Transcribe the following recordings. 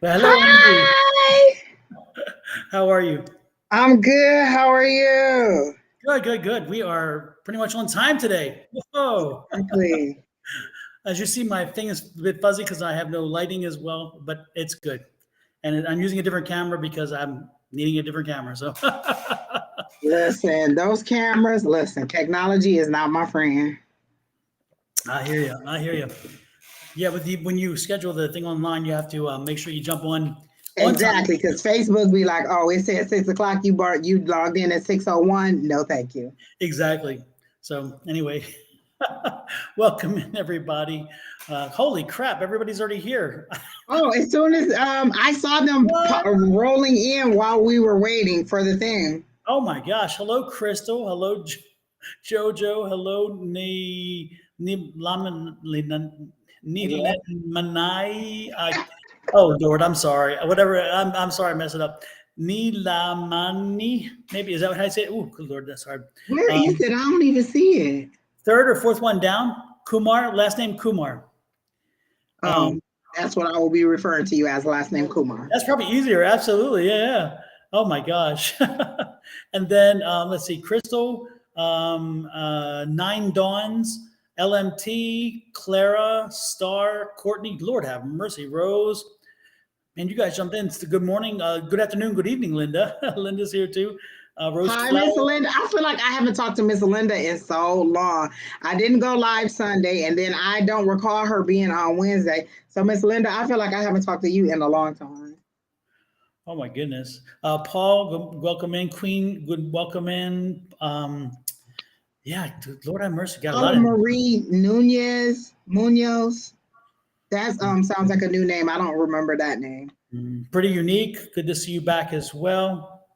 Well, hello, Angie. Hi, How are you? I'm good. How are you? Good, good, good. We are pretty much on time today. Whoa. Exactly. As you see, my thing is a bit fuzzy because I have no lighting as well, but it's good. And I'm using a different camera because I'm needing a different camera. So Listen, those cameras, listen, technology is not my friend. I hear you. I hear you. Yeah, when you schedule the thing online, you have to make sure you jump on time. Exactly, because Facebook be like, oh, it said 6 o'clock. You logged in at 6:01. No, thank you. Exactly. So anyway, welcome in everybody. Holy crap! Everybody's already here. Oh, as soon as I saw them What? rolling in while we were waiting for the thing. Oh my gosh. Hello, Crystal. Hello, Jojo. Hello, Ni Laman Ni Yeah. Manai. Oh Lord, I'm sorry. Whatever. I'm sorry, I messed it up. Ni Lamani. Maybe is that what I say? Oh, good Lord, that's hard. Where is Um, it? I don't even see it. third or fourth one down. Kumar. Last name Kumar. Oh, Um, that's what I will be referring to you as, last name Kumar. that's probably easier. Absolutely. Yeah. Yeah. Oh my gosh. And then let's see, Crystal, Nine Dawns, LMT, Clara, Star, Courtney, Lord have mercy, Rose. Man, you guys jumped in. It's the good morning, good afternoon, good evening, Linda. Linda's here too. Rose Hi, Flower. Miss Linda. I feel like I haven't talked to Miss Linda in so long. I didn't go live Sunday, and then I don't recall her being on Wednesday. So, Miss Linda, I feel like I haven't talked to you in a long time. Oh my goodness. Paul, welcome in. Queen, good welcome in. Yeah, dude, Lord have mercy. Got a lot Paula of Marie Nunez Munoz. That sounds like a new name. I don't remember that name. pretty unique. Good to see you back as well.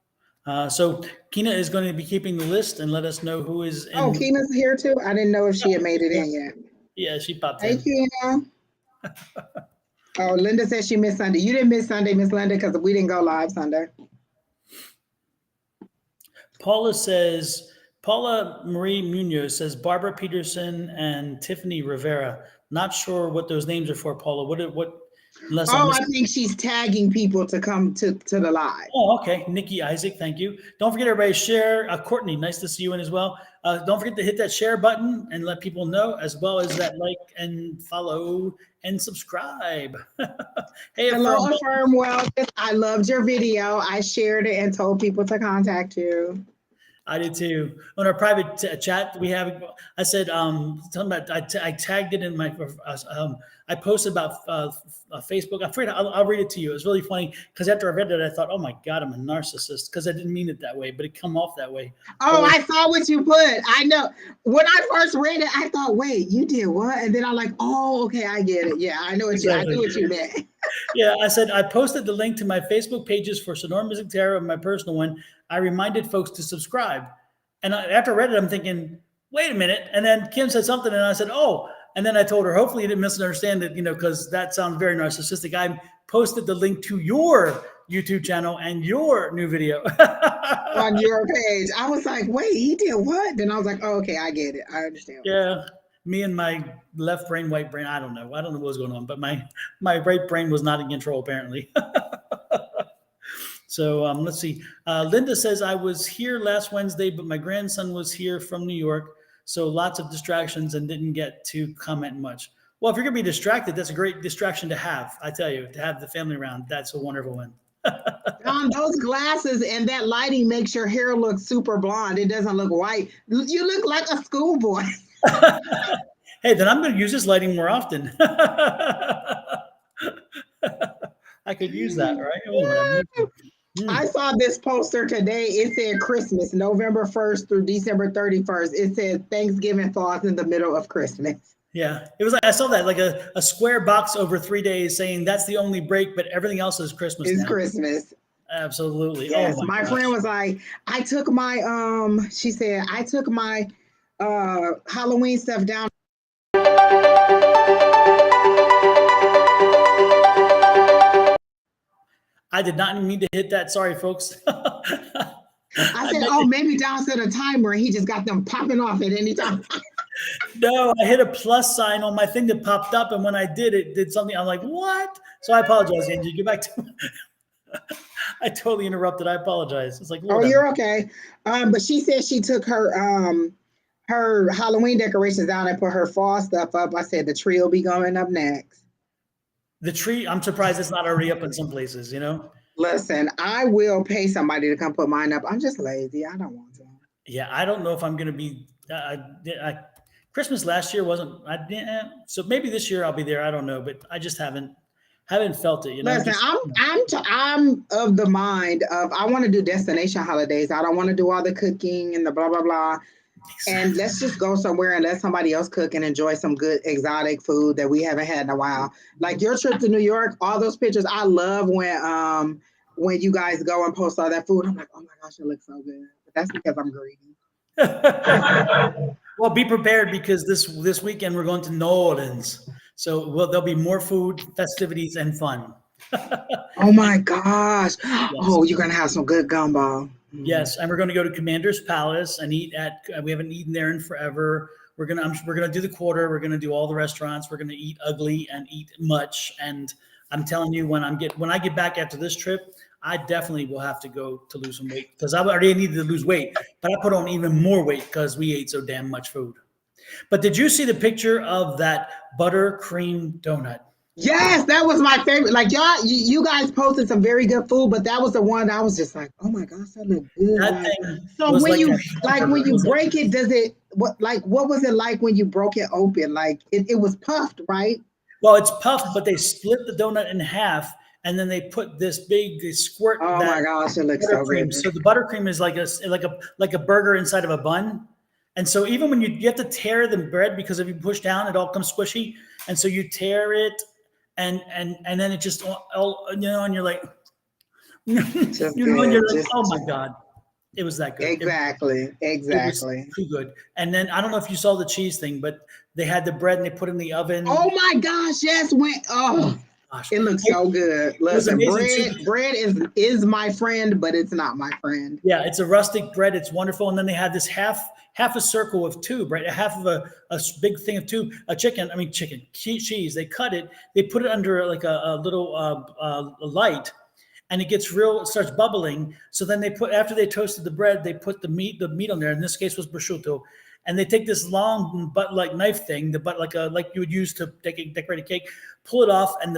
So Kina is going to be keeping the list and let us know who is Oh, in. Kina's here too. I didn't know if she had made it in yet. Yeah, she popped Hey, in. Kina. Oh, Linda said she missed Sunday. You didn't miss Sunday, Miss Linda, because we didn't go live Sunday. Paula says, Paula Marie Munoz says Barbara Peterson and Tiffany Rivera. Not sure what those names are for, Paula. Unless I'm Oh, I missing. think she's tagging people to come to the live. Oh, okay. Nikki Isaac, thank you. Don't forget everybody to share. Courtney, nice to see you in as well. Don't forget to hit that share button and let people know, as well as that like and follow and subscribe. Hey, Hello, Affirm. Affirm Wellness. I loved your video. I shared it and told people to contact you. I did too. On our private chat we have, I said, tell them about, I tagged it in my, I posted about Facebook. I forget, I'll read it to you. It was really funny because after I read it, I thought, oh my God, I'm a narcissist because I didn't mean it that way, but it come off that way. Oh, Always. I saw what you put. I know. When I first read it, I thought, wait, you did what? And then I'm like, oh, okay, I get it. Yeah, I knew Exactly. what you meant. Yeah, I said I posted the link to my Facebook pages for Sonoran Music Tarot and my personal one. I reminded folks to subscribe. And after I read it, I'm thinking, wait a minute. And then Kim said something, and I said, oh. And then I told her, hopefully you didn't misunderstand it, because that sounds very narcissistic. I posted the link to your YouTube channel and your new video. On your page. I was like, wait, he did what? Then I was like, oh, okay, I get it. I understand. Yeah, me and my left brain, white brain. I don't know. I don't know what was going on, but my right brain was not in control apparently. So let's see. Linda says, I was here last Wednesday, but my grandson was here from New York. So lots of distractions and didn't get to comment much. Well, if you're going to be distracted, that's a great distraction to have. I tell you, to have the family around, that's a wonderful one. Those glasses and that lighting makes your hair look super blonde. It doesn't look white. You look like a schoolboy. Hey, then I'm going to use this lighting more often. I could use that, right? Oh, I saw this poster today. It said Christmas, November 1st through December 31st. It said Thanksgiving falls in the middle of Christmas. yeah, it was. I saw that like a square box over 3 days saying that's the only break, but everything else is Christmas It's now. Christmas. Absolutely. Oh Yes. my My friend gosh. was like, I took my she said, I took my Halloween stuff down. I did not mean to hit that. Sorry, folks. I said, oh, maybe down set a timer and he just got them popping off at any time. No, I hit a plus sign on my thing that popped up, and when I did, it did something. I'm like, what? So I apologize, Angie. Get back to. I totally interrupted. I apologize. It's like, Oh, Lord, you're okay. But she said she took her Halloween decorations down and put her fall stuff up. I said the tree will be going up next. the tree. I'm surprised it's not already up in some places. Listen, I will pay somebody to come put mine up. I'm just lazy. I don't want to. Yeah, I don't know if I'm going to be. Christmas last year wasn't. So maybe this year I'll be there. I don't know, but I just haven't felt it. Listen, I'm of the mind of I want to do destination holidays. I don't want to do all the cooking and the blah blah blah. Exactly. And let's just go somewhere and let somebody else cook and enjoy some good exotic food that we haven't had in a while. Like your trip to New York, all those pictures. I love when you guys go and post all that food. I'm like, oh my gosh, it looks so good. But that's because I'm greedy. Well, be prepared because this weekend we're going to New Orleans. So there'll be more food, festivities, and fun. Oh my gosh. Yes. Oh, you're going to have some good gumbo. Yes, and we're going to go to Commander's Palace and eat at. We haven't eaten there in forever. We're gonna do the quarter. We're gonna do all the restaurants. We're gonna eat ugly and eat much. And I'm telling you, when I get back after this trip, I definitely will have to go to lose some weight because I already needed to lose weight, but I put on even more weight because we ate so damn much food. But did you see the picture of that buttercream donut? Yes, that was my favorite. Like y'all, you guys posted some very good food, but that was the one I was just like, oh my gosh, that looked good. That thing so when you when you break it, does it what was it like when you broke it open? Like it was puffed, right? Well, it's puffed, but they split the donut in half, and then they put this big squirt. Oh my gosh, it looks so good. So the buttercream is like a burger inside of a bun. And so even when you have to tear the bread because if you push down, it all comes squishy. And so you tear it. And then it just all and you're like, and you're like, oh my God, it was that good. Exactly. It was too good. And then I don't know if you saw the cheese thing, but they had the bread and they put it in the oven. Oh my gosh, yes, it looks so good. Listen, bread is my friend, but it's not my friend. Yeah, it's a rustic bread. It's wonderful. And then they had this half a circle of tube, right? Half of a big thing of tube, cheese. They cut it, they put it under like a little light, and it starts bubbling. So then after they toasted the bread, they put the meat on there. In this case was prosciutto. And they take this long butt-like knife thing, like you would use to decorate a cake, pull it off, and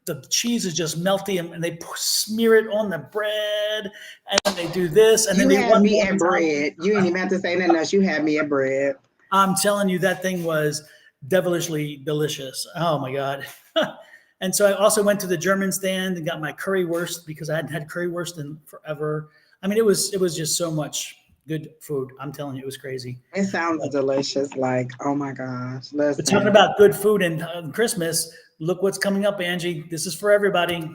the cheese is just melty, and they smear it on the bread, and then they do this, and then they had me at bread. You ain't even have to say nothing else. You had me at bread. I'm telling you, that thing was devilishly delicious. Oh my God. And so I also went to the German stand and got my currywurst because I hadn't had currywurst in forever. I mean, it was just so much good food. I'm telling you, it was crazy. It sounds delicious. Like, oh my gosh. But talking about good food and Christmas, look what's coming up, Angie. This is for everybody.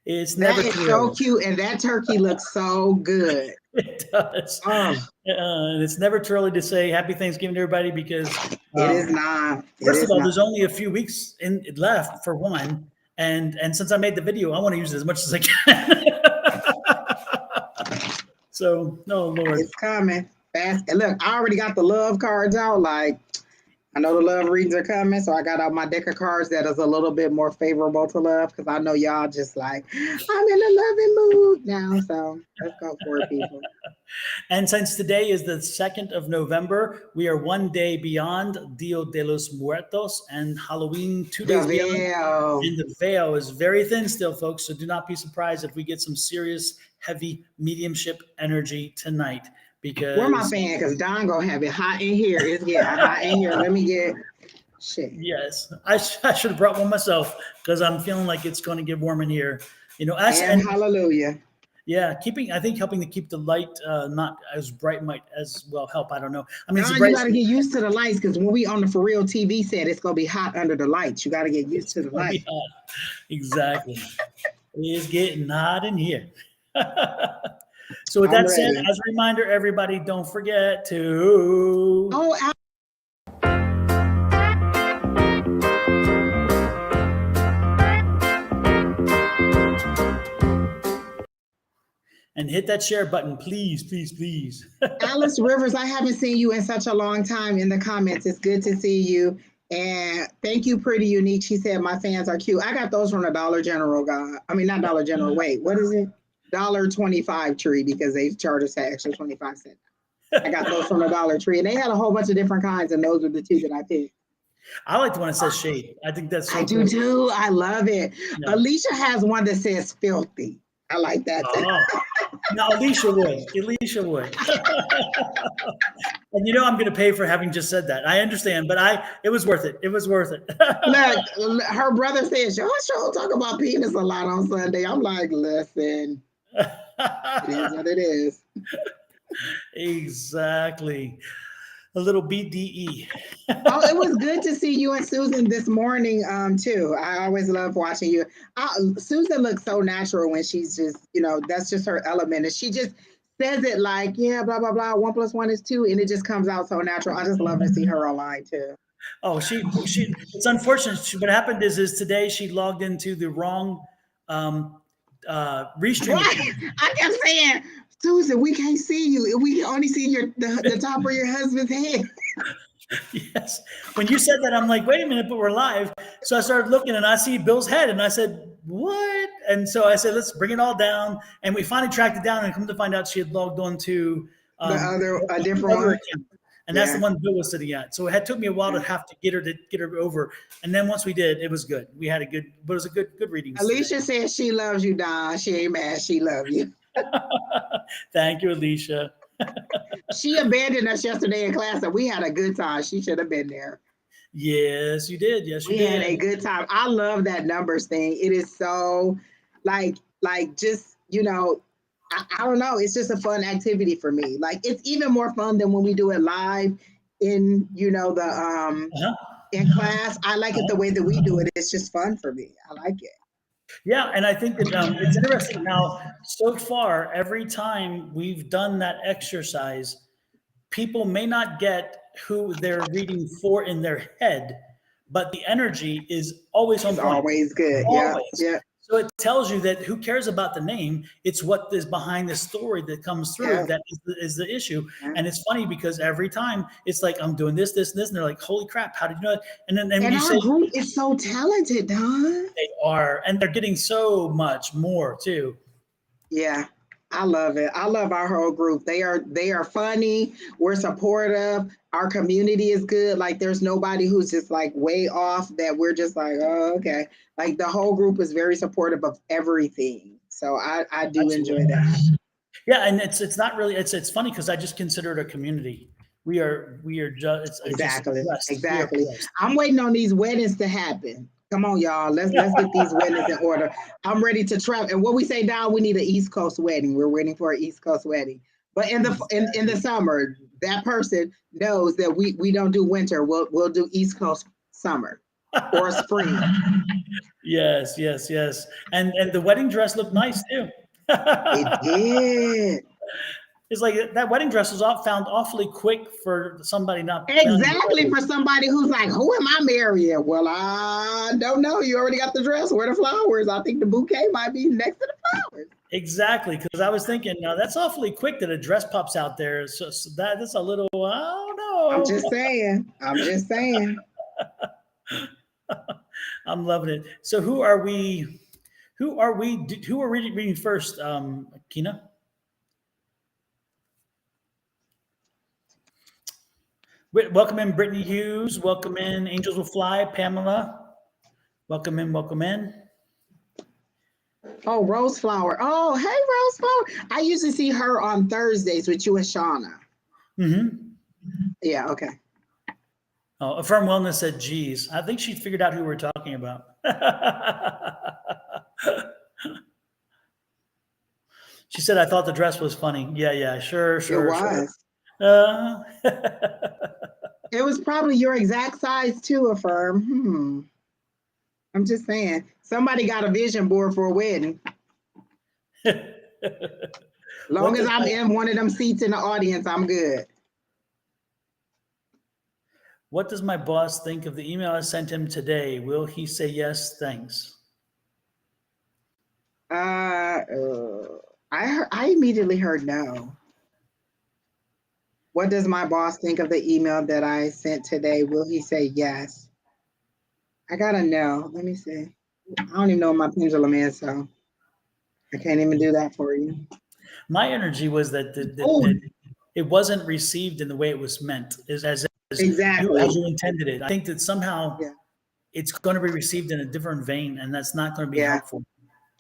It's never so cute, and that turkey looks so good. It does. It's never too early to say Happy Thanksgiving to everybody because it is not. First of all, there's only a few weeks left for one, and since I made the video, I want to use it as much as I can. So, no, Lord, it's coming fast. And look, I already got the love cards out. Like, I know the love readings are coming, so I got out my deck of cards that is a little bit more favorable to love because I know y'all just like, I'm in a loving mood now. So let's go for it, people. And since today is the 2nd of November, we are one day beyond Dia de los Muertos and Halloween 2 days beyond. And the veil is very thin still, folks. So do not be surprised if we get some serious, heavy, mediumship energy tonight. Because where my fan? Because Don gonna have it hot in here. It's getting hot in here. Let me get shit. Yes, I should have brought one myself because I'm feeling like it's going to get warm in here. And hallelujah. Yeah, helping to keep the light not as bright might as well help. I don't know. I mean, you got to get used to the lights because when we on the For Real TV set, it's gonna be hot under the lights. You got to get used to the lights. Exactly. It's getting hot in here. So with that said, as a reminder, everybody, don't forget to... and hit that share button, please, please, please. Alice Rivers, I haven't seen you in such a long time in the comments. It's good to see you. And thank you, Pretty Unique. She said, my fans are cute. I got those from the Dollar General guy. I mean, not Dollar General. Wait, what is it? $1.25 tree, because they charge us an extra 25 cents. I got those from the Dollar Tree, and they had a whole bunch of different kinds, and those were the two that I picked. I like the one that says shade. I think that's so I do too. I love it. Yeah. Alicia has one that says filthy. I like that. No, Alicia would. Alicia would. And I'm going to pay for having just said that. I understand, but it was worth it. It was worth it. Look, her brother says, y'all sure talk about penis a lot on Sunday. I'm like, listen, it is what it is. Exactly. A little BDE. Oh, it was good to see you and Susan this morning, too. I always love watching you. Susan looks so natural when she's just, that's just her element. And she just says it like, yeah, blah, blah, blah. 1 + 1 is 2. And it just comes out so natural. I just love to see her online, too. Oh, it's unfortunate. What happened is today she logged into the wrong restream. Right. I kept saying, Susan, we can't see you. We can only see the top of your husband's head. Yes. When you said that, I'm like, wait a minute, but we're live. So I started looking and I see Bill's head and I said, what? And so I said, let's bring it all down. And we finally tracked it down and come to find out she had logged on to a different one. Account. And that's the one Bill was sitting at. So it took me a while to have to get her over. And then once we did, it was good. We had but it was a good reading. Alicia says she loves you, Don. She ain't mad. She loves you. Thank you, Alicia. She abandoned us yesterday in class, and we had a good time. She should have been there. Yes, you did. Yes, you did. We had a good time. I love that numbers thing. It is so like just, I don't know. It's just a fun activity for me. Like, it's even more fun than when we do it live in, in class. I like it the way that we do it. It's just fun for me. I like it. Yeah, and I think that it's interesting now, so far, every time we've done that exercise, people may not get who they're reading for in their head, but the energy is always on point. Always good. Always. Yeah. So it tells you that who cares about the name? It's what is behind the story that comes through that is the issue. Yeah. And it's funny because every time it's like, I'm doing this, this, and this. And they're like, holy crap, how did you know that? And then when you say, group is so talented, Don. They are. And they're getting so much more too. Yeah. I love it. I love our whole group. They are funny. We're supportive. Our community is good. Like, there's nobody who's just like way off that we're just like, oh, okay. Like, the whole group is very supportive of everything. So I do enjoy that. Yeah, and it's not really it's funny because I just consider it a community. We are just exactly. I'm waiting on these weddings to happen. Come on, y'all. Let's get these weddings in order. I'm ready to travel. And what we say now, we need an East Coast wedding. We're waiting for an East Coast wedding. But in the summer, that person knows that we don't do winter. We'll do East Coast summer or spring. Yes. And the wedding dress looked nice too. It did. It's like that wedding dress was found awfully quick for somebody not. Exactly, for somebody who's like, who am I marrying? Well, I don't know. You already got the dress. Where are the flowers? I think the bouquet might be next to the flowers. Exactly, because I was thinking, now that's awfully quick that a dress pops out there. So that's a little, I don't know. I'm just saying. I'm loving it. So who are we reading first, Kina? Welcome in, Brittany Hughes. Welcome in, Angels Will Fly, Pamela. Welcome in. Oh, Rose Flower. Oh, hey, Rose Flower. I usually see her on Thursdays with you and Shauna. Mm-hmm. Yeah, okay. Oh, Affirm Wellness said, geez. I think she figured out who we're talking about. She said, I thought the dress was funny. Yeah, sure. It was. Sure. It was probably your exact size too, Affirm. I'm just saying. Somebody got a vision board for a wedding. Long as I'm in one of them seats in the audience, I'm good. What does my boss think of the email I sent him today? Will he say yes? Thanks. I I immediately heard no. What does my boss think of the email that I sent today? Will he say yes? I gotta know. Let me see. I don't even know what my pendulum is, so I can't even do that for you. My energy was that Oh, it wasn't received in the way it was meant, is as exactly. you intended it. I think that somehow Yeah, it's going to be received in a different vein, and that's not going to be yeah. helpful.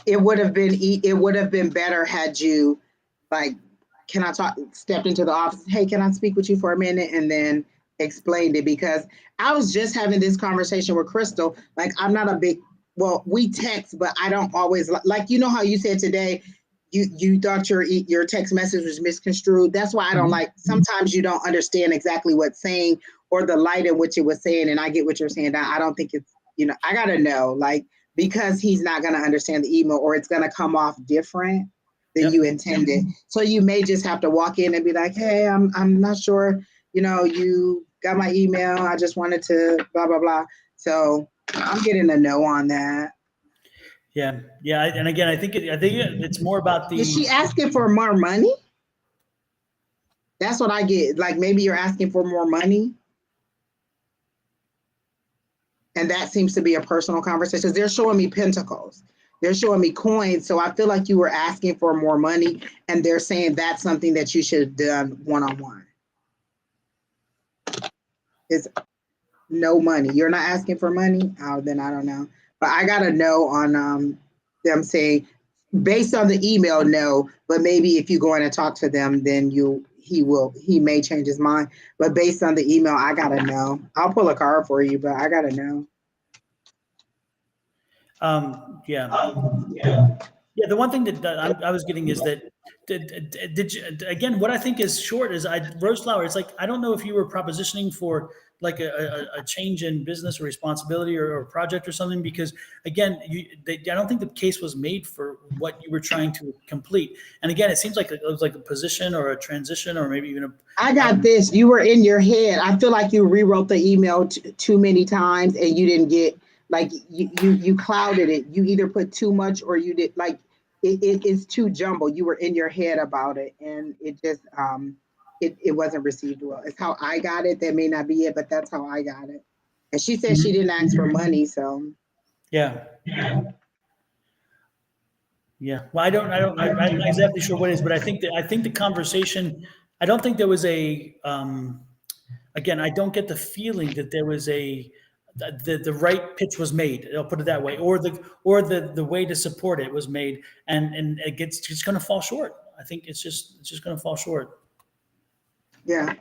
It would have been better had you like, can I talk? Stepped into the office. Hey, can I speak with you for a minute? And then explained it because I was just having this conversation with Crystal. Like, I'm not a big. Well, we text, but I don't always like. You know how you said today. You thought your text message was misconstrued. That's why I don't Mhm. like. Sometimes you don't understand exactly what's saying or the light in which it was saying. And I get what you're saying. I don't think it's. I gotta know like because he's not going to understand the email or it's going to come off different than you Yep. intended. So you may just have to walk in and be like, "Hey, I'm not sure, you got my email. I just wanted to blah blah blah." So I'm getting a no on that. Yeah. Yeah. And again, I think it's more about Is the. she asking for more money? That's what I get. Like maybe you're asking for more money. And that seems to be a personal conversation. 'Cause they're showing me pentacles. They're showing me coins. So I feel like you were asking for more money, and they're saying that's something that you should have done one on one. It's no money. You're not asking for money. Oh, then I don't know. But I got to know on them saying based on the email, no. But maybe if you go in and talk to them, then he may change his mind. But based on the email, I gotta know. I'll pull a card for you, but I gotta know. Yeah. Yeah, the one thing that I was getting is that did you, again, what I think is short is rose flower. It's like I don't know if you were propositioning for like a change in business or responsibility or project or something because again, I don't think the case was made for what you were trying to complete. And again, it seems like it was like a position or a transition or maybe even a I got this. You were in your head. I feel like you rewrote the email too many times, and you didn't get like you clouded it. You either put too much or you did like it's too jumbled. You were in your head about it, and it just it wasn't received well. It's how I got it. That may not be it, but that's how I got it. And she said she Mhm. didn't ask for money, so Yeah. Yeah. Well, I'm not exactly sure what it is, but I think the conversation, I don't think there was again, I don't get the feeling that there was the right pitch was made. I'll put it that way, or the way to support it was made, and it gets just going to fall short. I think it's just going to fall short. yeah.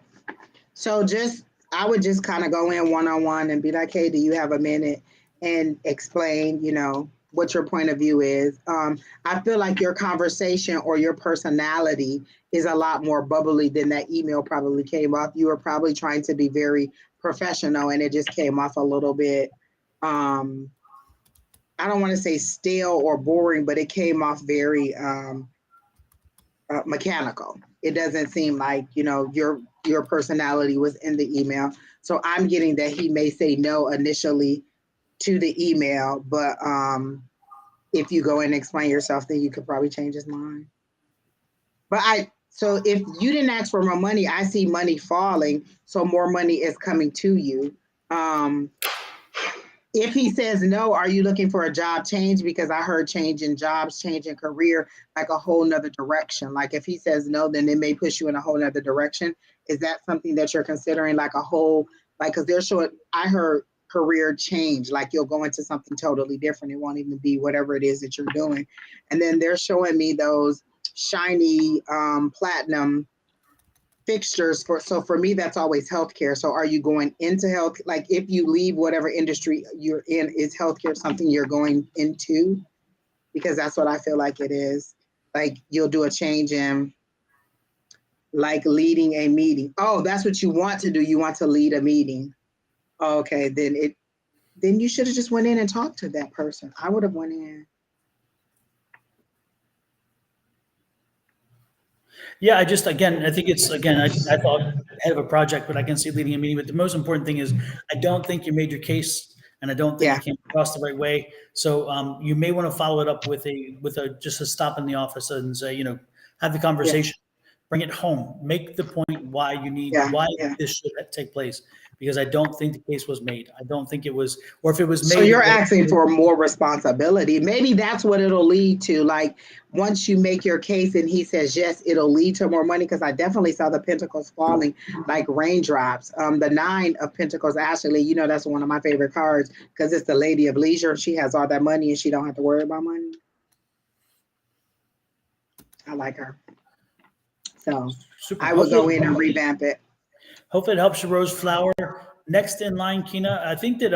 So just I would just kind of go in one on one and be like, "Hey, do you have a minute?" and explain, what your point of view is. I feel like your conversation or your personality is a lot more bubbly than that email probably came off. You were probably trying to be very professional, and it just came off a little bit. Um, I don't want to say stale or boring, but it came off very mechanical. It doesn't seem like your personality was in the email. So I'm getting that he may say no initially to the email, but if you go and explain yourself, then you could probably change his mind. But so if you didn't ask for more money, I see money falling, so more money is coming to you. Um, if he says no, are you looking for a job change? Because I heard change in jobs, change in career, like a whole nother direction. Like if he says no, then it may push you in a whole nother direction. Is that something that you're considering like a whole, like, cause they're showing, I heard career change, like you'll go into something totally different. It won't even be whatever it is that you're doing. And then they're showing me those shiny platinum fixtures for me that's always healthcare. So are you going into health, like if you leave whatever industry you're in, is healthcare something you're going into? Because that's what I feel like it is. Like you'll do a change in like leading a meeting. Oh, that's what you want to do. You want to lead a meeting. Okay, then you should have just went in and talked to that person. I would have went in. Yeah, I just again, I think it's again, I thought head of a project, but I can see leading a meeting. But the most important thing is, I don't think you made your case and I don't think it came across the right way. So you may want to follow it up with just a stop in the office and say, have the conversation, bring it home, make the point why this should take place. Because I don't think the case was made. I don't think it was, or if it was made. So you're asking for more responsibility. Maybe that's what it'll lead to. Like once you make your case and he says yes, it'll lead to more money. Because I definitely saw the pentacles falling like raindrops. The 9 of Pentacles, actually, that's one of my favorite cards because it's the Lady of Leisure. She has all that money and she don't have to worry about money. I like her. So super. I will go in and revamp it. Hopefully it helps you, Rose Flower. Next in line, Kina. I think that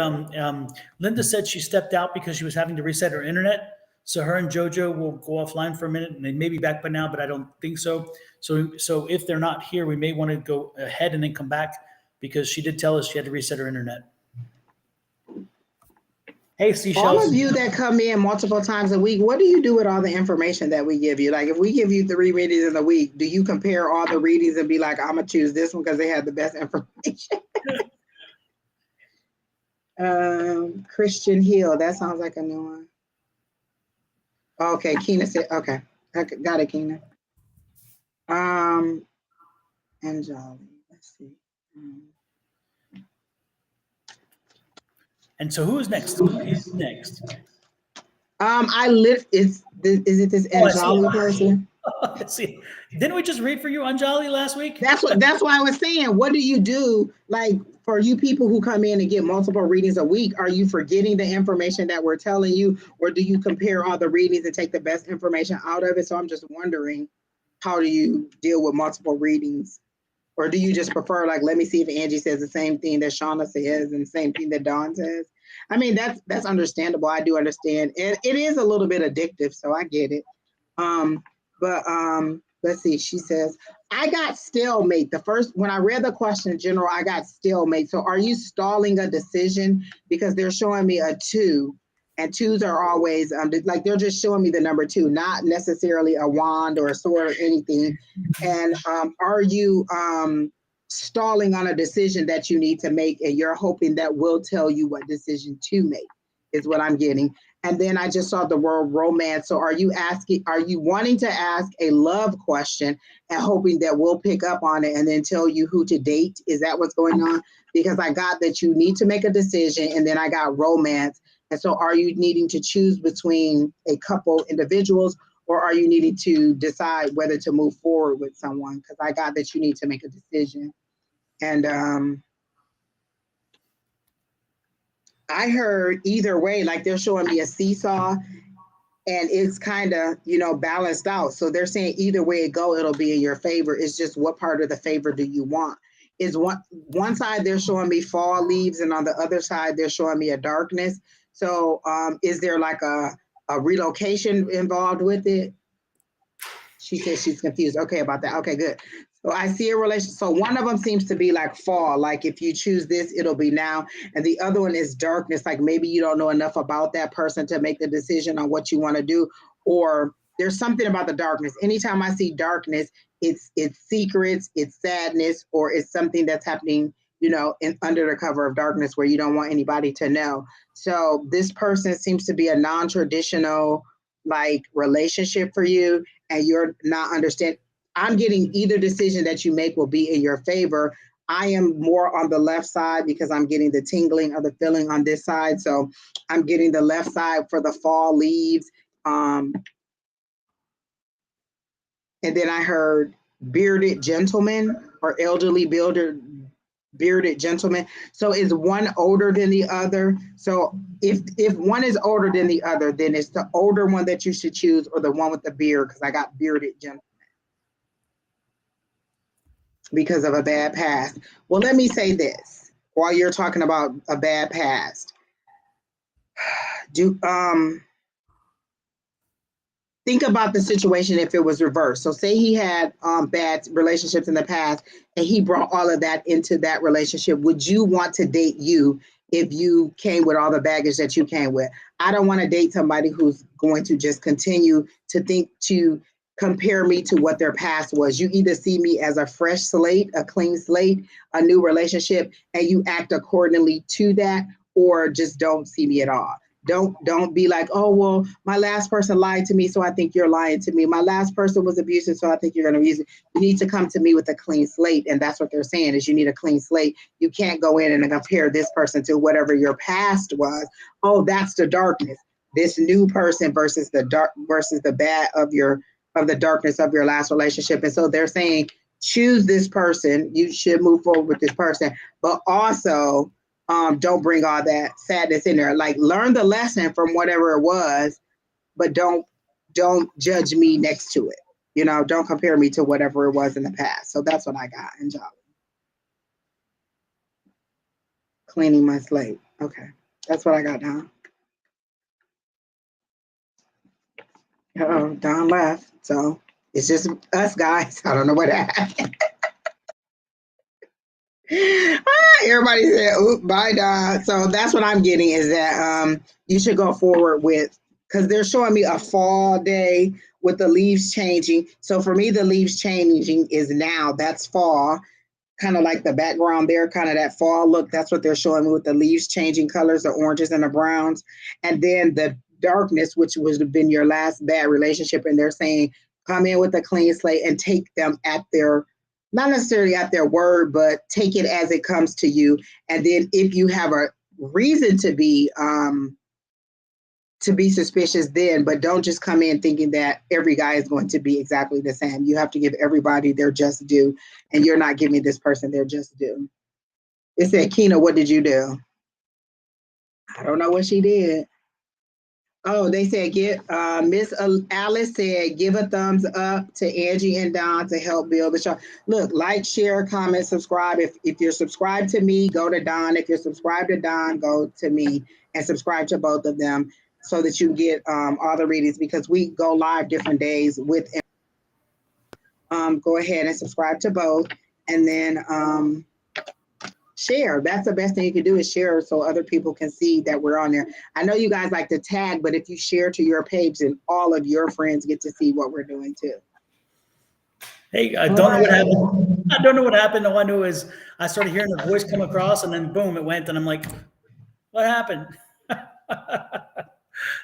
Linda said she stepped out because she was having to reset her internet. So her and JoJo will go offline for a minute, and they may be back by now, but I don't think so. So if they're not here, we may want to go ahead and then come back because she did tell us she had to reset her internet. Hey, Seashells. All of you that come in multiple times a week, what do you do with all the information that we give you? Like if we give you 3 readings in a week, do you compare all the readings and be like, I'm going to choose this one because they have the best information? Christian Hill, that sounds like a new one. Okay, Kina said, okay. Got it, Kina. Angie, let's see. And so who is next? Who is next? Is it this Anjali person? See, didn't we just read for you Anjali last week? That's why I was saying, what do you do? Like for you people who come in and get multiple readings a week, are you forgetting the information that we're telling you, or do you compare all the readings and take the best information out of it? So I'm just wondering, how do you deal with multiple readings? Or do you just prefer, like, let me see if Angie says the same thing that Shauna says and the same thing that Dawn says? I mean, that's understandable. I do understand. And it is a little bit addictive, so I get it. Let's see. She says, I got stalemate. When I read the question in general, I got stalemate. So are you stalling a decision? Because they're showing me a 2. And 2s are always, like they're just showing me the number 2, not necessarily a wand or a sword or anything. And are you stalling on a decision that you need to make and you're hoping that will tell you what decision to make is what I'm getting. And then I just saw the word romance. So are you wanting to ask a love question and hoping that we'll pick up on it and then tell you who to date? Is that what's going on? Because I got that you need to make a decision and then I got romance. And so are you needing to choose between a couple individuals or are you needing to decide whether to move forward with someone? Because I got that you need to make a decision. And I heard either way, like they're showing me a seesaw and it's kind of, balanced out. So they're saying either way it go, it'll be in your favor. It's just what part of the favor do you want? Is one side they're showing me fall leaves and on the other side they're showing me a darkness. So is there like a relocation involved with it? She says she's confused. Okay, about that. Okay, good. So I see a relation. So one of them seems to be like fall, like if you choose this, it'll be now. And the other one is darkness, like maybe you don't know enough about that person to make the decision on what you want to do. Or there's something about the darkness. Anytime I see darkness, it's secrets, it's sadness, or it's something that's happening, under the cover of darkness where you don't want anybody to know. So this person seems to be a non-traditional like relationship for you and you're not understanding. I'm getting either decision that you make will be in your favor. I am more on the left side because I'm getting the tingling of the feeling on this side. So I'm getting the left side for the fall leaves. And then I heard bearded gentleman or elderly bearded gentleman. So is one older than the other? So if one is older than the other, then it's the older one that you should choose or the one with the beard, because I got bearded gentleman because of a bad past. Well, let me say this while you're talking about a bad past. Think about the situation if it was reversed. So say he had bad relationships in the past and he brought all of that into that relationship. Would you want to date you if you came with all the baggage that you came with? I don't want to date somebody who's going to just continue to compare me to what their past was. You either see me as a fresh slate, a clean slate, a new relationship, and you act accordingly to that, or just don't see me at all. Don't be like, oh well, my last person lied to me, so I think you're lying to me. My last person was abusive, so I think you're gonna use it. You need to come to me with a clean slate, and that's what they're saying is you need a clean slate. You can't go in and compare this person to whatever your past was. Oh, that's the darkness. This new person versus the dark versus the bad of the darkness of your last relationship. And so they're saying choose this person. You should move forward with this person, but also don't bring all that sadness in there. Like learn the lesson from whatever it was, but don't judge me next to it. You know, don't compare me to whatever it was in the past. So that's what I got in Jolly. Cleaning my slate. Okay. That's what I got down. Don left. So it's just us guys. I don't know what happened. Everybody said, "Oop, bye, Don." So that's what I'm getting is that you should go forward with because they're showing me a fall day with the leaves changing. So for me, the leaves changing is now. That's fall, kind of like the background there, kind of that fall look. That's what they're showing me with the leaves changing colors, the oranges and the browns, and then the darkness, which would have been your last bad relationship. And they're saying, come in with a clean slate and take them at their not necessarily at their word, but take it as it comes to you. And then if you have a reason to be suspicious then, but don't just come in thinking that every guy is going to be exactly the same. You have to give everybody their just due, and you're not giving this person their just due. It said, Kina, what did you do? I don't know what she did. Oh, they said, Miss Alice said, give a thumbs up to Angie and Don to help build the show. Look, like, share, comment, subscribe. If you're subscribed to me, go to Don. If you're subscribed to Don, go to me and subscribe to both of them so that you get all the readings because we go live different days with go ahead and subscribe to both and then share. That's the best thing you can do is share so other people can see that we're on there. I know you guys like to tag, but if you share to your page, then all of your friends get to see what we're doing too. Hey, I don't know what happened. I don't know what happened. All I knew is I started hearing a voice come across and then boom, it went. And I'm like, what happened?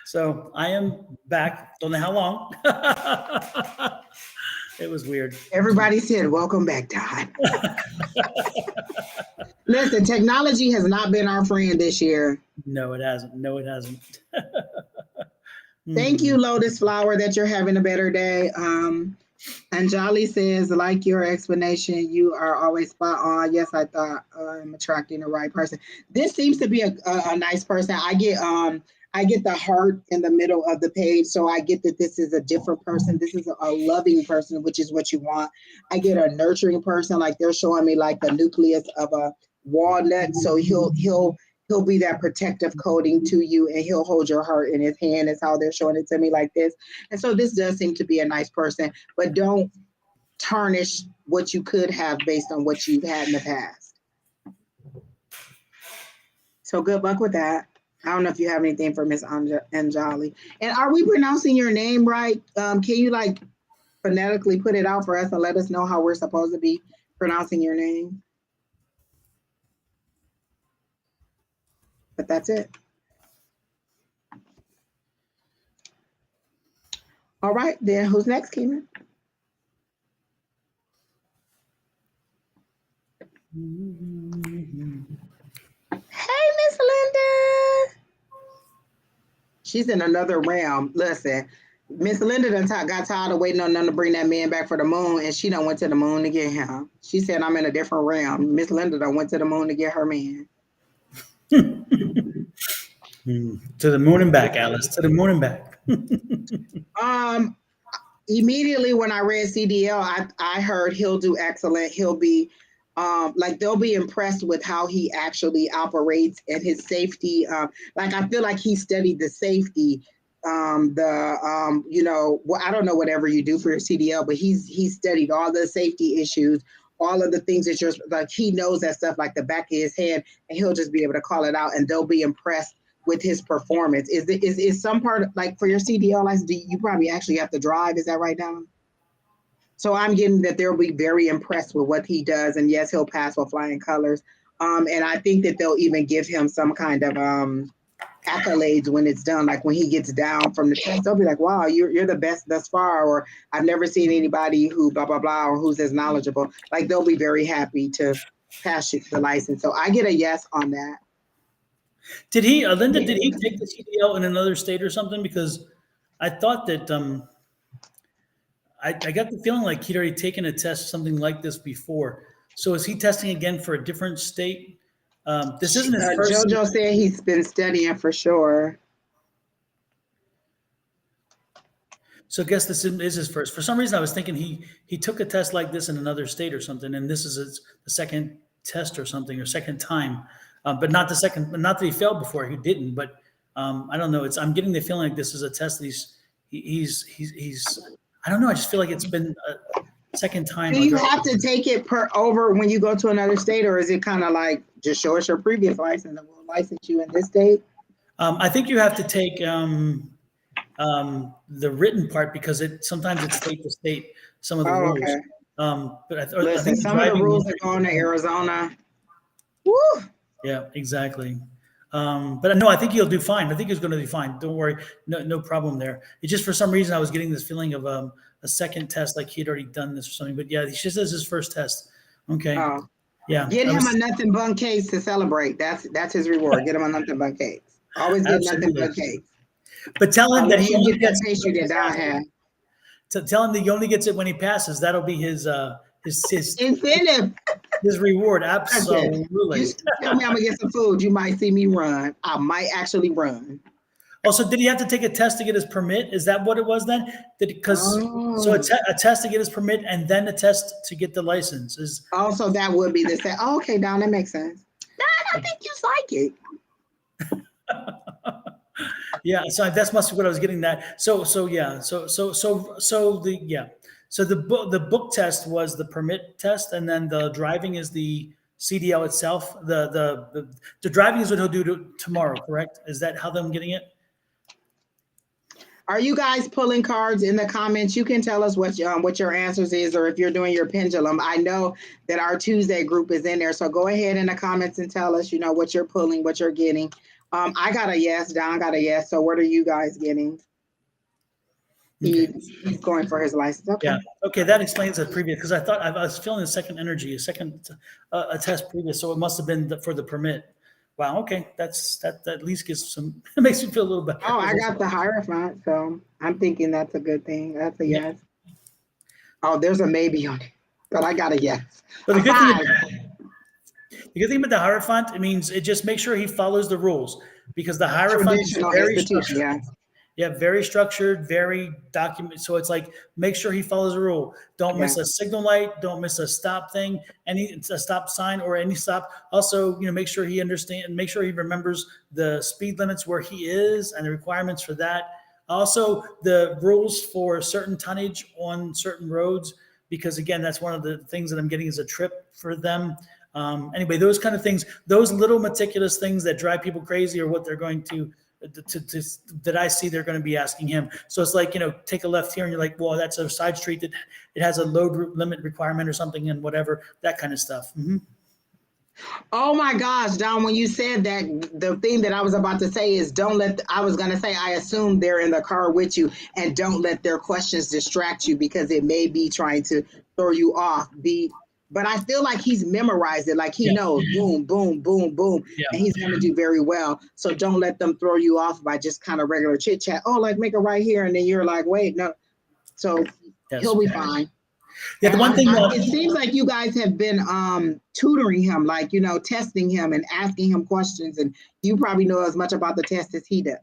So I am back. Don't know how long. It was weird. Everybody said, welcome back, Todd. Listen, technology has not been our friend this year. No, it hasn't. No, it hasn't. Thank you, Lotus Flower, that you're having a better day. And Jolly says, like your explanation, you are always spot on. Yes, I thought I'm attracting the right person. This seems to be a nice person. I get the heart in the middle of the page, so I get that this is a different person. This is a loving person, which is what you want. I get a nurturing person, like they're showing me like the nucleus of a walnut. So he'll be that protective coating to you, and he'll hold your heart in his hand. Is how they're showing it to me like this. And so this does seem to be a nice person, but don't tarnish what you could have based on what you've had in the past. So good luck with that. I don't know if you have anything for Miss Anjali. And are we pronouncing your name right? Can you like phonetically put it out for us and let us know how we're supposed to be pronouncing your name? But that's it. All right, then who's next, Keeman? Hey, Miss Linda. She's in another realm. Listen, Miss Linda got tired of waiting on them to bring that man back for the moon, and she done went to the moon to get him. She said, I'm in a different realm. Miss Linda done went to the moon to get her man. To the moon and back, Alice. To the moon and back. Immediately when I read CDL, I heard he'll do excellent. He'll be like they'll be impressed with how he actually operates and his safety. Like I feel like he studied the safety. You know, well, I don't know whatever you do for your CDL, but he's studied all the safety issues, all of the things that you're like he knows that stuff like the back of his head, and he'll just be able to call it out, and they'll be impressed with his performance. Is some part like for your CDL license, you probably actually have to drive? Is that right, Don? So I'm getting that they'll be very impressed with what he does, and yes, he'll pass with flying colors. And I think that they'll even give him some kind of accolades when it's done. Like when he gets down from the test, they'll be like, wow, you're the best thus far, or I've never seen anybody who blah blah blah, or who's as knowledgeable. Like they'll be very happy to pass the license. So I get a yes on that. Did he, Linda, did he take the CDL in another state or something? Because I thought that I got the feeling like he'd already taken a test, something like this before. So is he testing again for a different state? This isn't his first. JoJo said he's been studying for sure. So I guess this is his first. For some reason, I was thinking he took a test like this in another state or something, and this is the second test or something, or second time, but not the second. Not that he failed before, he didn't. But I don't know. I'm getting the feeling like this is a test that he's. I don't know. I just feel like it's been a second time. Do you have to take it over when you go to another state, or is it kind of like just show us your previous license and we'll license you in this state? I think you have to take the written part because sometimes it's state to state. Some of the rules. Okay. But Listen, I think some of the rules are going to Arizona. Woo! Yeah, exactly. But no, I think he'll do fine. I think he's going to do fine. Don't worry. No problem there. It's just for some reason I was getting this feeling of a second test, like he'd already done this or something. But yeah, he just says his first test. Okay. Oh. Yeah. Get him a nothing but cakes to celebrate. That's his reward. Get him a nothing but cakes. Always get nothing but cakes. But tell him that he only gets that pastry that I have. Tell him that he only gets it when he passes. That'll be his incentive. His reward, absolutely. You tell me I'm gonna get some food. You might see me run. I might actually run. Also, did he have to take a test to get his permit? Is that what it was then? So a test to get his permit and then a test to get the license is. Also, that would be the same. Oh, okay, Don, that makes sense. Don, I think you like it. Yeah, so that's must be what I was getting that. So the book test was the permit test, and then the driving is the CDL itself. The driving is what he'll do tomorrow, correct? Is that how I'm getting it? Are you guys pulling cards in the comments? You can tell us what your answers is, or if you're doing your pendulum. I know that our Tuesday group is in there, so go ahead in the comments and tell us, what you're pulling, what you're getting. I got a yes. Don got a yes. So what are you guys getting? Okay. He's going for his license. Okay. Yeah. Okay. That explains the previous, because I thought I was feeling a second energy, a test previous. So it must have been for the permit. Wow. Okay. That at least gives some, it makes me feel a little better. Oh, I got the Hierophant. So I'm thinking that's a good thing. That's a yes. Oh, there's a maybe on it, but I got a yes. But the good thing about the Hierophant, it means it just makes sure he follows the rules, because the Hierophant is very structured. Yeah, very structured, very documented. So it's like, make sure he follows the rule. Don't miss a signal light. Don't miss a stop thing, a stop sign or any stop. Also, make sure he understands and make sure he remembers the speed limits where he is and the requirements for that. Also, the rules for certain tonnage on certain roads, because again, that's one of the things that I'm getting is a trip for them. Anyway, those kind of things, those little meticulous things that drive people crazy, or what they're going to that I see they're going to be asking him. So it's like, take a left here and you're like, well, that's a side street that it has a load limit requirement or something, and whatever, that kind of stuff. Mm-hmm. Oh my gosh, Don, when you said that, the thing that I was about to say is I assume they're in the car with you, and don't let their questions distract you, because it may be trying to throw you off. But I feel like he's memorized it. Like he knows, boom, boom, boom, boom. Yeah. And he's going to do very well. So don't let them throw you off by just kind of regular chit chat. Oh, like make it right here. And then you're like, wait, no. So he'll be fine. Yeah, the one thing it seems like you guys have been tutoring him, like, testing him and asking him questions. And you probably know as much about the test as he does.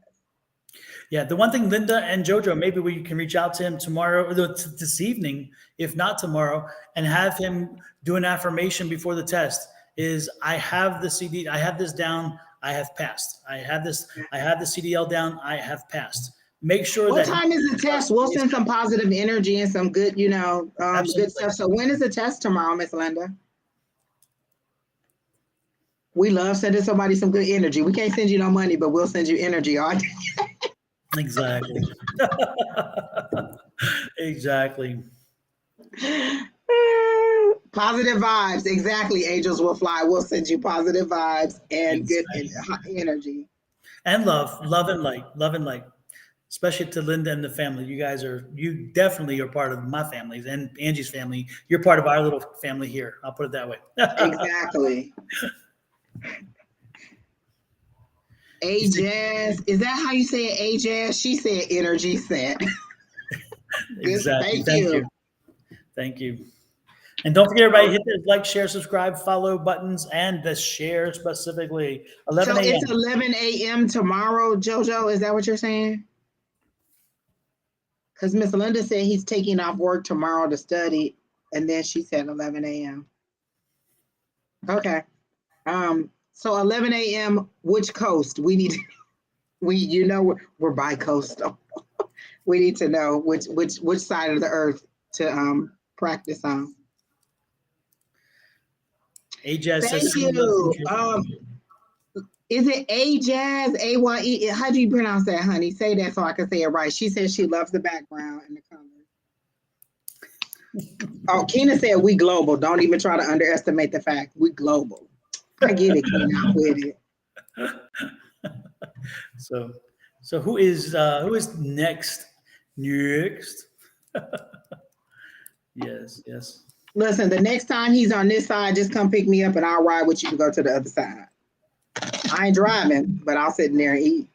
Yeah, the one thing, Linda and JoJo, maybe we can reach out to him tomorrow, or this evening, if not tomorrow, and have him do an affirmation before the test. Is I have the CD, I have this down, I have passed. I have the CDL down, I have passed. Make sure What time is the test? We'll send some positive energy and some good, good stuff. So when is the test tomorrow, Miss Linda? We love sending somebody some good energy. We can't send you no money, but we'll send you energy all day. Exactly. Exactly. Positive vibes. Exactly. Angels will fly. We'll send you positive vibes and good Exactly. energy. And love and light, especially to Linda and the family. You definitely are part of my families and Angie's family. You're part of our little family here. I'll put it that way. Exactly. You see- Jazz. Is that how you say it? Jazz? She said energy set. Good. exactly. Thank Thank you. you. Thank you. And don't forget, everybody, hit the like, share, subscribe, follow buttons, and the share specifically. 11 So it's a.m. 11 a.m. tomorrow, JoJo. Is that what you're saying? Because Miss Linda said he's taking off work tomorrow to study, and then she said 11 a.m. Okay. So 11 a.m. Which coast? We need. We're bi-coastal. We need to know which side of the earth to practice on. Ajaz says, Thank sending love from you. Jersey. Is it Jazz? AYE? How do you pronounce that, honey? Say that so I can say it right. She says she loves the background and the color. Oh, Keena said we global. Don't even try to underestimate the fact we global. I get it, Keena. I'm with it. So who is next? Next. Yes. Listen, the next time he's on this side, just come pick me up and I'll ride with you and go to the other side. I ain't driving, but I'll sit in there and eat.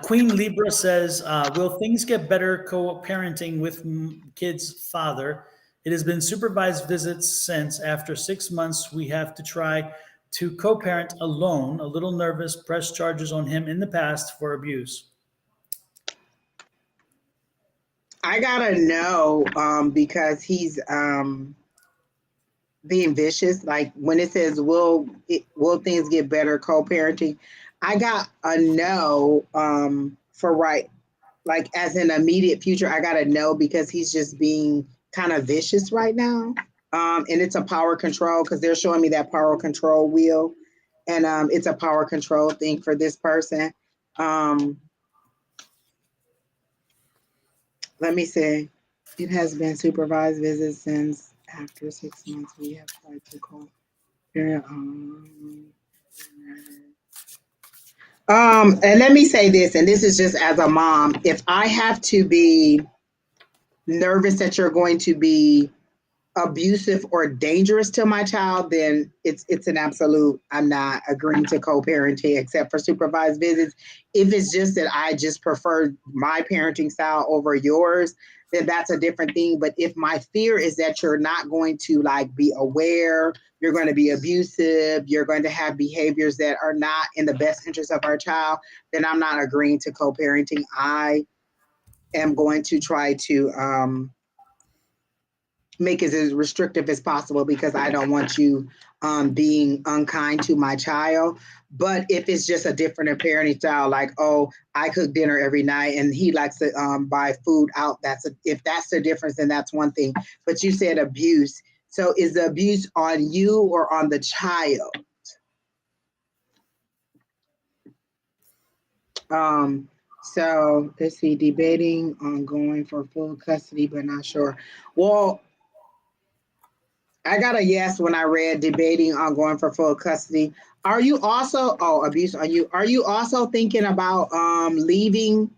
Queen Libra says, will things get better co-parenting with kid's father? It has been supervised visits since. After 6 months, we have to try to co-parent alone. A little nervous, pressed charges on him in the past for abuse. I gotta know because he's being vicious. Like when it says will things get better co-parenting, I got a no for right, like as an immediate future. I got to know because he's just being kind of vicious right now. And it's a power control because they're showing me that power control wheel, and it's a power control thing for this person. Let me see. It has been supervised visits since after 6 months. We have tried to call. And let me say this, and this is just as a mom. If I have to be nervous that you're going to be abusive or dangerous to my child, then it's an absolute. I'm not agreeing to co-parenting except for supervised visits. If it's just that I just prefer my parenting style over yours, then that's a different thing. But if my fear is that you're not going to like be aware, you're going to be abusive, you're going to have behaviors that are not in the best interest of our child, then I'm not agreeing to co-parenting. I am going to try to make it as restrictive as possible because I don't want you being unkind to my child. But if it's just a different parenting style, like, oh, I cook dinner every night and he likes to buy food out, if that's the difference, then that's one thing. But you said abuse. So is the abuse on you or on the child? So let's see, debating on going for full custody, but not sure. Well, I got a yes when I read debating on going for full custody. Are you also abuse on you? Are you also thinking about leaving?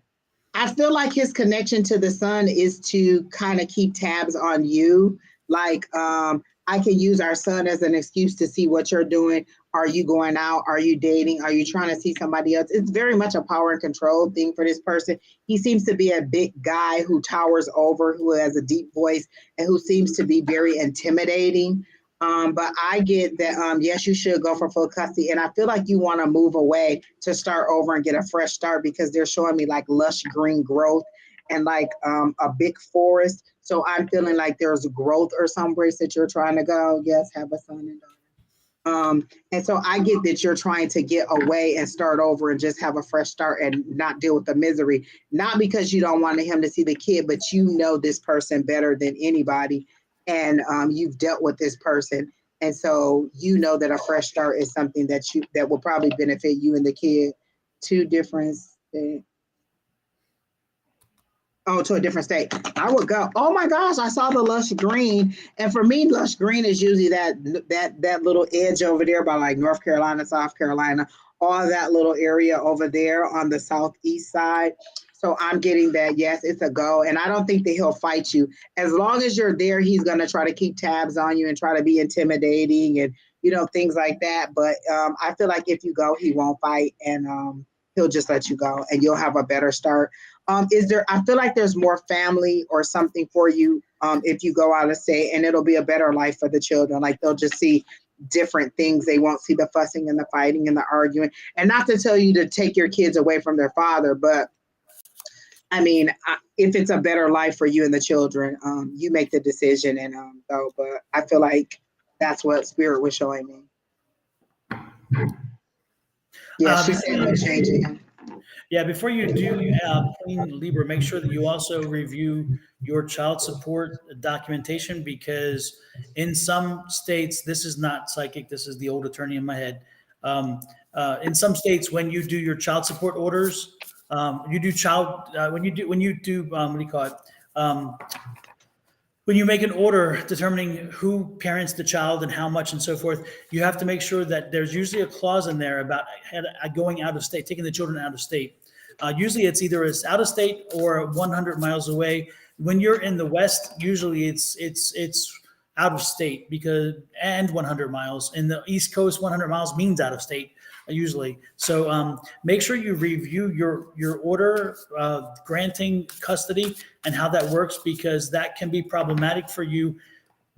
I feel like his connection to the son is to kind of keep tabs on you. Like, I can use our son as an excuse to see what you're doing. Are you going out? Are you dating? Are you trying to see somebody else? It's very much a power and control thing for this person. He seems to be a big guy who towers over, who has a deep voice, and who seems to be very intimidating. But I get that, yes, you should go for full custody. And I feel like you want to move away to start over and get a fresh start because they're showing me like lush green growth and like a big forest. So I'm feeling like there's growth or some place that you're trying to go. Yes, have a son and daughter. And so I get that you're trying to get away and start over and just have a fresh start and not deal with the misery. Not because you don't want him to see the kid, but you know this person better than anybody. And you've dealt with this person. And so you know that a fresh start is something that will probably benefit you and the kid. Two different things. Oh, to a different state. I would go. Oh my gosh, I saw the lush green, and for me, lush green is usually that little edge over there by like North Carolina, South Carolina, all that little area over there on the southeast side. So I'm getting that. Yes, it's a go, and I don't think that he'll fight you as long as you're there. He's gonna try to keep tabs on you and try to be intimidating and things like that. But I feel like if you go, he won't fight, and he'll just let you go, and you'll have a better start. Is there? I feel like there's more family or something for you if you go out of state, and it'll be a better life for the children. Like they'll just see different things. They won't see the fussing and the fighting and the arguing. And not to tell you to take your kids away from their father, but I mean, if it's a better life for you and the children, you make the decision. And so, but I feel like that's what Spirit was showing me. Yeah, she said no changing. Yeah, before you do Queen Libra, make sure that you also review your child support documentation, because in some states, this is not psychic, this is the old attorney in my head. In some states, when you do your child support orders, you do when you do what do you call it? When you make an order determining who parents the child and how much and so forth, you have to make sure that there's usually a clause in there about going out of state, taking the children out of state. Usually it's either out of state or 100 miles away. When you're in the West, usually it's out of state and 100 miles. In the East Coast, 100 miles means out of state usually. So make sure you review your order granting custody and how that works, because that can be problematic for you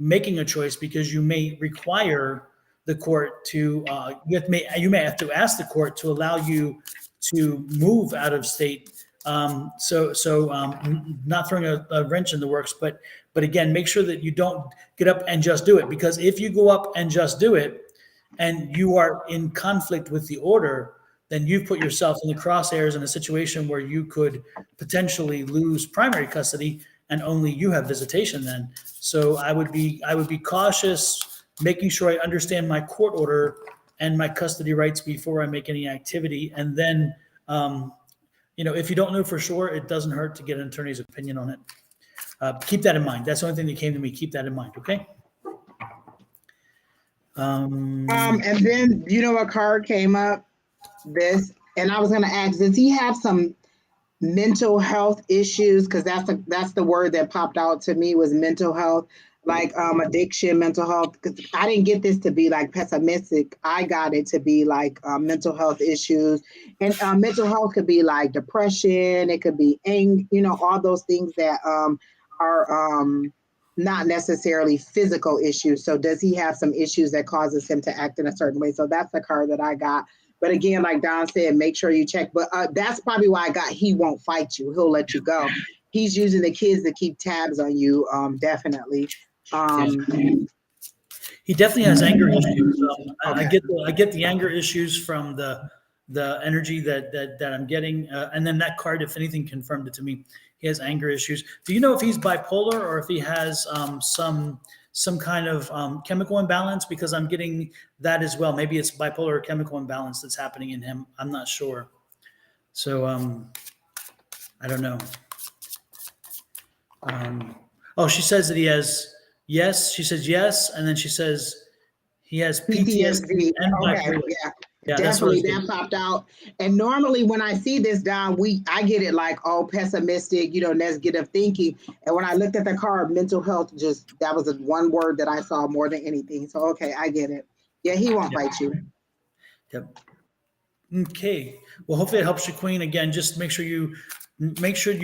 making a choice, because you may require the court to you may have to ask the court to allow you to move out of state. Not throwing a wrench in the works, but again, make sure that you don't get up and just do it, because if you go up and just do it and you are in conflict with the order, then you've put yourself in the crosshairs in a situation where you could potentially lose primary custody and only you have visitation then. So I would be cautious, making sure I understand my court order and my custody rights before I make any activity. And then, if you don't know for sure, it doesn't hurt to get an attorney's opinion on it. Keep that in mind. That's the only thing that came to me. Keep that in mind. Okay. And then a card came up. And I was going to ask, does he have some mental health issues? Because that's the word that popped out to me was mental health, like addiction, mental health. Because I didn't get this to be like pessimistic. I got it to be like mental health issues, and mental health could be like depression. It could be anger. All those things that are not necessarily physical issues. So does he have some issues that causes him to act in a certain way? So that's the card that I got. But again, like Don said, make sure you check. But that's probably why I got he won't fight you. He'll let you go. He's using the kids to keep tabs on you, definitely. He definitely has anger issues. Okay. I get the anger issues from the energy that I'm getting. And then that card, if anything, confirmed it to me. He has anger issues. Do you know if he's bipolar or if he has some kind of chemical imbalance? Because I'm getting that as well. Maybe it's bipolar or chemical imbalance that's happening in him. I'm not sure. So I don't know. She says that he has, yes. She says yes. And then she says he has PTSD and bipolar. Okay, yeah, definitely that popped out. And normally when I see this, Don, I get it like pessimistic, negative thinking. And when I looked at the card, mental health, that was the one word that I saw more than anything. So okay, I get it. Yeah, he won't fight you. Yep. Okay. Well, hopefully it helps you, Queen. Again, just make sure you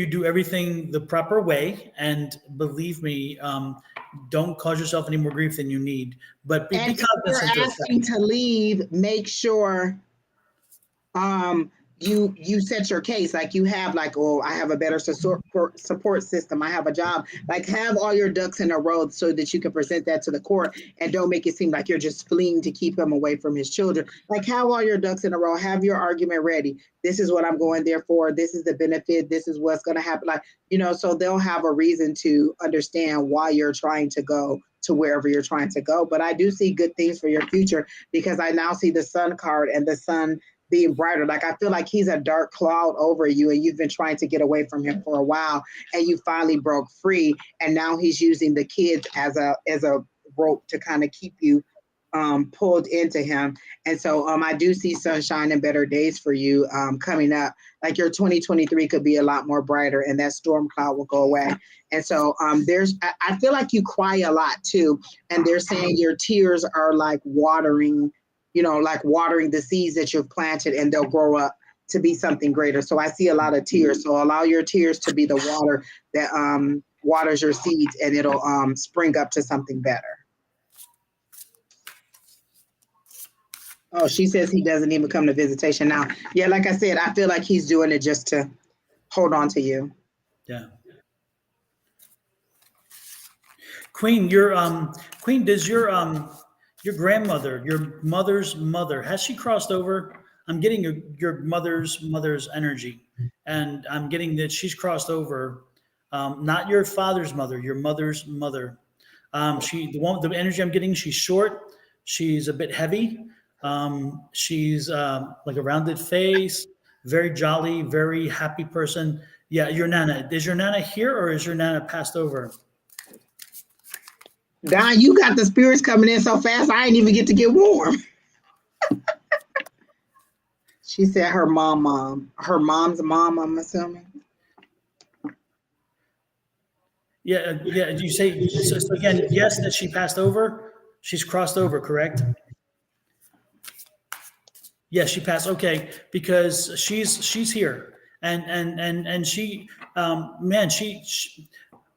do everything the proper way, and believe me, don't cause yourself any more grief than you need. But be cognizant. If you're asking to leave, make sure you set your case. Like you have I have a better support system. I have a job. Like have all your ducks in a row so that you can present that to the court, and don't make it seem like you're just fleeing to keep him away from his children. Like have all your ducks in a row. Have your argument ready. This is what I'm going there for. This is the benefit. This is what's going to happen. So they'll have a reason to understand why you're trying to go to wherever you're trying to go. But I do see good things for your future, because I now see the Sun card, and the Sun being brighter. Like I feel like he's a dark cloud over you, and you've been trying to get away from him for a while, and you finally broke free. And now he's using the kids as a rope to kind of keep you pulled into him. And so I do see sunshine and better days for you coming up. Like your 2023 could be a lot more brighter, and that storm cloud will go away. And so I feel like you cry a lot too. And they're saying your tears are like watering, like watering the seeds that you've planted, and they'll grow up to be something greater. So I see a lot of tears. So allow your tears to be the water that waters your seeds, and it'll spring up to something better. Oh, she says he doesn't even come to visitation now. Yeah, like I said, I feel like he's doing it just to hold on to you. Yeah. Queen, Queen, does your grandmother, your mother's mother, has she crossed over? I'm getting your mother's energy, and I'm getting that she's crossed over. Not your father's mother, your mother's mother. The energy I'm getting, she's short, she's a bit heavy. She's like a rounded face, very jolly, very happy person. Yeah, your nana. Is your nana here, or is your nana passed over? Don, you got the spirits coming in so fast, I ain't even get to get warm. She said her mom. Her mom's mom, I'm assuming. Yeah, yeah. You say so again? Yes, that she passed over. She's crossed over, correct? Yes, she passed. Okay, because she's here, and she, man,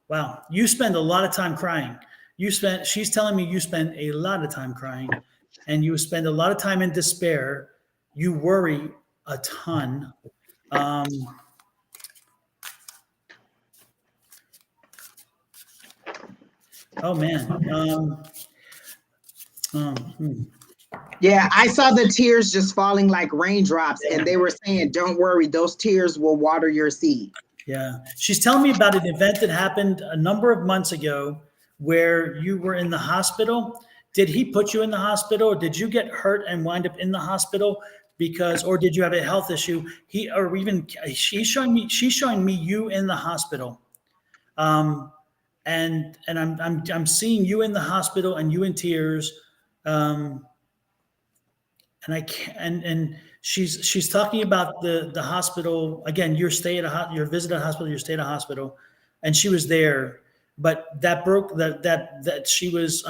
wow. You spend a lot of time crying. She's telling me you spend a lot of time crying, and you spend a lot of time in despair. You worry a ton. Oh man. Yeah, I saw the tears just falling like raindrops, and they were saying, "Don't worry, those tears will water your seed." Yeah, she's telling me about an event that happened a number of months ago where you were in the hospital. Did he put you in the hospital? Did you get hurt and wind up in the hospital or did you have a health issue? She's showing me you in the hospital. And I'm seeing you in the hospital and you in tears. And I can't, and she's talking about the hospital again. Your visit at a hospital, your stay at a hospital, and she was there, but that she was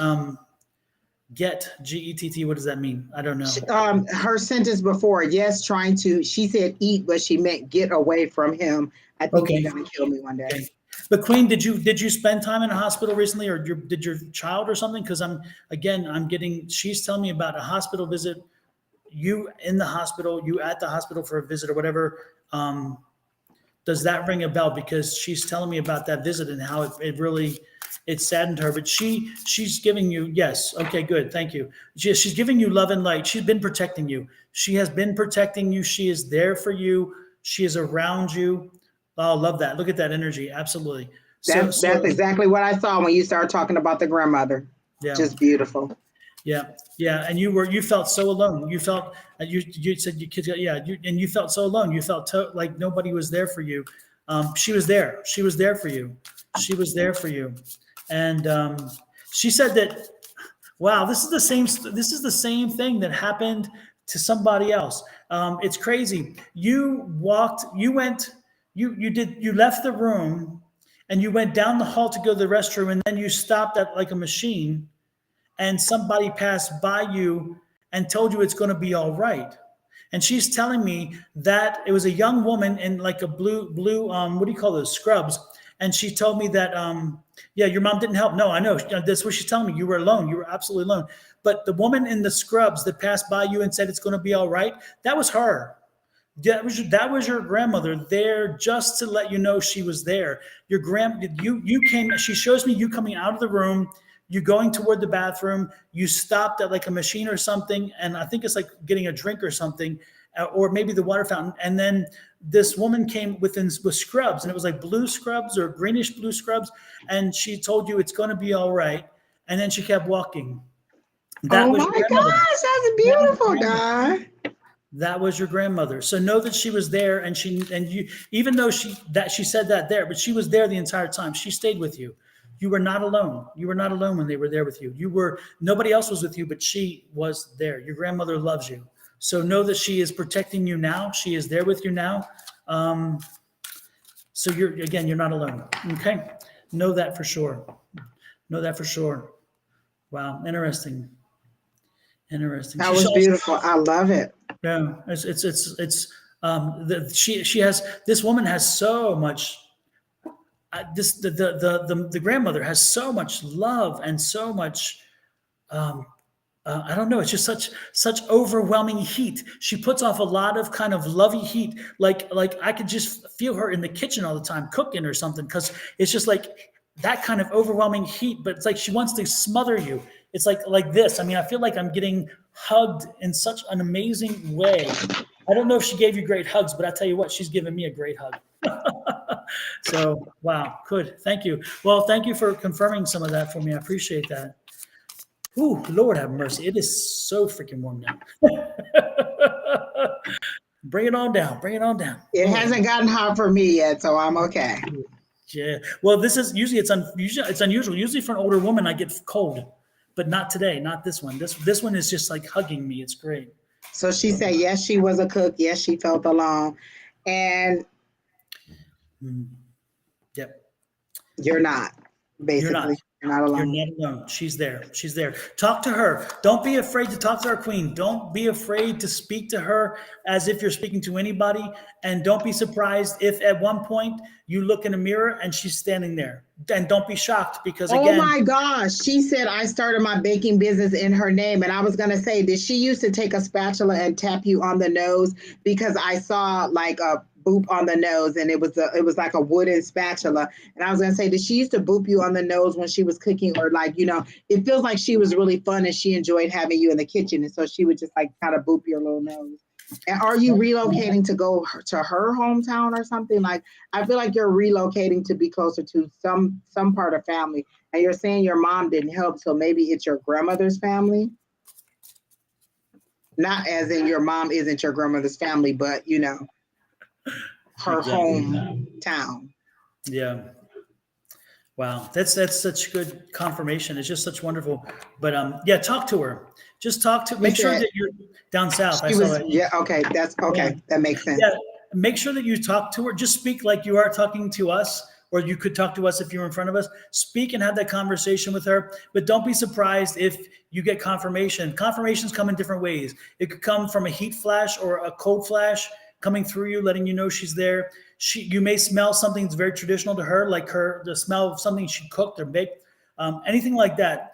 GETT. What does that mean? I don't know. Her sentence before, yes, she said eat, but she meant get away from him. I think he's gonna kill me one day. Okay. But Queen, did you spend time in a hospital recently, or did your child or something? Because she's telling me about a hospital visit. You in the hospital, you at the hospital for a visit or whatever. Does that ring a bell? Because she's telling me about that visit and how it really saddened her. But she's giving you, yes, okay, good, thank you. She's giving you love and light. She's been protecting you. She has been protecting you. She is there for you. She is around you. Oh, love that. Look at that energy. Absolutely. That's exactly what I saw when you started talking about the grandmother. Yeah. Just beautiful. Yeah. Yeah. And you felt so alone. You felt, you said you kids, and you felt so alone. You felt like nobody was there for you. She was there. She was there for you. She was there for you. And she said that, wow, this is the same thing that happened to somebody else. It's crazy. You left the room and you went down the hall to go to the restroom, and then you stopped at like a machine, and somebody passed by you and told you it's going to be all right. And she's telling me that it was a young woman in like a blue, what do you call those, scrubs? And she told me that, your mom didn't help. No, I know. That's what she's telling me. You were alone. You were absolutely alone. But the woman in the scrubs that passed by you and said it's going to be all right, that was her. That was your grandmother there just to let you know she was there. Your you came, she shows me you coming out of the room, you going toward the bathroom, you stopped at like a machine or something, and I think it's like getting a drink or something, or maybe the water fountain, and then this woman came with scrubs, and it was like blue scrubs or greenish blue scrubs, and she told you it's going to be all right, and then she kept walking. Oh my gosh, that's beautiful, God. That was your grandmother. So know that she was there, and you, even though she said that there, but she was there the entire time. She stayed with you. You were not alone. You were not alone when they were there with you. Nobody else was with you, but she was there. Your grandmother loves you. So know that she is protecting you now. She is there with you now. So you're not alone. Okay. Know that for sure. Know that for sure. Wow. Interesting. That was beautiful. I love it. Yeah. This woman has so much, the grandmother has so much love and so much, I don't know. It's just such overwhelming heat. She puts off a lot of kind of lovey heat. Like I could just feel her in the kitchen all the time cooking or something, because it's just like that kind of overwhelming heat. But it's like she wants to smother you. It's like this. I mean, I feel like I'm getting hugged in such an amazing way. I don't know if she gave you great hugs, but I tell you what, she's given me a great hug. So wow, good. Thank you. Well, thank you for confirming some of that for me. I appreciate that. Ooh, Lord have mercy. It is so freaking warm now. Bring it on down. Bring it on down. It hasn't gotten hot for me yet, so I'm okay. Yeah. Well, this is usually it's unusual. Usually for an older woman, I get cold, but not today. Not this one. This one is just like hugging me. It's great. So she said, yes, she was a cook. Yes, she felt alone. And yep. You're not, basically. You're not alone. You're not alone. She's there. She's there. Talk to her. Don't be afraid to talk to our queen. Don't be afraid to speak to her as if you're speaking to anybody. And don't be surprised if at one point you look in a mirror and she's standing there. And don't be shocked, because again. Oh my gosh. She said, I started my baking business in her name. And I was going to say, did she used to take a spatula and tap you on the nose? Because I saw like a boop on the nose, and it was like a wooden spatula. And I was gonna say, did she used to boop you on the nose when she was cooking, or like, it feels like she was really fun and she enjoyed having you in the kitchen, and so she would just like kind of boop your little nose. And are you relocating to go to her hometown or something? Like, I feel like you're relocating to be closer to some part of family, and you're saying your mom didn't help, so maybe it's your grandmother's family. Not as in your mom isn't your grandmother's family, but her hometown. Yeah. Wow. That's such good confirmation. It's just such wonderful. But yeah, talk to her. Just talk to. Make sure that you're down south. Yeah. Okay. That's okay. Yeah. That makes sense. Yeah. Make sure that you talk to her. Just speak like you are talking to us, or you could talk to us if you're in front of us. Speak and have that conversation with her. But don't be surprised if you get confirmation. Confirmations come in different ways. It could come from a heat flash or a cold flash coming through you, letting you know she's there. You may smell something that's very traditional to her, like the smell of something she cooked or baked, anything like that.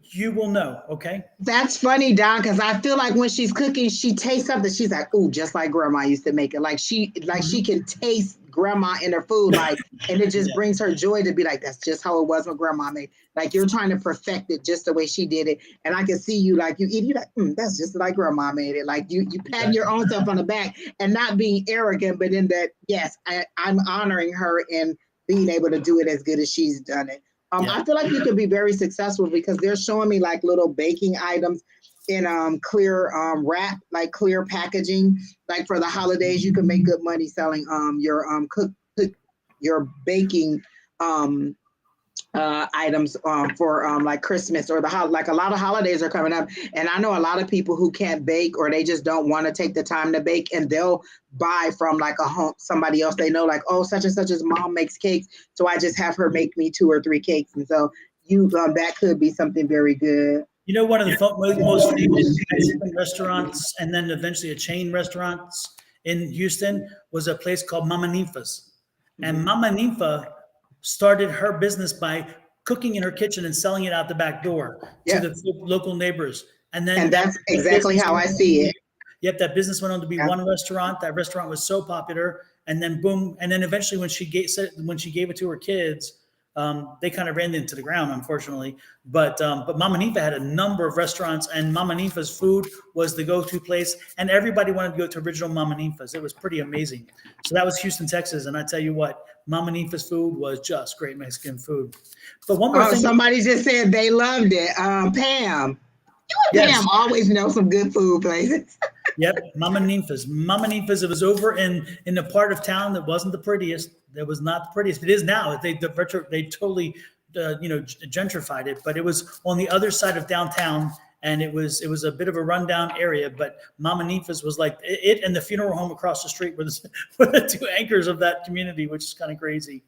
You will know, okay? That's funny, Don, because I feel like when she's cooking, she tastes something. She's like, "Ooh, just like Grandma used to make it." Like she can taste Grandma in her food, like, and it just brings her joy to be like, "That's just how it was when Grandma made." Like you're trying to perfect it just the way she did it, and I can see you like you eat, you like, "That's just like Grandma made it." Like you pat your own self on the back and not being arrogant, but in that, yes, I'm honoring her and being able to do it as good as she's done it. I feel like you could be very successful because they're showing me like little baking items in clear wrap, like clear packaging. Like for the holidays, you can make good money selling your baking items for like Christmas or like a lot of holidays are coming up. And I know a lot of people who can't bake or they just don't want to take the time to bake, and they'll buy from like somebody else they know, like, oh, such and such's mom makes cakes, so I just have her make me 2 or 3 cakes. And so that could be something very good. One of the most famous Mexican restaurants, and then eventually a chain restaurants in Houston, was a place called Mama Ninfa's. And Mama Ninfa started her business by cooking in her kitchen and selling it out the back door to the local neighbors. And that's exactly how I see it. Yep, that business went on to be one restaurant. That restaurant was so popular, and then boom, and then eventually when she gave it to her kids, they kind of ran into the ground, unfortunately. But Mama Ninfa had a number of restaurants, and Mama Ninfa's food was the go-to place, and everybody wanted to go to original Mama Ninfa's. It was pretty amazing. So that was Houston, Texas, and I tell you what, Mama Ninfa's food was just great Mexican food. But one more thing. Somebody just said they loved it. Pam. You and Pam always know some good food places. Yep, Mama Ninfa's. Mama Ninfa's. It was over in the part of town that wasn't the prettiest. That was not the prettiest. It is now. They totally gentrified it, but it was on the other side of downtown, and it was a bit of a rundown area. But Mama Ninfa's was like it, and the funeral home across the street were the two anchors of that community, which is kind of crazy.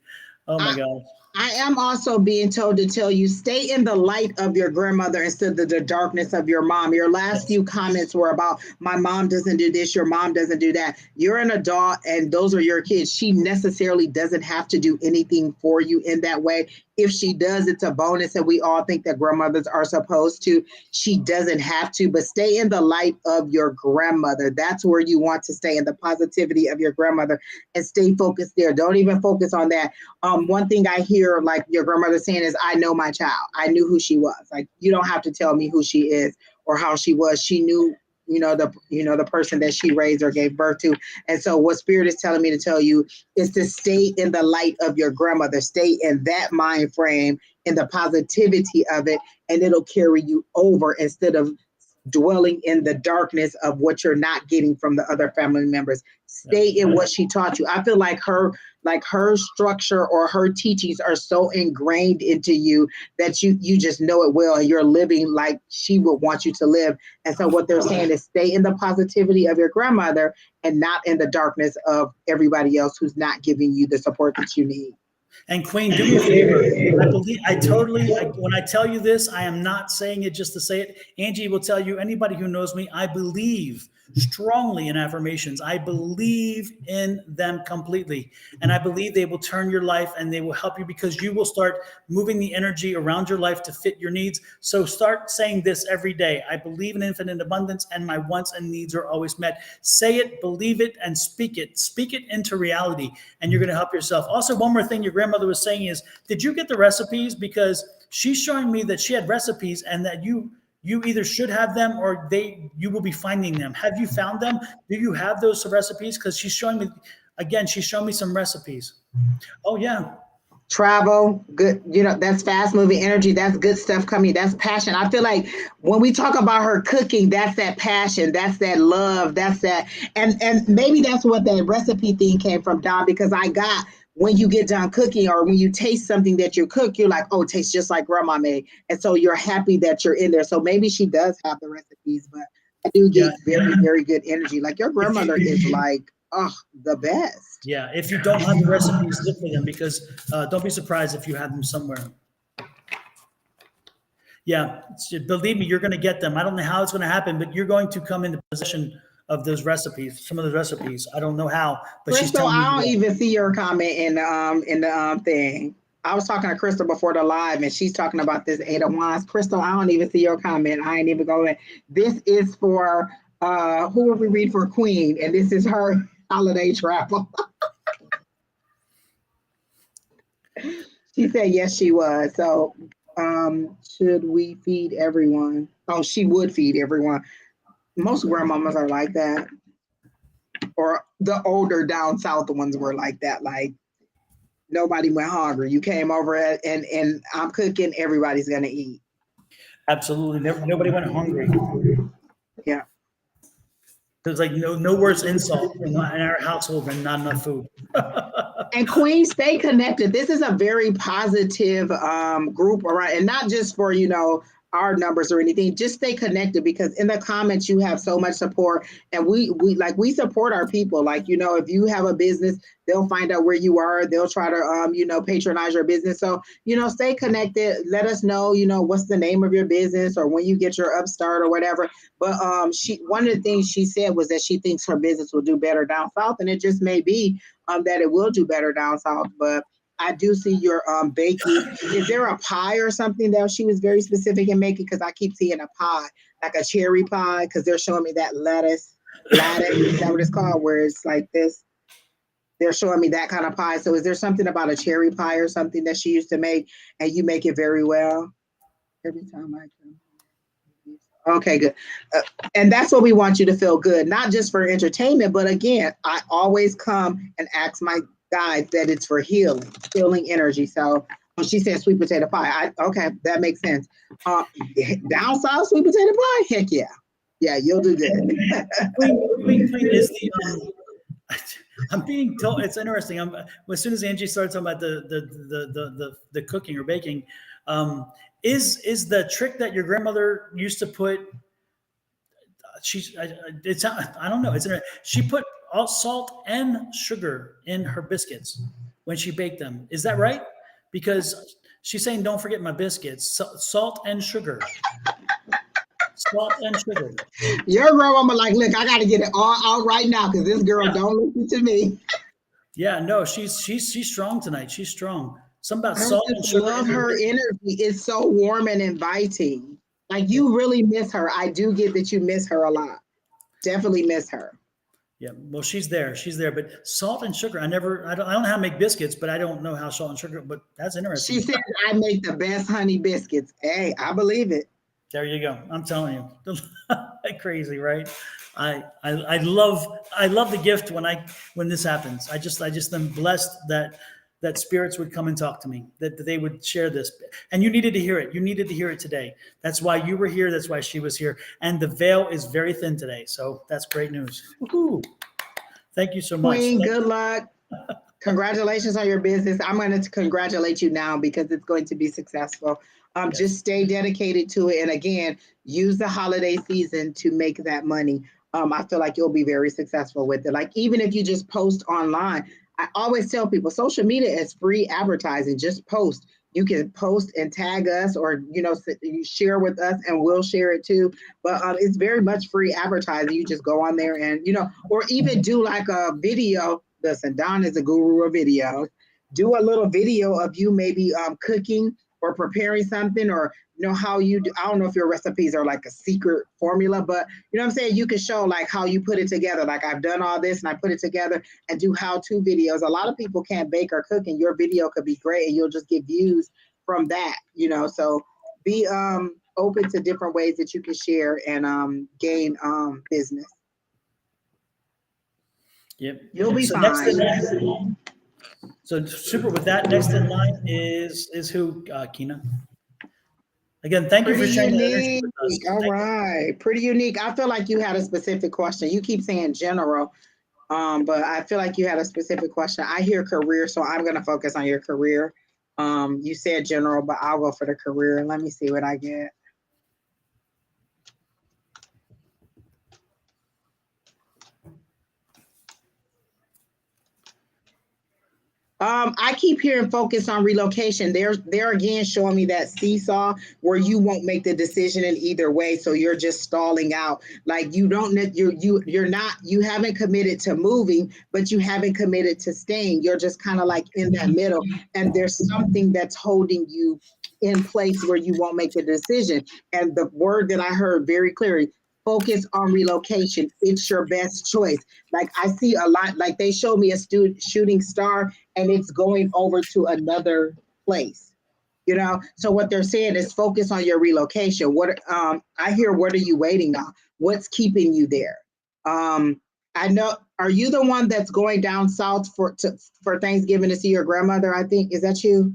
Oh my God. I am also being told to tell you, stay in the light of your grandmother instead of the darkness of your mom. Your last few comments were about, my mom doesn't do this, your mom doesn't do that. You're an adult and those are your kids. She necessarily doesn't have to do anything for you in that way. If she does, it's a bonus, and we all think that grandmothers are supposed to. She doesn't have to, but stay in the light of your grandmother. That's where you want to stay, in the positivity of your grandmother, and stay focused there. Don't even focus on that. One thing I hear like your grandmother saying is, I know my child. I knew who she was. Like, you don't have to tell me who she is or how she was. She knew the person that she raised or gave birth to. And so what Spirit is telling me to tell you is to stay in the light of your grandmother, stay in that mind frame, in the positivity of it, and it'll carry you over instead of dwelling in the darkness of what you're not getting from the other family members. Stay in what she taught you. I feel like her structure or her teachings are so ingrained into you that you just know it well, and you're living like she would want you to live. And so what they're saying is stay in the positivity of your grandmother and not in the darkness of everybody else who's not giving you the support that you need. And Queen, do me a favor. When I tell you this, I am not saying it just to say it. Angie will tell you, anybody who knows me, I believe strongly in affirmations. I believe in them completely. And I believe they will turn your life and they will help you, because you will start moving the energy around your life to fit your needs. So start saying this every day. I believe in infinite abundance and my wants and needs are always met. Say it, believe it, and speak it. Speak it into reality, and you're going to help yourself. Also, one more thing your grandmother was saying is, did you get the recipes? Because she's showing me that she had recipes and that you either should have them or you will be finding them. Have you found them? Do you have those recipes? Because she's showing me some recipes. Oh yeah. Travel, good, that's fast moving energy. That's good stuff coming. That's passion. I feel like when we talk about her cooking, that's that passion, that's that love, that's that, and maybe that's what that recipe thing came from, Don, because when you get done cooking or when you taste something that you cook, you're like, oh, it tastes just like grandma made. And so you're happy that you're in there. So maybe she does have the recipes, but I do get very, very good energy. Like your grandmother is like, oh, the best. Yeah. If you don't have the recipes, look for them, because don't be surprised if you have them somewhere. Yeah. Believe me, you're going to get them. I don't know how it's going to happen, but you're going to come into possession of those recipes, some of the recipes. I don't know how, but she's Crystal, telling me. I don't even see your comment in the thing. I was talking to Crystal before the live, and she's talking about this 8 of Wands. Crystal, I don't even see your comment. I ain't even going. This is for who will we read for? Queen, and this is her holiday travel. She said yes, she was. So should we feed everyone? Oh, she would feed everyone. Most grandmamas are like that. Or the older down south ones were like that. Like nobody went hungry. You came over and I'm cooking, everybody's gonna eat. Absolutely. Nobody went hungry. Yeah. There's like no worse insult in our household than not enough food. And Queen, stay connected. This is a very positive group around, and not just for our numbers or anything. Just stay connected, because in the comments you have so much support, and we support our people. Like, if you have a business, they'll find out where you are. They'll try to patronize your business. So stay connected. Let us know what's the name of your business or when you get your upstart or whatever. But one of the things she said was that she thinks her business will do better down south, and it just may be that it will do better down south. But I do see your baking. Is there a pie or something that she was very specific in making? Because I keep seeing a pie, like a cherry pie, because they're showing me that lattice, is that what it's called, where it's like this? They're showing me that kind of pie. So is there something about a cherry pie or something that she used to make and you make it very well? Every time I come. Okay, good. And that's what we want you to feel good, not just for entertainment, but again, I always come and ask my guys that it's for healing energy. So when she said sweet potato pie, okay, that makes sense. Down south sweet potato pie, heck yeah. Yeah, you'll do good. Queen is the I'm being told it's interesting. As soon as Angie started talking about the cooking or baking, is the trick that your grandmother used to put? I don't know. She put all salt and sugar in her biscuits when she baked them. Is that right? Because she's saying, "Don't forget my biscuits, salt and sugar, salt and sugar." Your grandmama like, look, I got to get it all out right now because this girl Yeah. don't listen to me. Yeah, no, she's strong tonight. She's strong. Some about I salt and just sugar love in your her biscuits. energy. It's so warm and inviting. Like Yeah, you really miss her. I do get that you miss her a lot. Definitely miss her. yeah. Well, she's there. She's there. But salt and sugar, I don't know how to make biscuits, but I don't know how salt and sugar. But that's She interesting. said I make the best honey biscuits. Hey, I believe it. There you go. I'm telling you, crazy, right? I love the gift when this happens. I just am blessed that spirits would come and talk to me, that they would share this, and you needed to hear it. You needed to hear it today. That's why you were here. That's why she was here. And the veil is very thin today, so that's great news. Woo-hoo. Thank you so much. Queen, good luck. Congratulations on your business. I'm going to congratulate you now because it's going to be successful. Yes. Just stay dedicated to it. And again, use the holiday season to make that money. I feel like you'll be very successful with it. Like, even if you just post online, I always tell people social media is free advertising. Just post. You can post and tag us or, you share with us and we'll share it too. But it's very much free advertising. You just go on there and, or even do like a video. Listen, Don is a guru of video. Do a little video of you maybe cooking or preparing something, or how you do. I don't know if your recipes are like a secret formula, but you know what I'm saying? You can show like how you put it together. Like, I've done all this and I put it together, and do how-to videos. A lot of people can't bake or cook, and your video could be great and you'll just get views from that, so be open to different ways that you can share and gain business. Yep. You'll be So next in fine. line. So super. With that, next in line is who? Kina. Again, thank you for Pretty sharing that energy unique. with us. All right. Pretty unique. I feel like you had a specific question. You keep saying general, but I feel like you had a specific question. I hear career, so I'm going to focus on your career. You said general, but I'll go for the career. Let me see what I get. I keep hearing focus on relocation. They're again showing me that seesaw where you won't make the decision in either way, so you're just stalling out. Like, you don't you haven't committed to moving, but you haven't committed to staying. You're just kind of like in that middle, and there's something that's holding you in place where you won't make the decision. And the word that I heard very clearly: focus on relocation. It's your best choice. Like, I see a lot. Like, they showed me a shooting star, and it's going over to another place. So what they're saying is focus on your relocation. I hear, what are you waiting on? What's keeping you there? I know, are you the one that's going down south for Thanksgiving to see your grandmother? I think, is that you?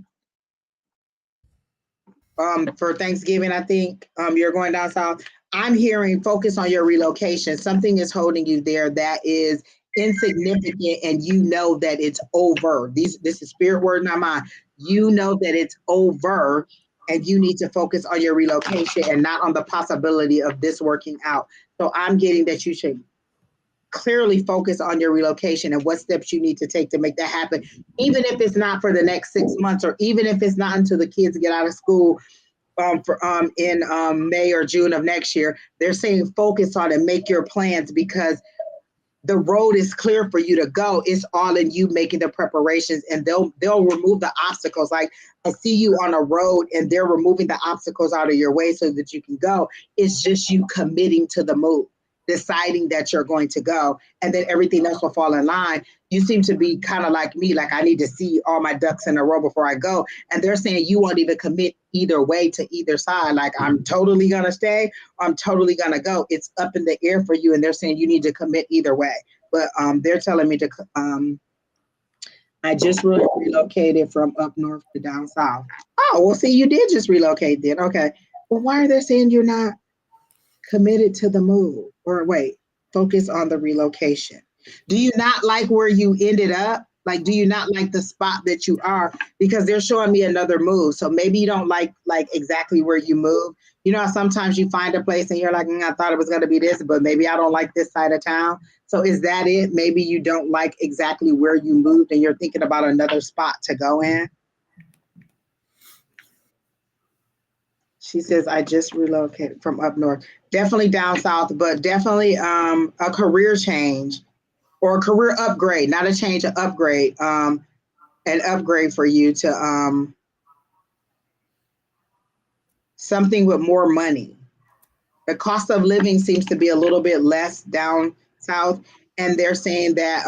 For Thanksgiving, I think you're going down south. I'm hearing focus on your relocation. Something is holding you there that is insignificant, and you know that it's over. This is spirit word, not mine. You know that it's over, and you need to focus on your relocation and not on the possibility of this working out. So I'm getting that you should clearly focus on your relocation and what steps you need to take to make that happen, even if it's not for the next 6 months, or even if it's not until the kids get out of school in May or June of next year. They're saying focus on it, make your plans, because the road is clear for you to go. It's all in you making the preparations, and they'll remove the obstacles. Like, I see you on a road and they're removing the obstacles out of your way so that you can go. It's just you committing to the move, deciding that you're going to go, and then everything else will fall in line. You seem to be kind of like me, like, I need to see all my ducks in a row before I go. And they're saying you won't even commit either way to either side. Like, I'm totally going to stay, I'm totally going to go. It's up in the air for you. And they're saying you need to commit either way. But they're telling me to, I just relocated from up north to down south. Oh, well, see, you did just relocate then. Okay. Well, why are they saying you're not? committed to the move, or wait, focus on the relocation. Do you not like where you ended up? Like, do you not like the spot that you are? Because they're showing me another move. So maybe you don't like exactly where you move. You know, sometimes you find a place and you're like, I thought it was going to be this, but maybe I don't like this side of town. So is that it? Maybe you don't like exactly where you moved and you're thinking about another spot to go in. She says, I just relocated from up north. Definitely down south, but definitely a career change or a career upgrade, not a change, an upgrade. An upgrade for you to something with more money. The cost of living seems to be a little bit less down south, and they're saying that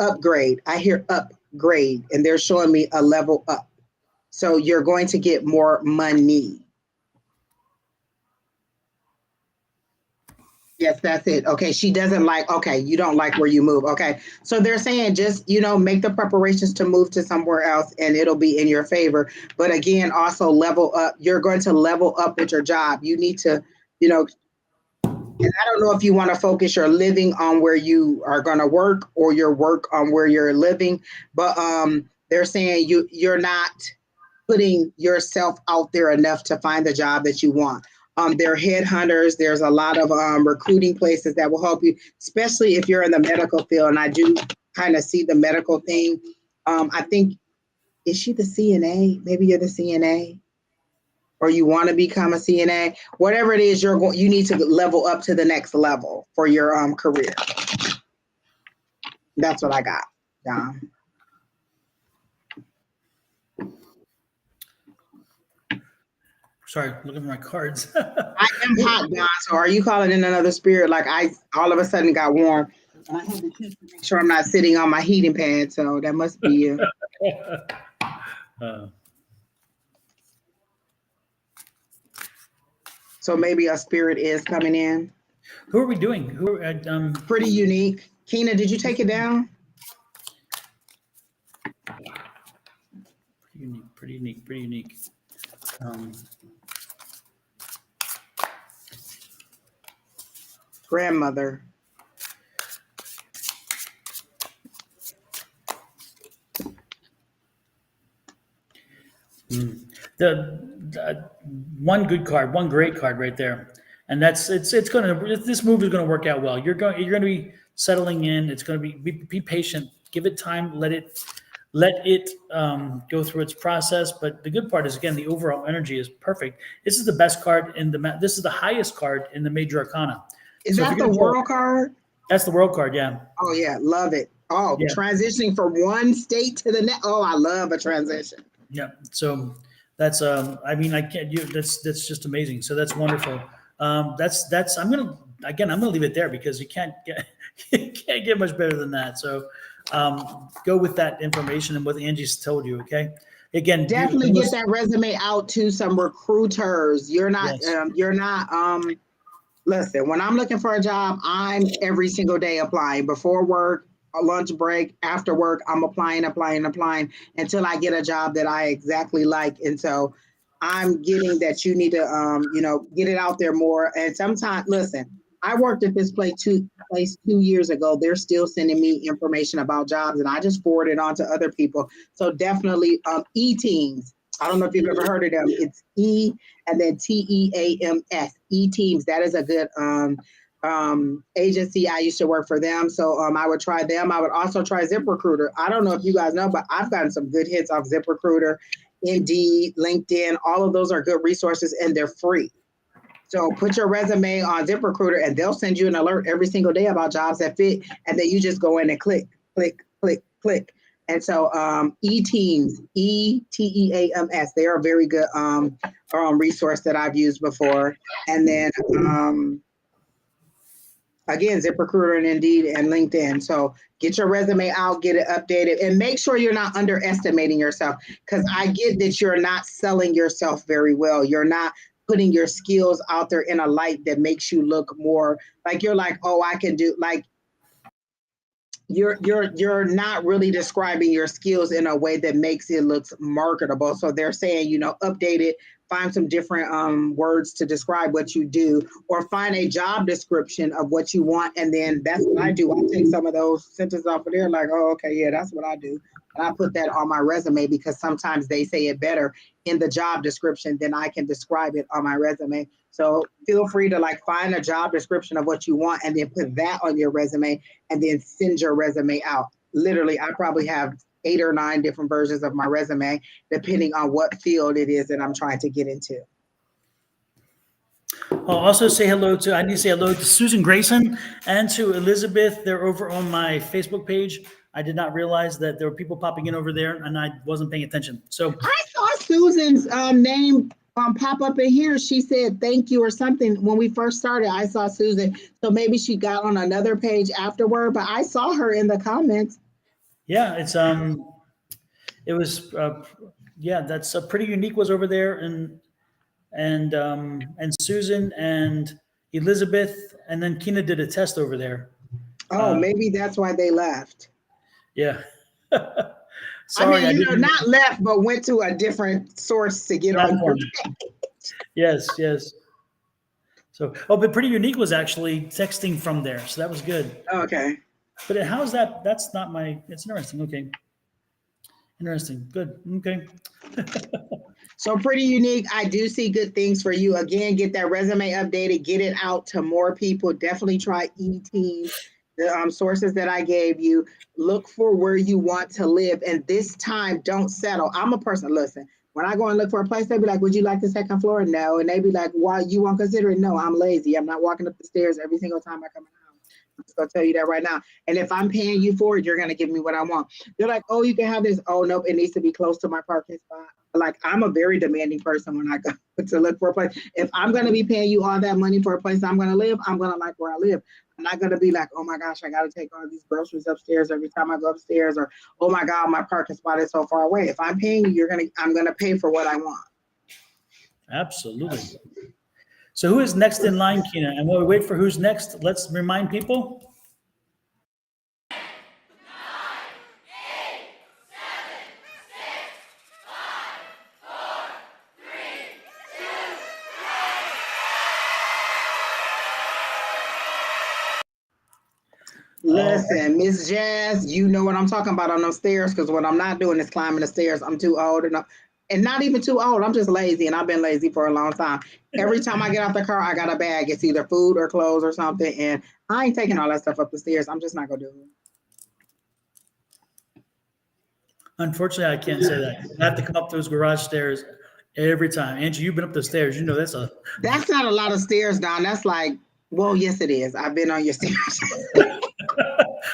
upgrade. I hear upgrade, and they're showing me a level up. So you're going to get more money. Yes, that's it. Okay, she doesn't like, okay, you don't like where you move. Okay, so they're saying just, make the preparations to move to somewhere else and it'll be in your favor. But again, also level up. You're going to level up with your job. You need to, and I don't know if you want to focus your living on where you are going to work or your work on where you're living, but they're saying you're not putting yourself out there enough to find the job that you want. There are headhunters. There's a lot of recruiting places that will help you, especially if you're in the medical field. And I do kind of see the medical thing. I think, is she the CNA? Maybe you're the CNA, or you want to become a CNA. Whatever it is, you need to level up to the next level for your career. That's what I got, John. Sorry, looking for my cards. I am hot, Don. So are you calling in another spirit? Like I all of a sudden got warm. And I had to check to make sure I'm not sitting on my heating pad. So that must be you. So maybe a spirit is coming in. Who are we doing? Pretty unique. Keena, did you take it down? Pretty unique. Grandmother. The one good card, one great card right there, and this move is going to work out well. You're going to be settling in. It's going to be patient. Give it time. Let it go through its process. But the good part is, again, the overall energy is perfect. This is the best card this is the highest card in the major arcana. Is that the world card? That's the world card, yeah. Oh yeah, love it. Oh, yeah. Transitioning from one state to the next. Oh, I love a transition. Yeah. So that's I can't that's just amazing. So that's wonderful. I'm gonna leave it there because you can't get much better than that. So go with that information and what Angie's told you. Okay. Again, definitely get that resume out to some recruiters. You're not listen, when I'm looking for a job, I'm every single day applying before work, a lunch break, after work, I'm applying until I get a job that I exactly like. And so I'm getting that you need to, get it out there more. And sometimes, listen, I worked at this place 2 years ago. They're still sending me information about jobs and I just forward it on to other people. So definitely E-Teams. I don't know if you've ever heard of them. It's E and then TEAMS, E-Teams. That is a good agency. I used to work for them. So I would try them. I would also try ZipRecruiter. I don't know if you guys know, but I've gotten some good hits off ZipRecruiter, Indeed, LinkedIn. All of those are good resources and they're free. So put your resume on ZipRecruiter and they'll send you an alert every single day about jobs that fit. And then you just go in and click. And so E-Teams, E-Teams, they are a very good resource that I've used before. And then, again, ZipRecruiter and Indeed and LinkedIn. So get your resume out, get it updated, and make sure you're not underestimating yourself. Because I get that you're not selling yourself very well. You're not putting your skills out there in a light that makes you look more like you're like, oh, I can do, like, you're not really describing your skills in a way that makes it look marketable. So they're saying, update it, find some different words to describe what you do, or find a job description of what you want. And then that's what I do. I take some of those sentences off of there, like, oh, okay, yeah, that's what I do. And I put that on my resume because sometimes they say it better in the job description than I can describe it on my resume. So feel free to like find a job description of what you want and then put that on your resume and then send your resume out. Literally, I probably have 8 or 9 different versions of my resume, depending on what field it is that I'm trying to get into. I'll also say hello to, I need to say hello to Susan Grayson and to Elizabeth. They're over on my Facebook page. I did not realize that there were people popping in over there and I wasn't paying attention. So I saw Susan's name pop up in here. She said thank you or something when we first started. I saw Susan, so maybe she got on another page afterward, but I saw her in the comments. yeah, it was yeah, that's Pretty Unique was over there, and Susan and Elizabeth, and then Kina did a test over there. Oh, maybe that's why they left. Yeah. Sorry, I mean, not left, but went to a different source to get on your page. Yes. So, but Pretty Unique was actually texting from there, so that was good. Okay. But how's that? That's not my. It's interesting. Okay. Interesting. Good. Okay. So Pretty Unique. I do see good things for you. Again, get that resume updated. Get it out to more people. Definitely try E-Team. The sources that I gave you. Look for where you want to live, and this time, don't settle. I'm a person. Listen, when I go and look for a place, they be like, "Would you like the second floor?" No, and they be like, "Why you won't consider it?" No, I'm lazy. I'm not walking up the stairs every single time I come in the house. I'm just gonna tell you that right now. And if I'm paying you for it, you're gonna give me what I want. They're like, "Oh, you can have this." Oh, nope, it needs to be close to my parking spot. Like, I'm a very demanding person when I go to look for a place. If I'm gonna be paying you all that money for a place I'm gonna live, I'm gonna like where I live. I'm not gonna be like, oh my gosh, I gotta take all these groceries upstairs every time I go upstairs, or oh my God, my parking spot is so far away. If I'm paying you, I'm gonna pay for what I want. Absolutely. So who is next in line, Kina? And while we wait for who's next, let's remind people. 9, 8, 7, 6, 5, 4, 3, 2, 1. Listen, Miss Jazz, you know what I'm talking about on those stairs, because what I'm not doing is climbing the stairs. I'm too old and not even too old. I'm just lazy, and I've been lazy for a long time. Every time I get out the car, I got a bag. It's either food or clothes or something, and I ain't taking all that stuff up the stairs. I'm just not gonna do it. Unfortunately, I can't say that. I have to come up those garage stairs every time. Angie, you've been up those stairs. You know that's not a lot of stairs down. That's like, well, yes, it is. I've been on your stairs.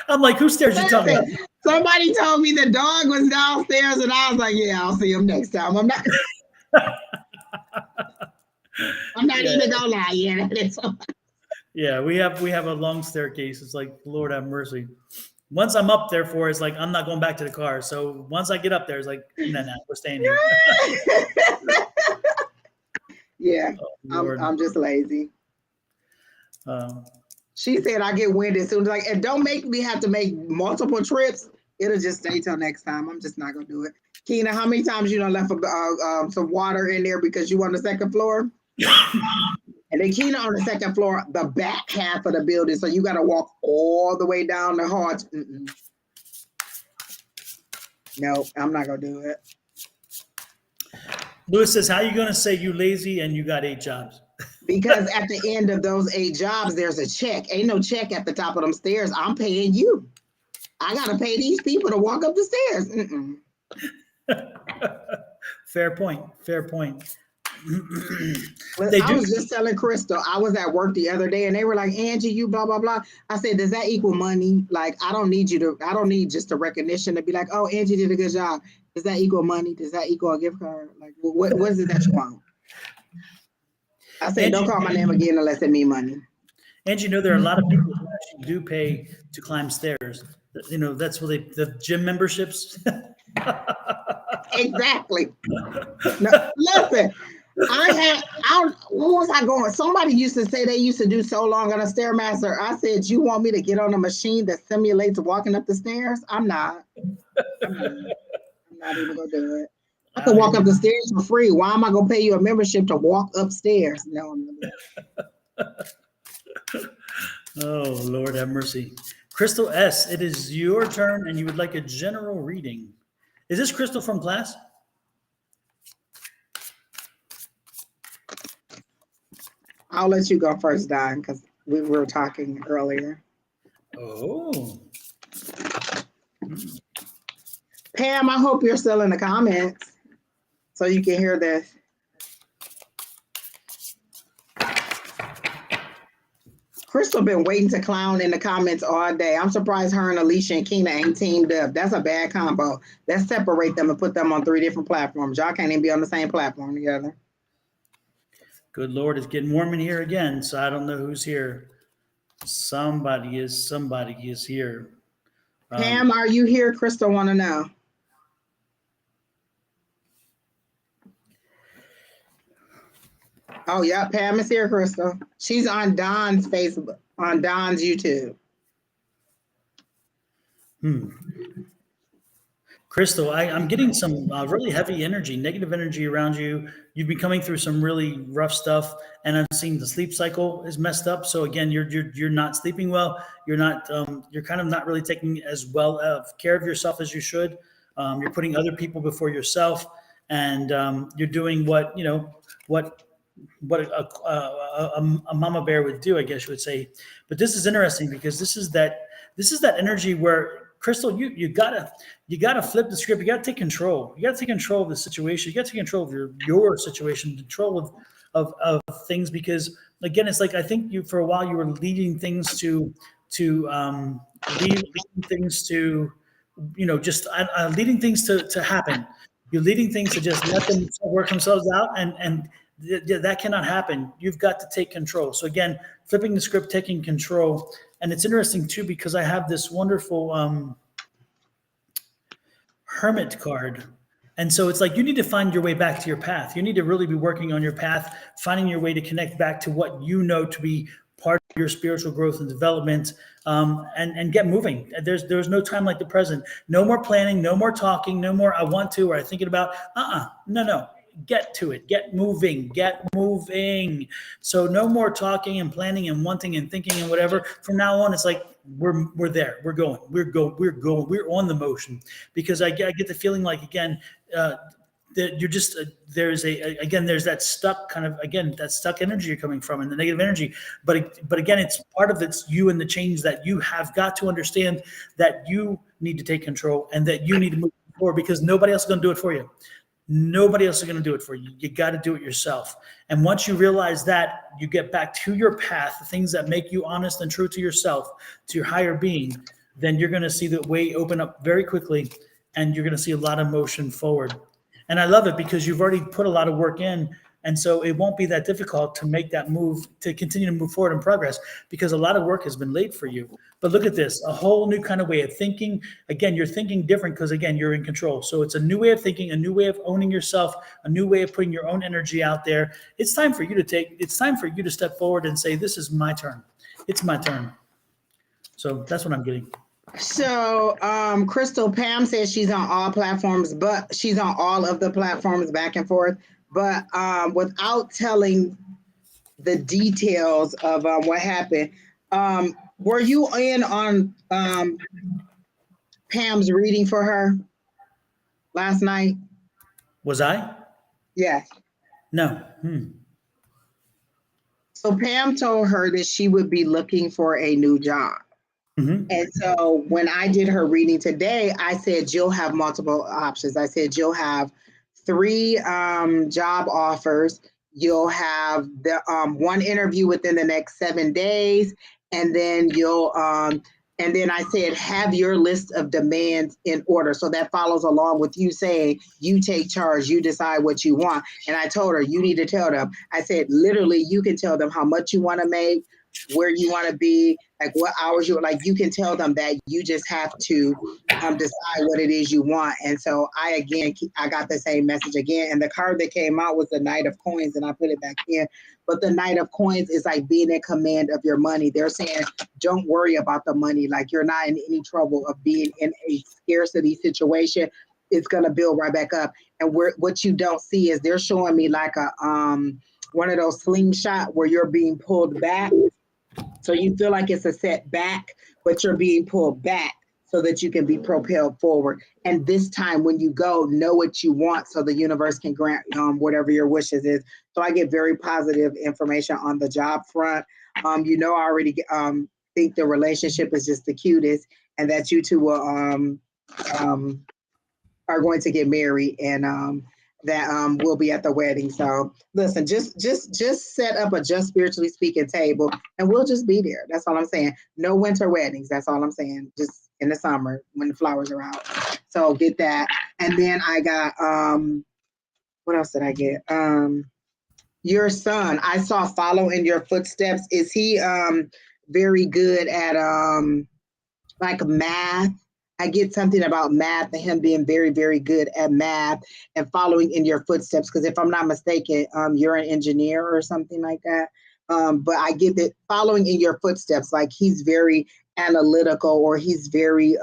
I'm like, whose stairs you talking about? Somebody told me the dog was downstairs, and I was like, yeah, I'll see him next time. I'm not even gonna lie. Yeah, that is so. Yeah, we have a long staircase. It's like, Lord have mercy. Once I'm up there it's like, I'm not going back to the car. So once I get up there, it's like, no, we're staying here. Yeah, I'm just lazy. She said I get winded soon. Like, and don't make me have to make multiple trips. It'll just stay till next time. I'm just not gonna do it. Kina, how many times you done left some water in there because you on the second floor? And then Kina on the second floor, the back half of the building. So you got to walk all the way down the hall. No, I'm not going to do it. Lewis says, how are you going to say you lazy and you got 8 jobs? Because at the end of those 8 jobs, there's a check. Ain't no check at the top of them stairs. I'm paying you. I got to pay these people to walk up the stairs. Fair point. I was just telling Crystal, I was at work the other day and they were like, Angie, you blah, blah, blah. I said, does that equal money? Like, I don't need just a recognition to be like, oh, Angie did a good job. Does that equal money? Does that equal a gift card? Like, what is it that you want? I said, Angie, don't call my name again unless it means money. Angie, there are a lot of people who actually do pay to climb stairs. That's what the gym memberships. Exactly. No, listen. What was I going? Somebody used to say they used to do so long on a Stairmaster. I said, you want me to get on a machine that simulates walking up the stairs? I'm not even gonna do it. I can walk up the stairs for free. Why am I gonna pay you a membership to walk upstairs? No, Oh, Lord have mercy. Crystal S., it is your turn and you would like a general reading. Is this Crystal from class? I'll let you go first, Don, because we were talking earlier. Oh. Pam, I hope you're still in the comments so you can hear this. Crystal been waiting to clown in the comments all day. I'm surprised her and Alicia and Keena ain't teamed up. That's a bad combo. Let's separate them and put them on 3 different platforms. Y'all can't even be on the same platform together. Good Lord, it's getting warm in here again, so I don't know who's here. Somebody is here. Pam, are you here? Crystal want to know. Oh, yeah, Pam is here, Crystal. She's on Don's Facebook, on Don's YouTube. Crystal, I'm getting some really heavy energy, negative energy around you. You've been coming through some really rough stuff, and I'm seeing the sleep cycle is messed up. So again, you're not sleeping well. You're not you're kind of not really taking as well care of yourself as you should. You're putting other people before yourself, and you're doing what a mama bear would do, I guess you would say. But this is interesting because this is that energy where Crystal, you gotta flip the script. You gotta take control. You gotta take control of the situation. You gotta take control of your situation, control of things. Because again, it's like I think you for a while you were leading things to leading things to just leading things to happen. You're leading things to just let them work themselves out, and that cannot happen. You've got to take control. So again, flipping the script, taking control. And it's interesting too, because I have this wonderful hermit card. And so it's like, you need to find your way back to your path. You need to really be working on your path, finding your way to connect back to what you know to be part of your spiritual growth and development, and get moving. There's no time like the present. No more planning, no more talking, no more I want to, or I'm thinking about, no. Get to it, get moving. So no more talking and planning and wanting and thinking and whatever. From now on, it's like we're there, we're on the motion, because I get the feeling like, again, that you're just there's that stuck kind of, again, that stuck energy you're coming from, and the negative energy. But again, it's part of it's you and the change that you have got to understand, that you need to take control and that you need to move forward, because nobody else is going to do it for you. Nobody else is going to do it for you. You got to do it yourself. And once you realize that, you get back to your path, the things that make you honest and true to yourself, to your higher being, then you're going to see the way open up very quickly, and you're going to see a lot of motion forward. And I love it because you've already put a lot of work in. And so it won't be that difficult to make that move, to continue to move forward in progress, because a lot of work has been laid for you. But look at this, a whole new kind of way of thinking. Again, you're thinking different because, again, you're in control. So it's a new way of thinking, a new way of owning yourself, a new way of putting your own energy out there. It's time for you to step forward and say, this is my turn. It's my turn. So that's what I'm getting. So Crystal, Pam says she's on all platforms, but she's on all of the platforms back and forth. But without telling the details of what happened, were you in on Pam's reading for her last night? Was I? Yes. No. So Pam told her that she would be looking for a new job. Mm-hmm. And so when I did her reading today, I said, you'll have multiple options. I said, you'll have 3 job offers. You'll have the 1 interview within the next 7 days. And then and then I said, have your list of demands in order. So that follows along with you saying, you take charge, you decide what you want. And I told her, you need to tell them. I said, literally, you can tell them how much you want to make, where you want to be, like what hours you can tell them that. You just have to decide what it is you want. And so I got the same message again. And the card that came out was the Knight of Coins, and I put it back in. But the Knight of Coins is like being in command of your money. They're saying, don't worry about the money. Like, you're not in any trouble of being in a scarcity situation. It's going to build right back up. And what you don't see is they're showing me like a one of those slingshot where you're being pulled back. So you feel like it's a setback, but you're being pulled back so that you can be propelled forward. And this time when you go, know what you want so the universe can grant whatever your wishes is. So I get very positive information on the job front. I already think the relationship is just the cutest, and that you two will are going to get married, and that we'll be at the wedding. So listen, just set up a Just Spiritually Speaking table, and we'll just be there. That's all I'm saying. No winter weddings. That's all I'm saying. Just in the summer when the flowers are out. So get that. And then I got what else did I get? Your son, I saw follow in your footsteps. Is he very good at like math? I get something about math and him being very, very good at math and following in your footsteps. Because if I'm not mistaken, you're an engineer or something like that. But I get that following in your footsteps, like he's very analytical, or he's very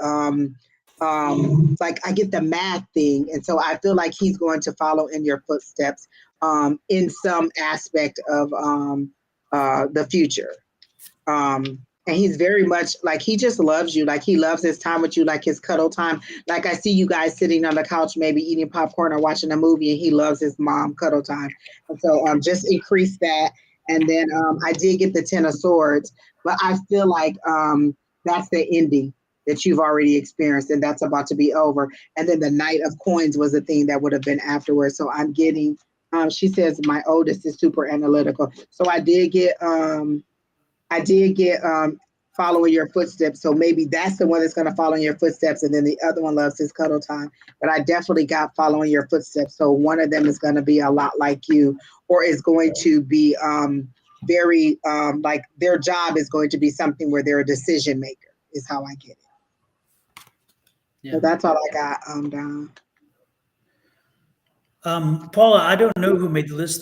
like I get the math thing. And so I feel like he's going to follow in your footsteps in some aspect of the future. And he's very much like, he just loves you. Like he loves his time with you, like his cuddle time. Like I see you guys sitting on the couch, maybe eating popcorn or watching a movie, and he loves his mom cuddle time. And so just increase that. And then I did get the 10 of Swords, but I feel like that's the ending that you've already experienced, and that's about to be over. And then the Knight of Coins was the thing that would have been afterwards. So I'm getting, she says my oldest is super analytical. So I did get follow in your footsteps. So maybe that's the one that's going to follow in your footsteps. And then the other one loves his cuddle time. But I definitely got following your footsteps. So one of them is going to be a lot like you, or is going to be very like their job is going to be something where they're a decision maker, is how I get it. Yeah. So that's all I got, Don. Paula, I don't know who made the list.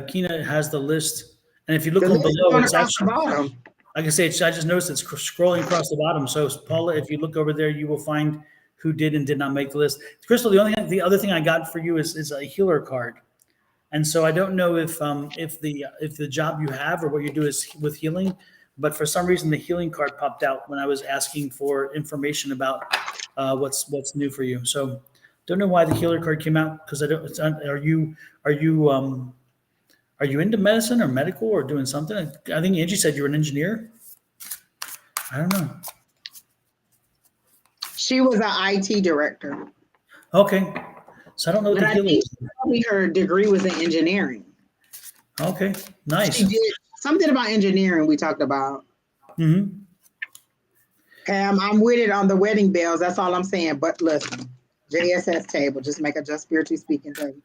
Kina has the list. And if you look on below, it's actually, like I say, I just noticed it's scrolling across the bottom. So Paula, if you look over there, you will find who did and did not make the list. Crystal, the other thing I got for you is a healer card. And so I don't know if the job you have or what you do is with healing, but for some reason the healing card popped out when I was asking for information about what's new for you. So don't know why the healer card came out, because I don't. Are you into medicine or medical or doing something? I think Angie said you were an engineer. I don't know. She was an IT director. Okay. So I don't know what the healer is. Probably her degree was in engineering. Okay. Nice. She did something about engineering we talked about. Mm-hmm. I'm with it on the wedding bells. That's all I'm saying. But listen, JSS table, just make a Just Spiritually Speaking table.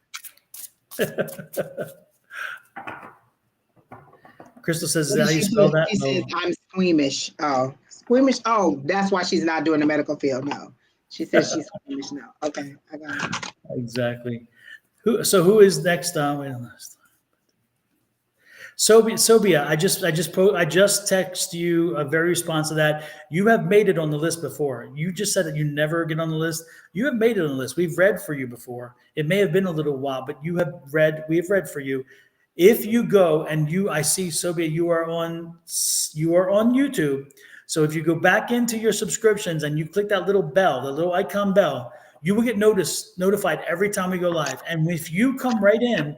Crystal says, is that how you spell that? She says, I'm squeamish. Oh, squeamish. Oh, that's why she's not doing the medical field. No. She says she's squeamish now. Okay, I got it. Exactly. Who is next? Sobia, I just text you a very response to that. You have made it on the list before. You just said that you never get on the list. You have made it on the list. We've read for you before. It may have been a little while, but we have read for you. If you go and I see, Sobia, you are on YouTube. So if you go back into your subscriptions and you click that little bell, the little icon bell, you will get notified every time we go live. And if you come right in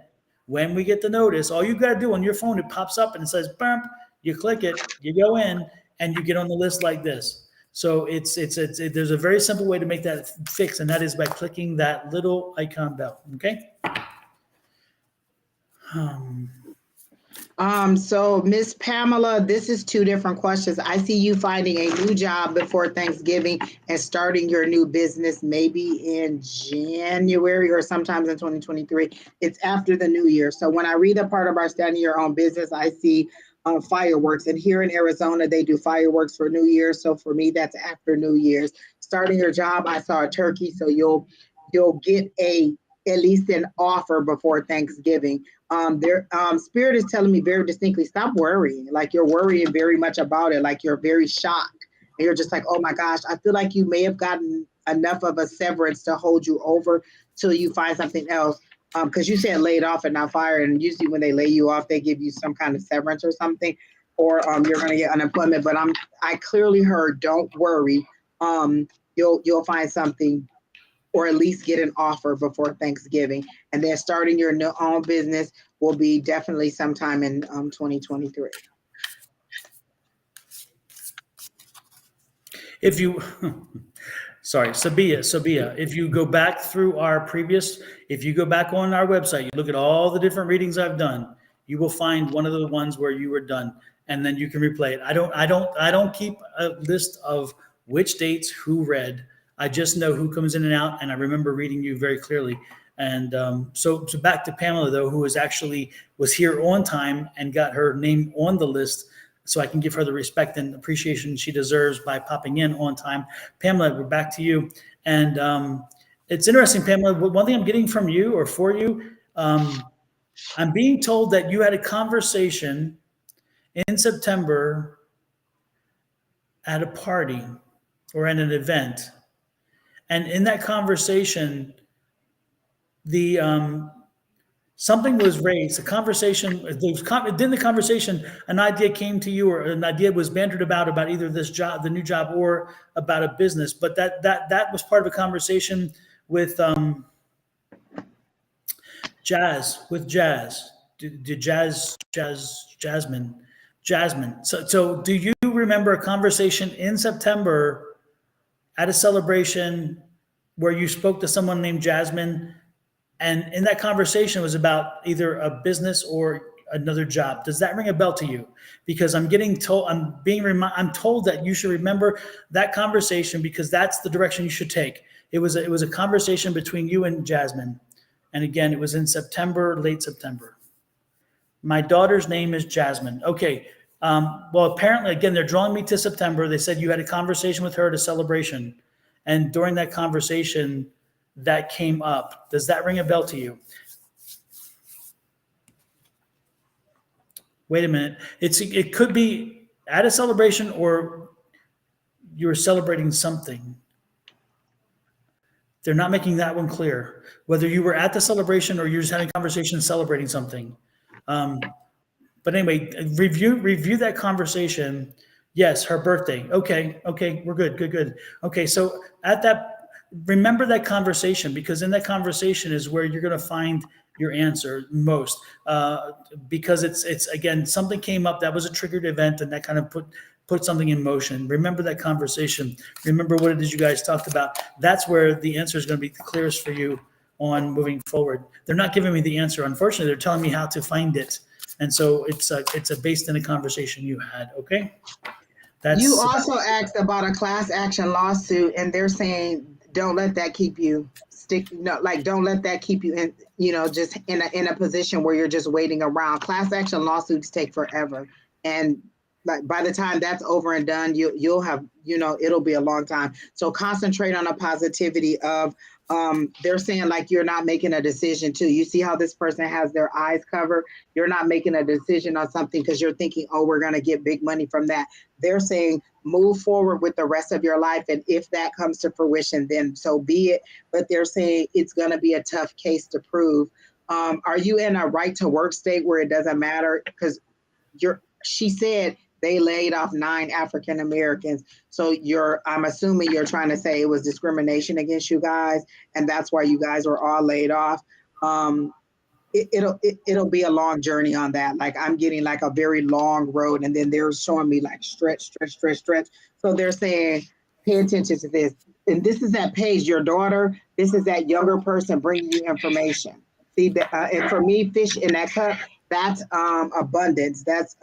when we get the notice, all you got to do on your phone, it pops up and it says, bump, you click it, you go in, and you get on the list like this. So there's a very simple way to make that fix, and that is by clicking that little icon bell. Okay. So Miss Pamela, this is two different questions. I see you finding a new job before Thanksgiving and starting your new business maybe in January or sometimes in 2023. It's after the new year. So when I read the part about starting your own business, I see fireworks. And here in Arizona, they do fireworks for New Year's. So for me, that's after New Year's. Starting your job, I saw a turkey. So you'll get at least an offer before Thanksgiving. Spirit is telling me very distinctly, stop worrying. Like you're worrying very much about it. Like you're very shocked. And you're just like, oh my gosh, I feel like you may have gotten enough of a severance to hold you over till you find something else. Because you said laid off and not fired, and usually when they lay you off, they give you some kind of severance or something, or you're going to get unemployment. But I clearly heard, don't worry, you'll find something, or at least get an offer before Thanksgiving, and then starting your own business will be definitely sometime in 2023. If you, sorry, Sabia, if you go back through if you go back on our website, you look at all the different readings I've done, you will find one of the ones where you were done, and then you can replay it. I don't keep a list of which dates, who read. I just know who comes in and out, and I remember reading you very clearly. And so back to Pamela, though, who was here on time and got her name on the list, so I can give her the respect and appreciation she deserves by popping in on time. Pamela, we're back to you. And it's interesting, Pamela, one thing I'm getting from you or for you, I'm being told that you had a conversation in September at a party or at an event. And in that conversation, something was raised, then the conversation, an idea came to you, or an idea was bantered about either this job, the new job, or about a business. But that was part of a conversation with Jasmine. So do you remember a conversation in September at a celebration where you spoke to someone named Jasmine? And in that conversation was about either a business or another job. Does that ring a bell to you? Because I'm told that you should remember that conversation, because that's the direction you should take. It was a conversation between you and Jasmine. And again, it was in September, late September. My daughter's name is Jasmine. Okay. Well, apparently, again, they're drawing me to September. They said you had a conversation with her at a celebration. And during that conversation, that came up. Does that ring a bell to you? Wait a minute. It could be at a celebration, or you were celebrating something. They're not making that one clear. Whether you were at the celebration or you're just having a conversation celebrating something. But anyway, review that conversation. Yes, her birthday. Okay, we're good. Okay, so remember that conversation, because in that conversation is where you're going to find your answer most, because it's again, something came up that was a triggered event, and that kind of put something in motion. Remember that conversation. Remember what it is you guys talked about. That's where the answer is going to be the clearest for you on moving forward. They're not giving me the answer, unfortunately. They're telling me how to find it, and so it's based in a conversation you had. Okay. You also asked about a class action lawsuit, and they're saying don't let that keep you don't let that keep you in, just in a position where you're just waiting around. Class action lawsuits take forever, and like by the time that's over and done, you'll have, it'll be a long time. So concentrate on the positivity of, they're saying like you're not making a decision too. You see how this person has their eyes covered? You're not making a decision on something because you're thinking, oh, we're going to get big money from that. They're saying move forward with the rest of your life. And if that comes to fruition, then so be it. But they're saying it's going to be a tough case to prove. Are you in a right to work state where it doesn't matter? Because she said they laid off 9 African Americans. So I'm assuming you're trying to say it was discrimination against you guys, and that's why you guys were all laid off. It'll be a long journey on that. Like I'm getting like a very long road, and then they're showing me like stretch. So they're saying, pay attention to this. And this is that page, your daughter, this is that younger person bringing you information. See, and for me, fish in that cup, that's abundance. That's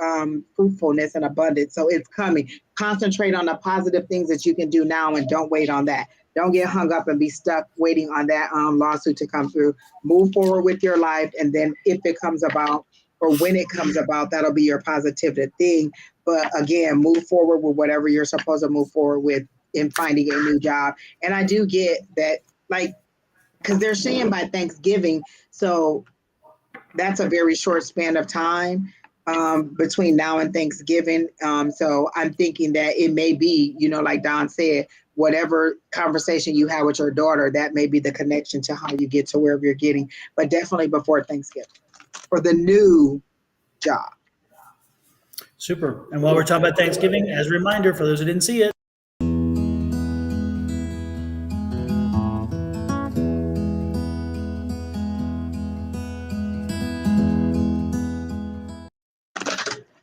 fruitfulness and abundance. So it's coming. Concentrate on the positive things that you can do now, and don't wait on that. Don't get hung up and be stuck waiting on that lawsuit to come through. Move forward with your life, and then if it comes about, or when it comes about, that'll be your positive thing. But again, move forward with whatever you're supposed to move forward with in finding a new job. And I do get that, like, because they're saying by Thanksgiving, so that's a very short span of time between now and Thanksgiving. So I'm thinking that it may be, like Don said, whatever conversation you have with your daughter, that may be the connection to how you get to wherever you're getting, but definitely before Thanksgiving for the new job. Super. And while we're talking about Thanksgiving, as a reminder for those who didn't see it,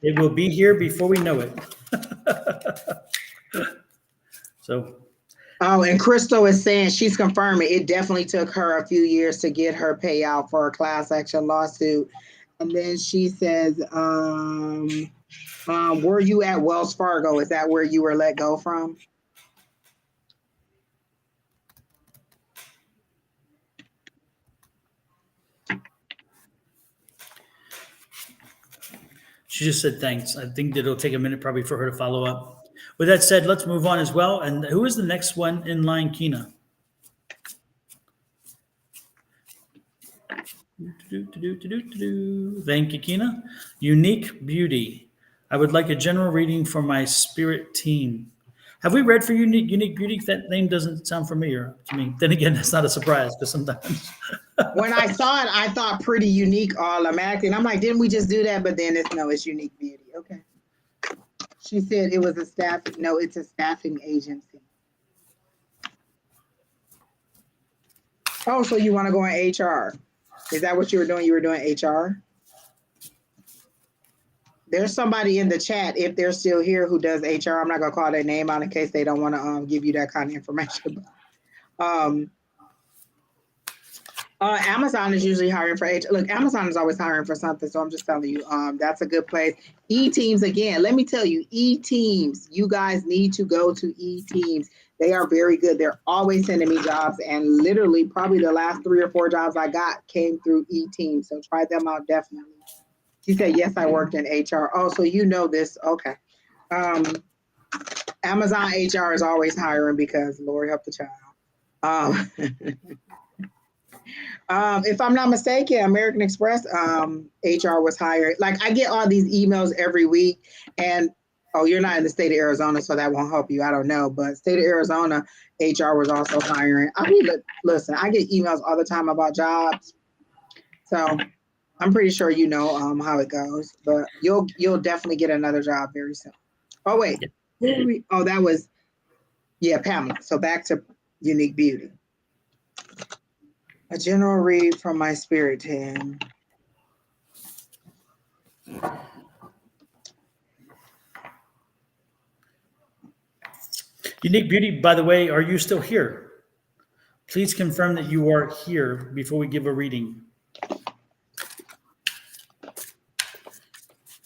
it will be here before we know it. So, Oh, and Crystal is saying she's confirming it definitely took her a few years to get her payout for a class action lawsuit. And then she says, were you at Wells Fargo? Is that where you were let go from? she just said thanks. I think that it'll take a minute probably for her to follow up. With that said, let's move on as well. And who is the next one in line, Kina? Thank you, Kina. Unique Beauty. I would like a general reading for my spirit team. Have we read for Unique Beauty? That name doesn't sound familiar to me. Then again, that's not a surprise because sometimes. When I saw it, I thought Pretty Unique automatically. And I'm like, didn't we just do that? But then it's Unique Beauty. Okay. She said it was a it's a staffing agency. Oh, so you want to go in HR? Is that what you were doing? You were doing HR? There's somebody in the chat, if they're still here, who does HR. I'm not going to call their name out in case they don't want to give you that kind of information. Amazon is usually hiring for HR. Look, Amazon is always hiring for something, so I'm just telling you, that's a good place. E-Teams, again, let me tell you, E-Teams, you guys need to go to E-Teams. They are very good. They're always sending me jobs, and literally probably the last 3 or 4 jobs I got came through E-Teams, so try them out definitely. She said, yes, I worked in HR. Oh, so you know this. Okay. Amazon HR is always hiring because Lord help the child. If I'm not mistaken, American Express HR was hired. Like I get all these emails every week, and you're not in the state of Arizona, so that won't help you. I don't know, but state of Arizona HR was also hiring. I mean, listen, I get emails all the time about jobs, so I'm pretty sure you know how it goes. But you'll definitely get another job very soon. Oh wait, that was Pamela. So back to Unique Beauty. A general read from my spirit team. Unique Beauty, by the way, are you still here? Please confirm that you are here before we give a reading.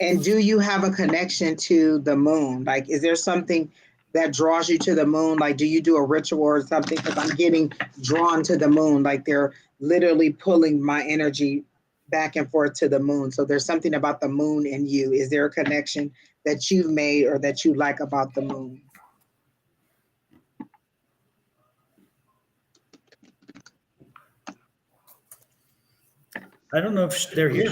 And do you have a connection to the moon? Like, is there something that draws you to the moon? Like, do you do a ritual or something? Because I'm getting drawn to the moon. Like they're literally pulling my energy back and forth to the moon. So there's something about the moon in you. Is there a connection that you've made or that you like about the moon? I don't know if they're here.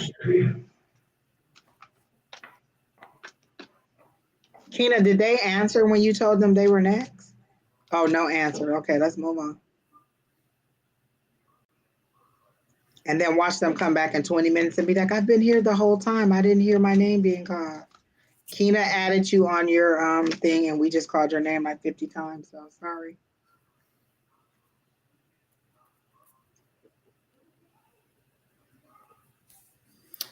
Kina, did they answer when you told them they were next? Oh, no answer. Okay, let's move on. And then watch them come back in 20 minutes and be like, I've been here the whole time. I didn't hear my name being called. Kina added you on your thing, and we just called your name like 50 times, so sorry.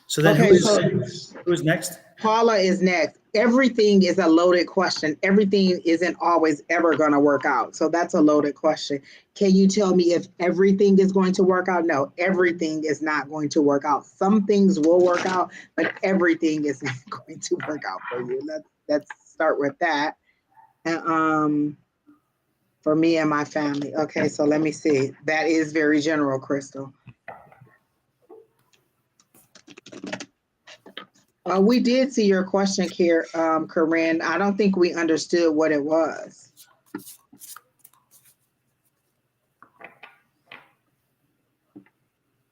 So then who's next? Paula is next. Everything is a loaded question. Everything isn't always ever going to work out. So that's a loaded question. Can you tell me if everything is going to work out? No, everything is not going to work out. Some things will work out, but everything is not going to work out for you. Let's start with that. And for me and my family. Okay, so let me see. That is very general, Crystal. We did see your question here, Corinne. I don't think we understood what it was.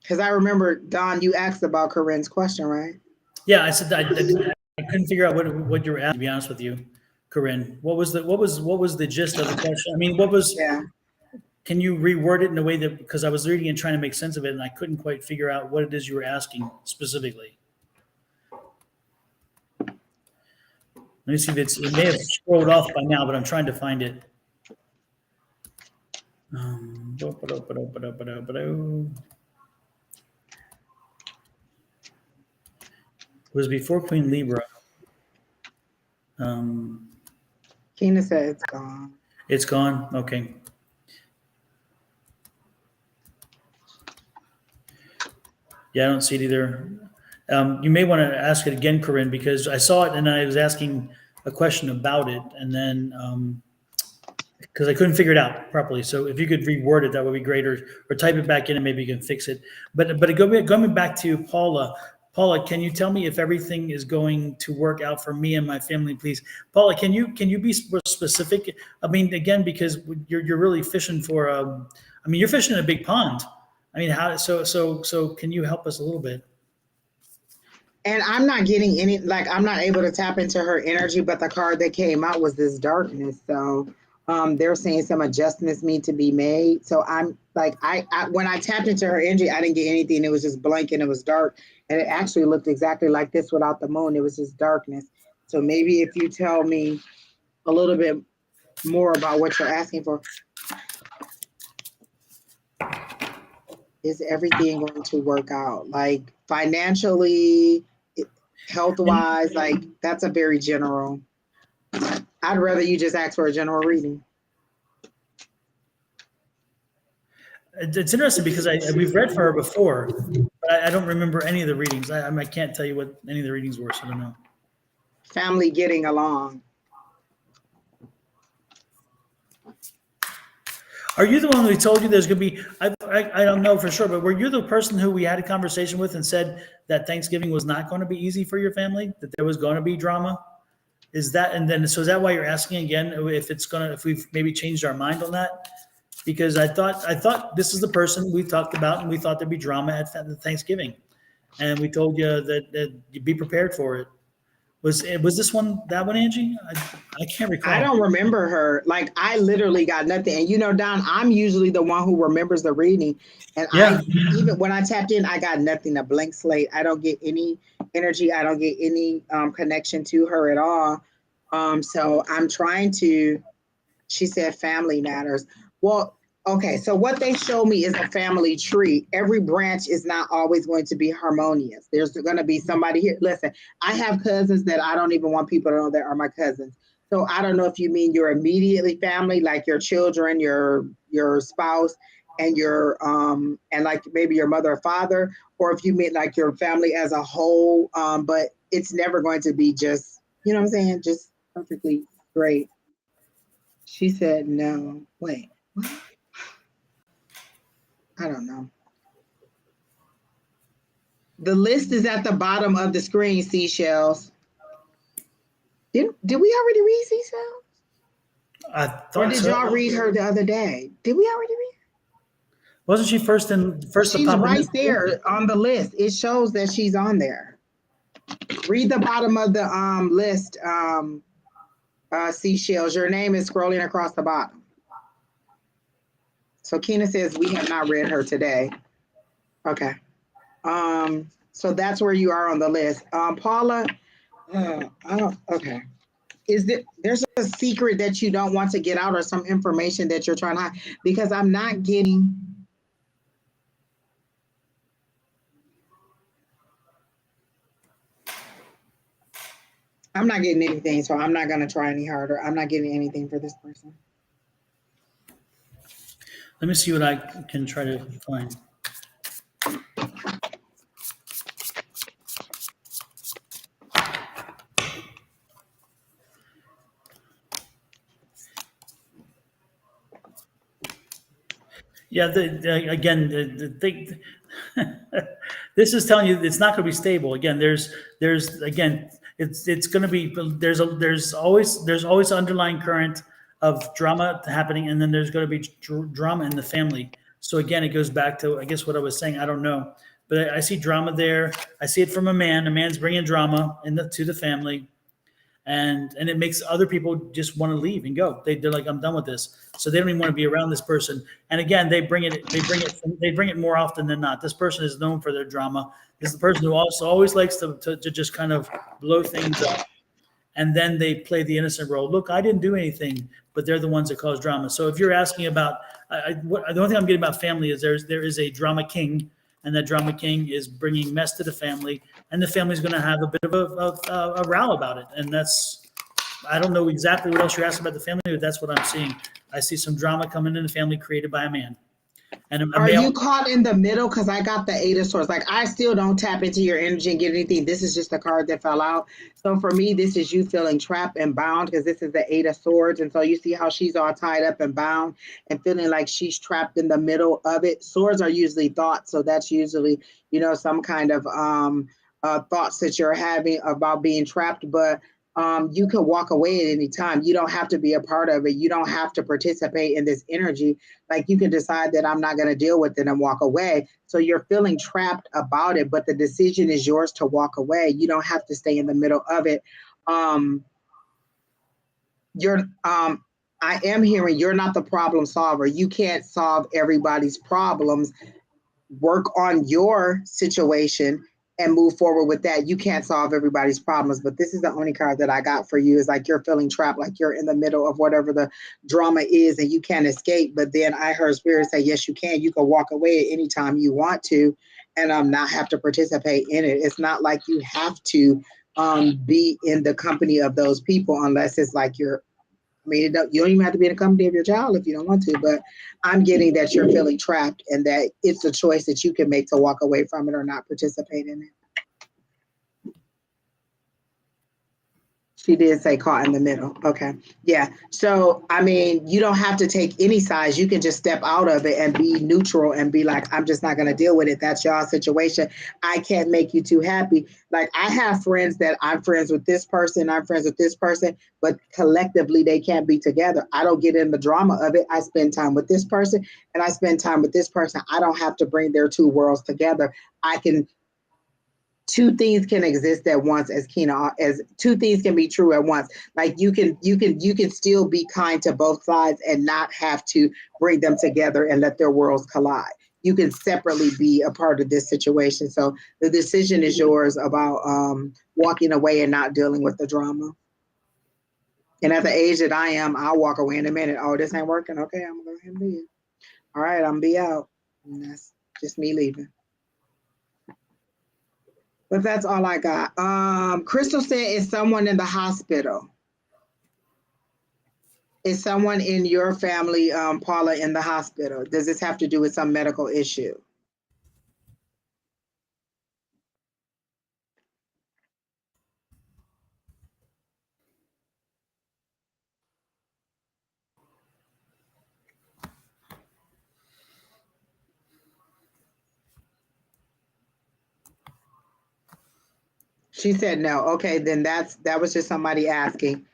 Because I remember, Don, you asked about Corinne's question, right? Yeah, I said I couldn't figure out what you were asking, to be honest with you. Corinne. What was the gist of the question? I mean, Yeah. can you reword it in a way that, because I was reading and trying to make sense of it and I couldn't quite figure out what it is you were asking specifically. Let me see if it may have scrolled off by now, but I'm trying to find it. It was before Queen Libra. Keena said it's gone. It's gone? Okay. Yeah, I don't see it either. You may want to ask it again, Corinne, because I saw it and I was asking a question about it, and then because I couldn't figure it out properly. So if you could reword it, that would be great, or type it back in and maybe you can fix it. But going back to Paula. Paula, can you tell me if everything is going to work out for me and my family, please? Paula, can you be specific? I mean, again, because you're really fishing for I mean, you're fishing in a big pond. I mean, how so can you help us a little bit? And I'm not getting any, like, I'm not able to tap into her energy, but the card that came out was this darkness. So they're saying some adjustments need to be made. So I'm like, I when I tapped into her energy, I didn't get anything. It was just blank and it was dark. And it actually looked exactly like this without the moon. It was just darkness. So maybe if you tell me a little bit more about what you're asking for. Is everything going to work out? Like financially, health-wise, like that's a very general. I'd rather you just ask for a general reading. It's interesting because we've read for her before, but I don't remember any of the readings. I can't tell you what any of the readings were, so I don't know. Family getting along. Are you the one who told you there's going to be, I don't know for sure, but were you the person who we had a conversation with and said that Thanksgiving was not going to be easy for your family, that there was going to be drama? Is that, and then, so is that why you're asking again, if we've maybe changed our mind on that? Because I thought this is the person we talked about and we thought there'd be drama at Thanksgiving. And we told you that you'd be prepared for it. Was this one, that one, Angie? I can't recall. I don't remember her. Like I literally got nothing. And you know, Don, I'm usually the one who remembers the reading. And Yeah. even when I tapped in, I got nothing, a blank slate. I don't get any energy. I don't get any connection to her at all. So I'm trying to, she said family matters. Well, okay, so what they show me is a family tree. Every branch is not always going to be harmonious. There's going to be somebody here. Listen, I have cousins that I don't even want people to know that are my cousins. So I don't know if you mean your immediately family, like your children, your spouse, and your and like maybe your mother or father, or if you mean like your family as a whole. But it's never going to be just, you know what I'm saying, just perfectly great. She said no. Wait, what? I don't know. The list is at the bottom of the screen, Seashells. Did we already read Seashells? I Or thought did so. y'all read her the other day? Did we already read her? Wasn't she first She's to pop right in? there on the list. It shows that she's on there. Read the bottom of the list, Seashells. Your name is scrolling across the bottom. So Keena says we have not read her today. Okay. So that's where you are on the list. Paula, okay. There's a secret that you don't want to get out or some information that you're trying to hide? Because I'm not getting. I'm not getting anything, so I'm not going to try any harder. I'm not getting anything for this person. Let me see what I can try to find. Yeah, again, the thing, this is telling you it's not going to be stable. Again, there's again, it's going to be there's always underlying current of drama happening, and then there's going to be drama in the family. So again, it goes back to, I guess, what I was saying. I don't know, but I see drama there. I see it from a man. A man's bringing drama to the family, and it makes other people just want to leave and go. They're like, I'm done with this, so they don't even want to be around this person. And again, they bring it more often than not. This person is known for their drama. This is the person who also always likes to just kind of blow things up, and then they play the innocent role. Look, I didn't do anything, but they're the ones that cause drama. So if you're asking about, the only thing I'm getting about family is there is a drama king, and that drama king is bringing mess to the family, and the family's going to have a bit of a row about it. And I don't know exactly what else you're asking about the family, but that's what I'm seeing. I see some drama coming in the family created by a man. And a Are male. you caught in the middle? Because I got the Eight of Swords. Like, I still don't tap into your energy and get anything. This is just a card that fell out. So for me, this is you feeling trapped and bound, because this is the Eight of Swords. And so you see how she's all tied up and bound and feeling like she's trapped in the middle of it. Swords are usually thoughts. So that's usually, some kind of thoughts that you're having about being trapped. But you can walk away at any time. You don't have to be a part of it. You don't have to participate in this energy. Like, you can decide that I'm not going to deal with it and walk away. So you're feeling trapped about it, but the decision is yours to walk away. You don't have to stay in the middle of it. I am hearing you're not the problem solver. You can't solve everybody's problems. Work on your situation and move forward with that. You can't solve everybody's problems, but this is the only card that I got for you, is like you're feeling trapped, like you're in the middle of whatever the drama is and you can't escape. But then I heard Spirit say, yes, you can. You can walk away at any time you want to and not have to participate in it. It's not like you have to be in the company of those people unless it's like you don't even have to be in the company of your child if you don't want to, but I'm getting that you're feeling trapped and that it's a choice that you can make to walk away from it or not participate in it. She did say caught in the middle. Okay. Yeah. So, you don't have to take any sides. You can just step out of it and be neutral and be like, I'm just not going to deal with it. That's y'all's situation. I can't make you too happy. Like, I have friends that I'm friends with this person, I'm friends with this person, but collectively they can't be together. I don't get in the drama of it. I spend time with this person and I spend time with this person. I don't have to bring their two worlds together. Two things can exist at once, as two things can be true at once. Like, you can still be kind to both sides and not have to bring them together and let their worlds collide. You can separately be a part of this situation. So the decision is yours about walking away and not dealing with the drama. And at the age that I am, I'll walk away in a minute. Oh, this ain't working. Okay, I'm gonna go ahead and leave. All right, I'm gonna be out. And that's just me leaving. But that's all I got. Crystal said, is someone in the hospital? Is someone in your family, Paula, in the hospital? Does this have to do with some medical issue? She said no. Okay, then that was just somebody asking.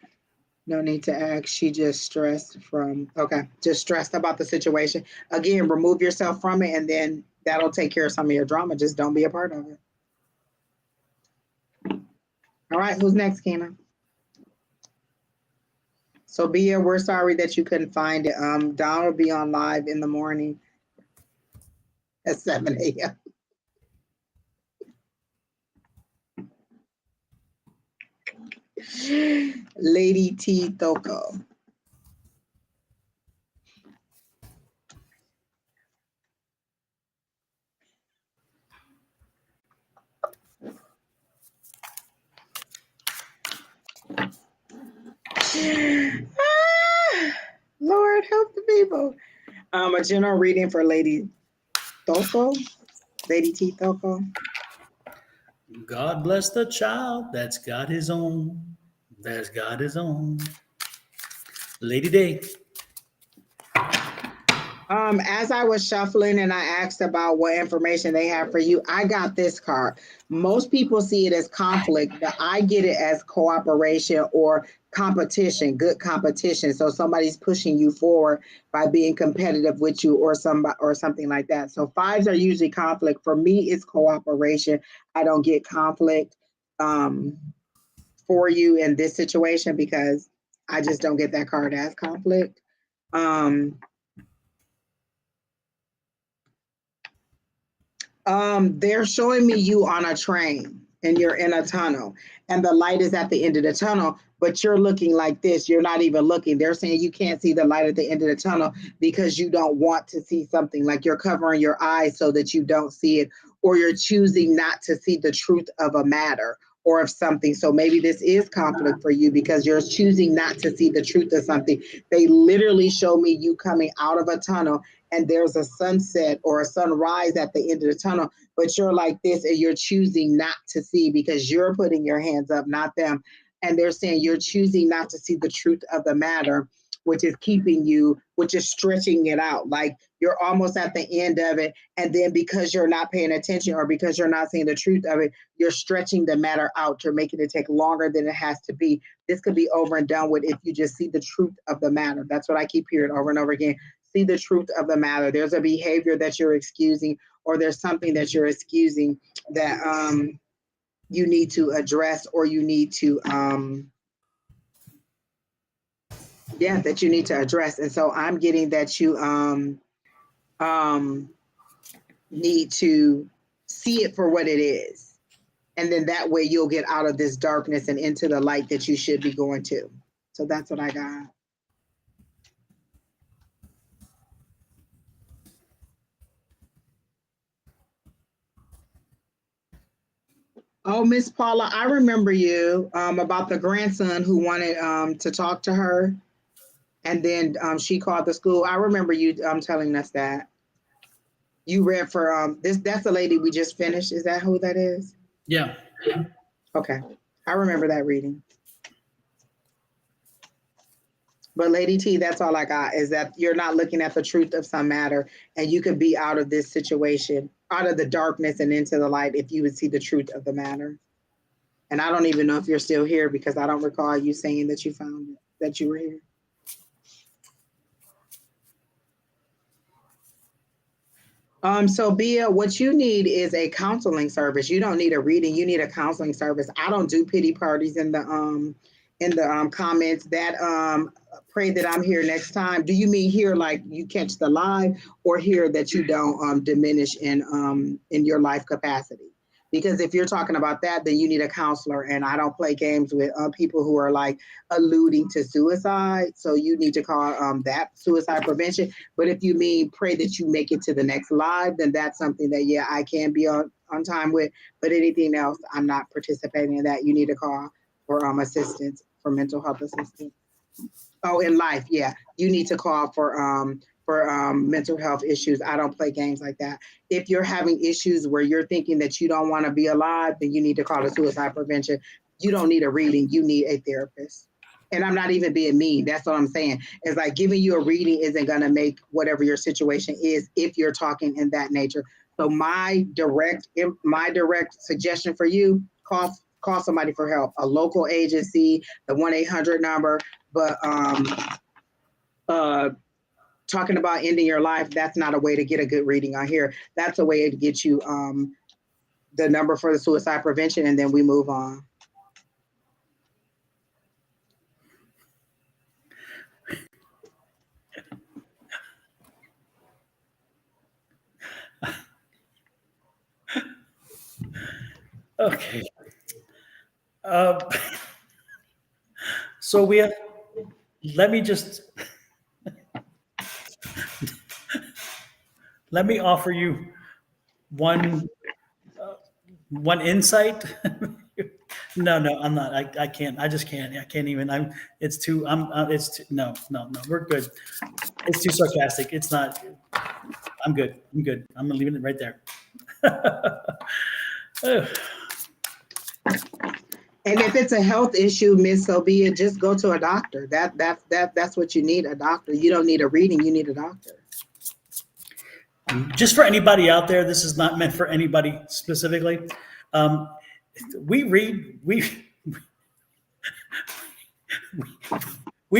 No need to ask. She just stressed about the situation. Again, remove yourself from it, and then that'll take care of some of your drama. Just don't be a part of it. All right, who's next, Kena? So, Bia, we're sorry that you couldn't find it. Don will be on live in the morning at 7 a.m. Lady T Thoko. Lord, help the people. A general reading for Lady Thoko. Lady T Thoko. God bless the child that's got his own. That's got his own. Lady Day. As I was shuffling and I asked about what information they have for you, I got this card. Most people see it as conflict, but I get it as cooperation or competition, good competition. So somebody's pushing you forward by being competitive with you or something like that. So fives are usually conflict. For me, it's cooperation. I don't get conflict. for you in this situation because I just don't get that card as conflict. They're showing me you on a train and you're in a tunnel and the light is at the end of the tunnel, but you're looking like this. You're not even looking. They're saying you can't see the light at the end of the tunnel because you don't want to see something, like you're covering your eyes so that you don't see it, or you're choosing not to see the truth of a matter or of something. So maybe this is conflict for you because you're choosing not to see the truth of something. They literally show me you coming out of a tunnel and there's a sunset or a sunrise at the end of the tunnel, but you're like this and you're choosing not to see because you're putting your hands up, not them. And they're saying you're choosing not to see the truth of the matter, which is keeping you, which is stretching it out. Like you're almost at the end of it. And then because you're not paying attention or because you're not seeing the truth of it, you're stretching the matter out. You're making it take longer than it has to be. This could be over and done with if you just see the truth of the matter. That's what I keep hearing over and over again. See the truth of the matter. There's a behavior that you're excusing, or there's something that you're excusing that you need to address, or you need to that you need to address. And so I'm getting that you need to see it for what it is. And then that way you'll get out of this darkness and into the light that you should be going to. So that's what I got. Oh, Miss Paula, I remember you about the grandson who wanted to talk to her. And then she called the school. I remember you telling us that. You read for that's the lady we just finished. Is that who that is? Yeah. Okay. I remember that reading. But Lady T, that's all I got, is that you're not looking at the truth of some matter, and you could be out of this situation, out of the darkness and into the light if you would see the truth of the matter. And I don't even know if you're still here because I don't recall you saying that you found it, that you were here. So Bia, what you need is a counseling service. You don't need a reading. You need a counseling service. I don't do pity parties in the comments. That pray that I'm here next time. Do you mean here like you catch the live, or here that you don't diminish in your life capacity? Because if you're talking about that, then you need a counselor, and I don't play games with people who are like alluding to suicide. So you need to call that suicide prevention. But if you mean pray that you make it to the next live, then that's something that, yeah, I can be on time with. But anything else, I'm not participating in that. You need to call for assistance, for mental health assistance. Oh, in life, yeah. You need to call for mental health issues. I don't play games like that. If you're having issues where you're thinking that you don't want to be alive, then you need to call the suicide prevention. You don't need a reading. You need a therapist. And I'm not even being mean. That's what I'm saying. It's like giving you a reading isn't going to make whatever your situation is if you're talking in that nature. So my direct suggestion for you, call somebody for help, a local agency, the 1-800 number. But talking about ending your life, that's not a way to get a good reading on here. That's a way to get you the number for the suicide prevention, and then we move on. Okay. So let me offer you one insight. No, I'm not. I can't. I just can't. I can't even. It's too. No. We're good. It's too sarcastic. It's not. I'm good. I'm leaving it right there. And if it's a health issue, Miss Sobia, just go to a doctor. That's what you need, a doctor. You don't need a reading. You need a doctor. Just for anybody out there, this is not meant for anybody specifically. We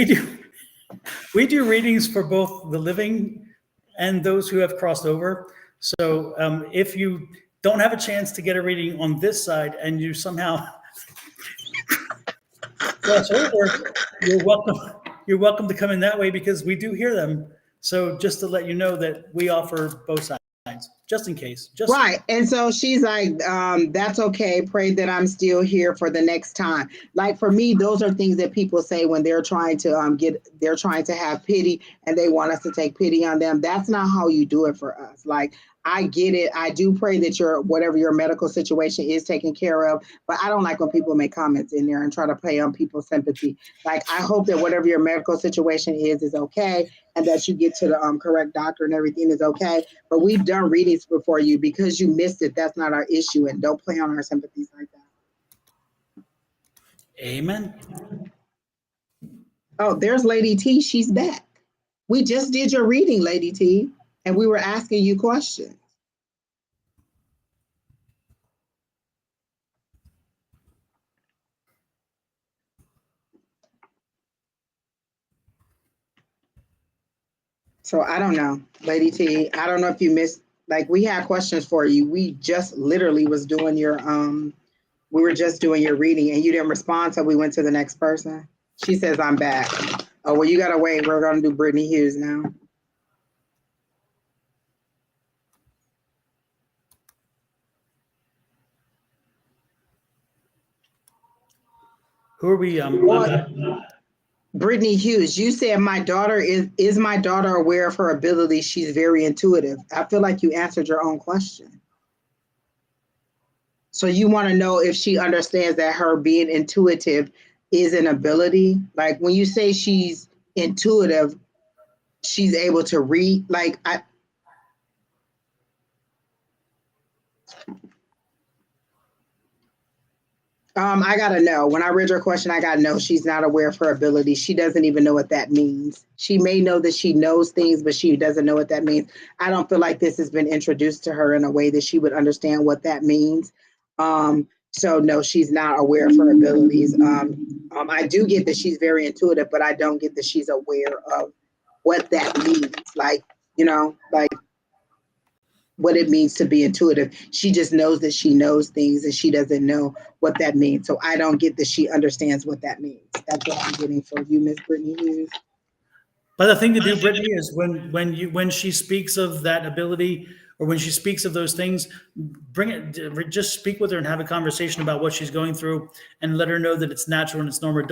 do readings for both the living and those who have crossed over. So if you don't have a chance to get a reading on this side and you somehow So I told her, you're welcome. You're welcome to come in that way because we do hear them. So just to let you know that we offer both sides, just in case. Just Right. And so she's like, that's okay. Pray that I'm still here for the next time. Like for me, those are things that people say when they're trying to they're trying to have pity and they want us to take pity on them. That's not how you do it for us. Like, I get it. I do pray that whatever your medical situation is taken care of, but I don't like when people make comments in there and try to play on people's sympathy. Like, I hope that whatever your medical situation is okay, and that you get to the correct doctor and everything is okay. But we've done readings before you. Because you missed it, that's not our issue, and don't play on our sympathies like that. amen. Oh, there's Lady T. She's back. We just did your reading, Lady T, and we were asking you questions. So I don't know, Lady T. I don't know if you missed. Like, we had questions for you. We just literally was doing your we were just doing your reading, and you didn't respond, so we went to the next person. She says, I'm back. Oh, well, you gotta wait. We're gonna do Brittany Hughes now. Who are we? Brittany Hughes, you said my daughter is my daughter aware of her ability? She's very intuitive. I feel like you answered your own question. So you want to know if she understands that her being intuitive is an ability? Like, when you say she's intuitive, she's able to read. Like, I gotta know. When I read your question, I gotta know she's not aware of her ability. She doesn't even know what that means. She may know that she knows things, but she doesn't know what that means. I don't feel like this has been introduced to her in a way that she would understand what that means. So no, she's not aware of her abilities. I do get that she's very intuitive, but I don't get that she's aware of what that means. Like, like what it means to be intuitive. She just knows that she knows things and she doesn't know what that means. So I don't get that she understands what that means. That's what I'm getting from you, Miss Brittany Hughes. But the thing to do, Brittany, is when she speaks of that ability or when she speaks of those things, bring it. Just speak with her and have a conversation about what she's going through, and let her know that it's natural and it's normal.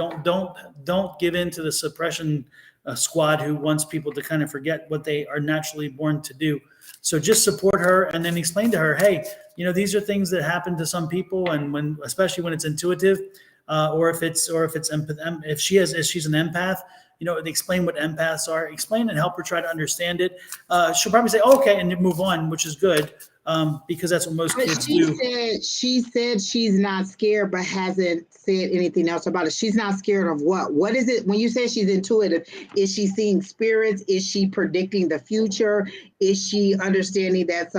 Don't give in to the suppression squad who wants people to kind of forget what they are naturally born to do. So just support her and then explain to her, hey, these are things that happen to some people, and especially when it's intuitive, or if she's an empath. Explain what empaths are, explain and help her try to understand it. She'll probably say, okay, and move on, which is good, because that's what most kids do. She said she's not scared, but hasn't said anything else about it. She's not scared of what? What is it? When you say she's intuitive, is she seeing spirits? Is she predicting the future? Is she understanding that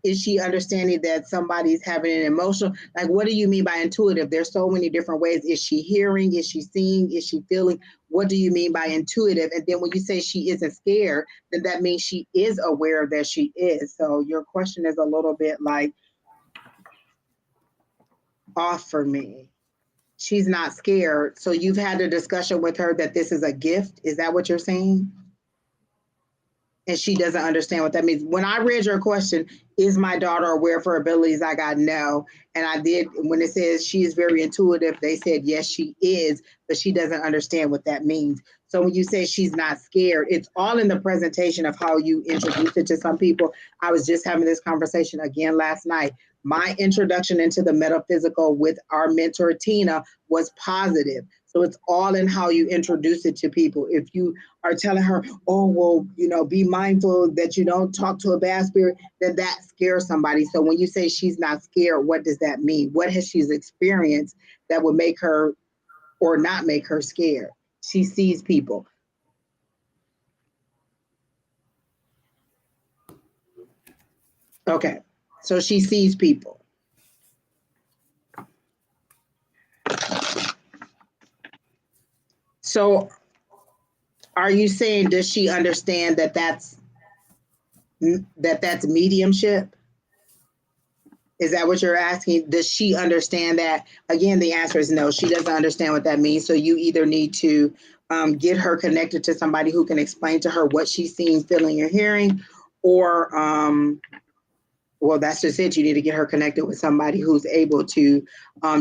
is she understanding that somebody's having an emotional? Like, what do you mean by intuitive? There's so many different ways. Is she hearing? Is she seeing? Is she feeling? What do you mean by intuitive? And then when you say she isn't scared, then that means she is aware that she is. So your question is a little bit like off for me. She's not scared. So you've had a discussion with her that this is a gift. Is that what you're saying? And she doesn't understand what that means. When I read your question, is my daughter aware of her abilities? I got no. And I did, when it says she is very intuitive, they said, yes, she is, but she doesn't understand what that means. So when you say she's not scared, it's all in the presentation of how you introduce it to some people. I was just having this conversation again last night. My introduction into the metaphysical with our mentor, Tina, was positive. So it's all in how you introduce it to people. If you are telling her, oh, well, be mindful that you don't talk to a bad spirit, then that scares somebody. So when you say she's not scared, what does that mean? What has she experienced that would make her or not make her scared? She sees people. Okay, so she sees people. So are you saying, does she understand that that's mediumship? Is that what you're asking? Does she understand that? Again, the answer is no. She doesn't understand what that means. So you either need to get her connected to somebody who can explain to her what she's seeing, feeling, or hearing, or well, that's just it. You need to get her connected with somebody who's able to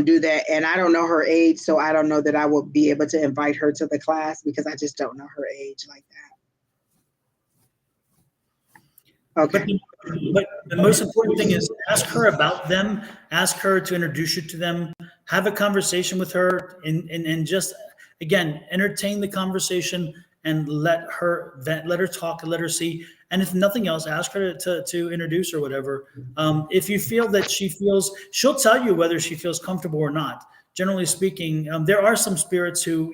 do that. And I don't know her age, so I don't know that I will be able to invite her to the class because I just don't know her age like that. Okay. But the most important thing is ask her about them, ask her to introduce you to them, have a conversation with her, and just, again, entertain the conversation and let her talk and let her see. And if nothing else, ask her to introduce or whatever. If you feel that she'll tell you whether she feels comfortable or not. Generally speaking, there are some spirits who,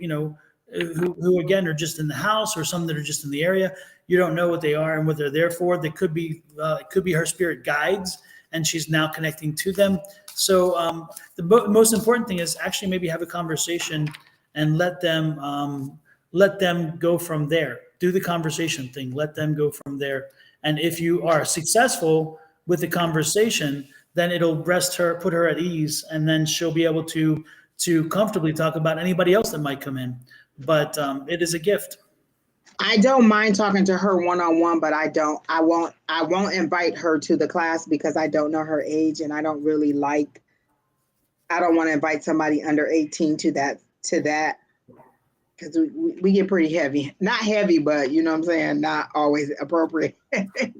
who again are just in the house, or some that are just in the area. You don't know what they are and what they're there for. They could be her spirit guides, and she's now connecting to them. So the most important thing is actually maybe have a conversation and let them go from there. Do the conversation thing. Let them go from there. And if you are successful with the conversation, then it'll put her at ease, and then she'll be able to comfortably talk about anybody else that might come in. But it is a gift. I don't mind talking to her one-on-one, but I won't invite her to the class because I don't know her age, and I don't want to invite somebody under 18 to that because we get pretty heavy. Not heavy, but you know what I'm saying, not always appropriate.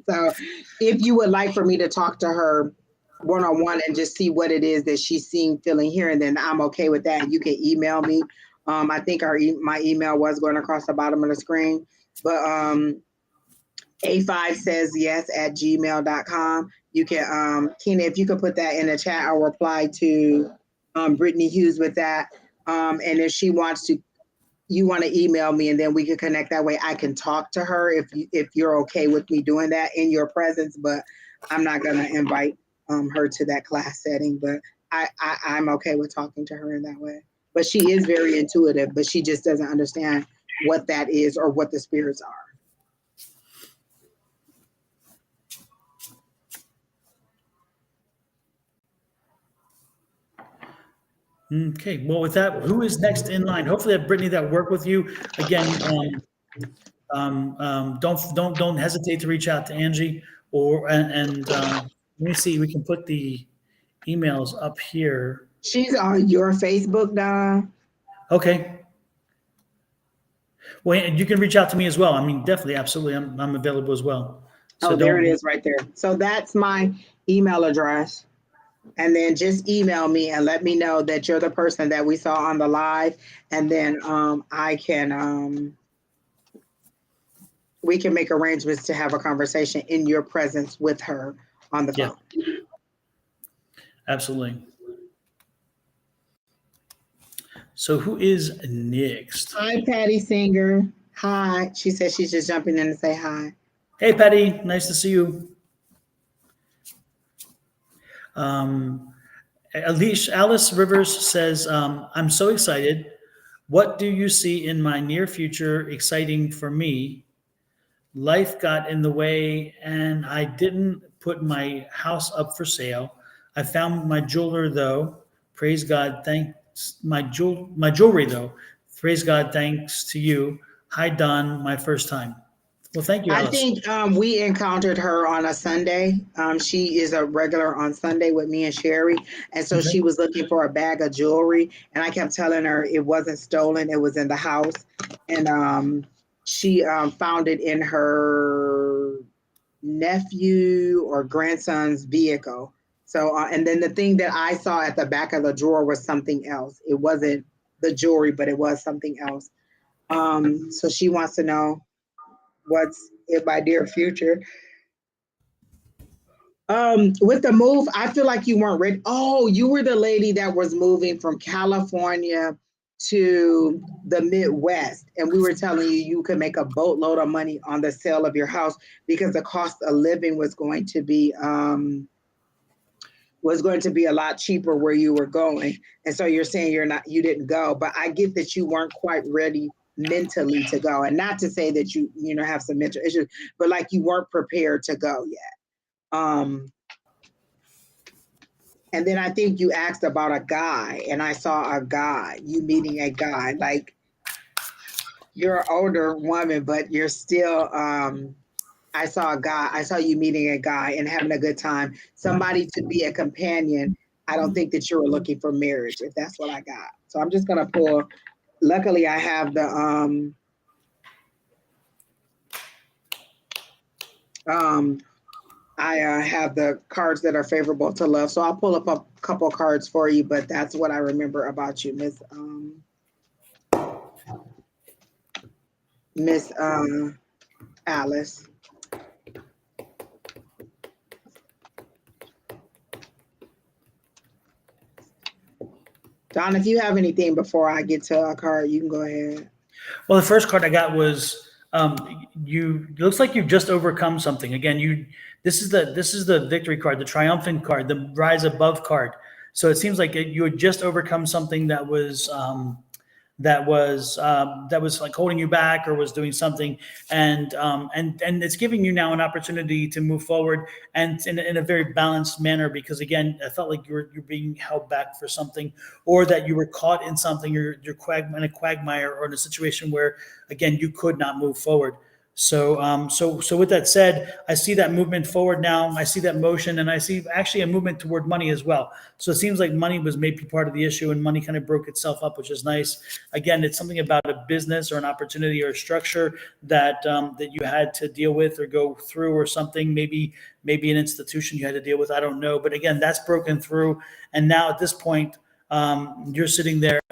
So if you would like for me to talk to her one-on-one and just see what it is that she's seeing, feeling, hearing, then I'm okay with that. You can email me. I think my email was going across the bottom of the screen, but A5Says yes at gmail.com. You can, Kena, if you could put that in the chat, I'll reply to Brittany Hughes with that. And if she wants to, you want to email me, and then we can connect that way. I can talk to her if you're okay with me doing that in your presence, but I'm not going to invite her to that class setting, but I'm okay with talking to her in that way. But she is very intuitive, but she just doesn't understand what that is or what the spirits are. Okay. Well, with that, who is next in line? Hopefully, that Brittany that work with you again. Don't hesitate to reach out to Angie and let me see. We can put the emails up here. She's on your Facebook now. Okay. Well, and you can reach out to me as well. I mean, definitely, absolutely, I'm available as well. So there it is right there. So that's my email address. And then just email me and let me know that you're the person that we saw on the live. And then I can, we can make arrangements to have a conversation in your presence with her on the phone. Yeah. Absolutely. So who is next? Hi, Patty Singer. Hi. She said she's just jumping in to say hi. Hey, Patty. Nice to see you. Alice Rivers says, I'm so excited. What do you see in my near future exciting for me? Life got in the way and I didn't put my house up for sale. I found my jeweler though. Praise God. Thanks. My jewelry though. Praise God. Thanks to you. Hi, Don. My first time. Well, thank you, Alice. I think we encountered her on a Sunday. She is a regular on Sunday with me and Sherry. And so she was looking for a bag of jewelry. And I kept telling her it wasn't stolen. It was in the house. And she found it in her nephew or grandson's vehicle. So, and then the thing that I saw at the back of the drawer was something else. It wasn't the jewelry, but it was something else. So she wants to know what's in my near future. With the move, I feel like you weren't ready. Oh, you were the lady that was moving from California to the Midwest. And we were telling you could make a boatload of money on the sale of your house because the cost of living was going to be a lot cheaper where you were going. And so you're saying you didn't go, but I get that you weren't quite ready mentally to go. And not to say that you have some mental issues, but like you weren't prepared to go yet. And then I think you asked about a guy, and I saw a guy, you meeting a guy. Like you're an older woman, but you're still I saw a guy, I saw you meeting a guy and having a good time. Somebody to be a companion. I don't think that you were looking for marriage, if that's what I got. So I'm just gonna pull. Luckily I have the I have the cards that are favorable to love. So I'll pull up a couple cards for you, but that's what I remember about you, Miss Alice. Don, if you have anything before I get to a card, you can go ahead. Well, the first card I got was you. It looks like you've just overcome something. Again, you. This is the victory card, the triumphant card, the rise above card. So it seems like you had just overcome something that was like holding you back or was doing something, and it's giving you now an opportunity to move forward and in a very balanced manner, because again I felt like you're being held back for something, or that you were caught in something, you're in a quagmire or in a situation where again you could not move forward. So with that said, I see that movement forward now. I see that motion, and I see actually a movement toward money as well. So it seems like money was maybe part of the issue, and money kind of broke itself up, which is nice. Again, it's something about a business or an opportunity or a structure that that you had to deal with or go through, or something. Maybe an institution you had to deal with. I don't know, but again, that's broken through, and now at this point, you're sitting there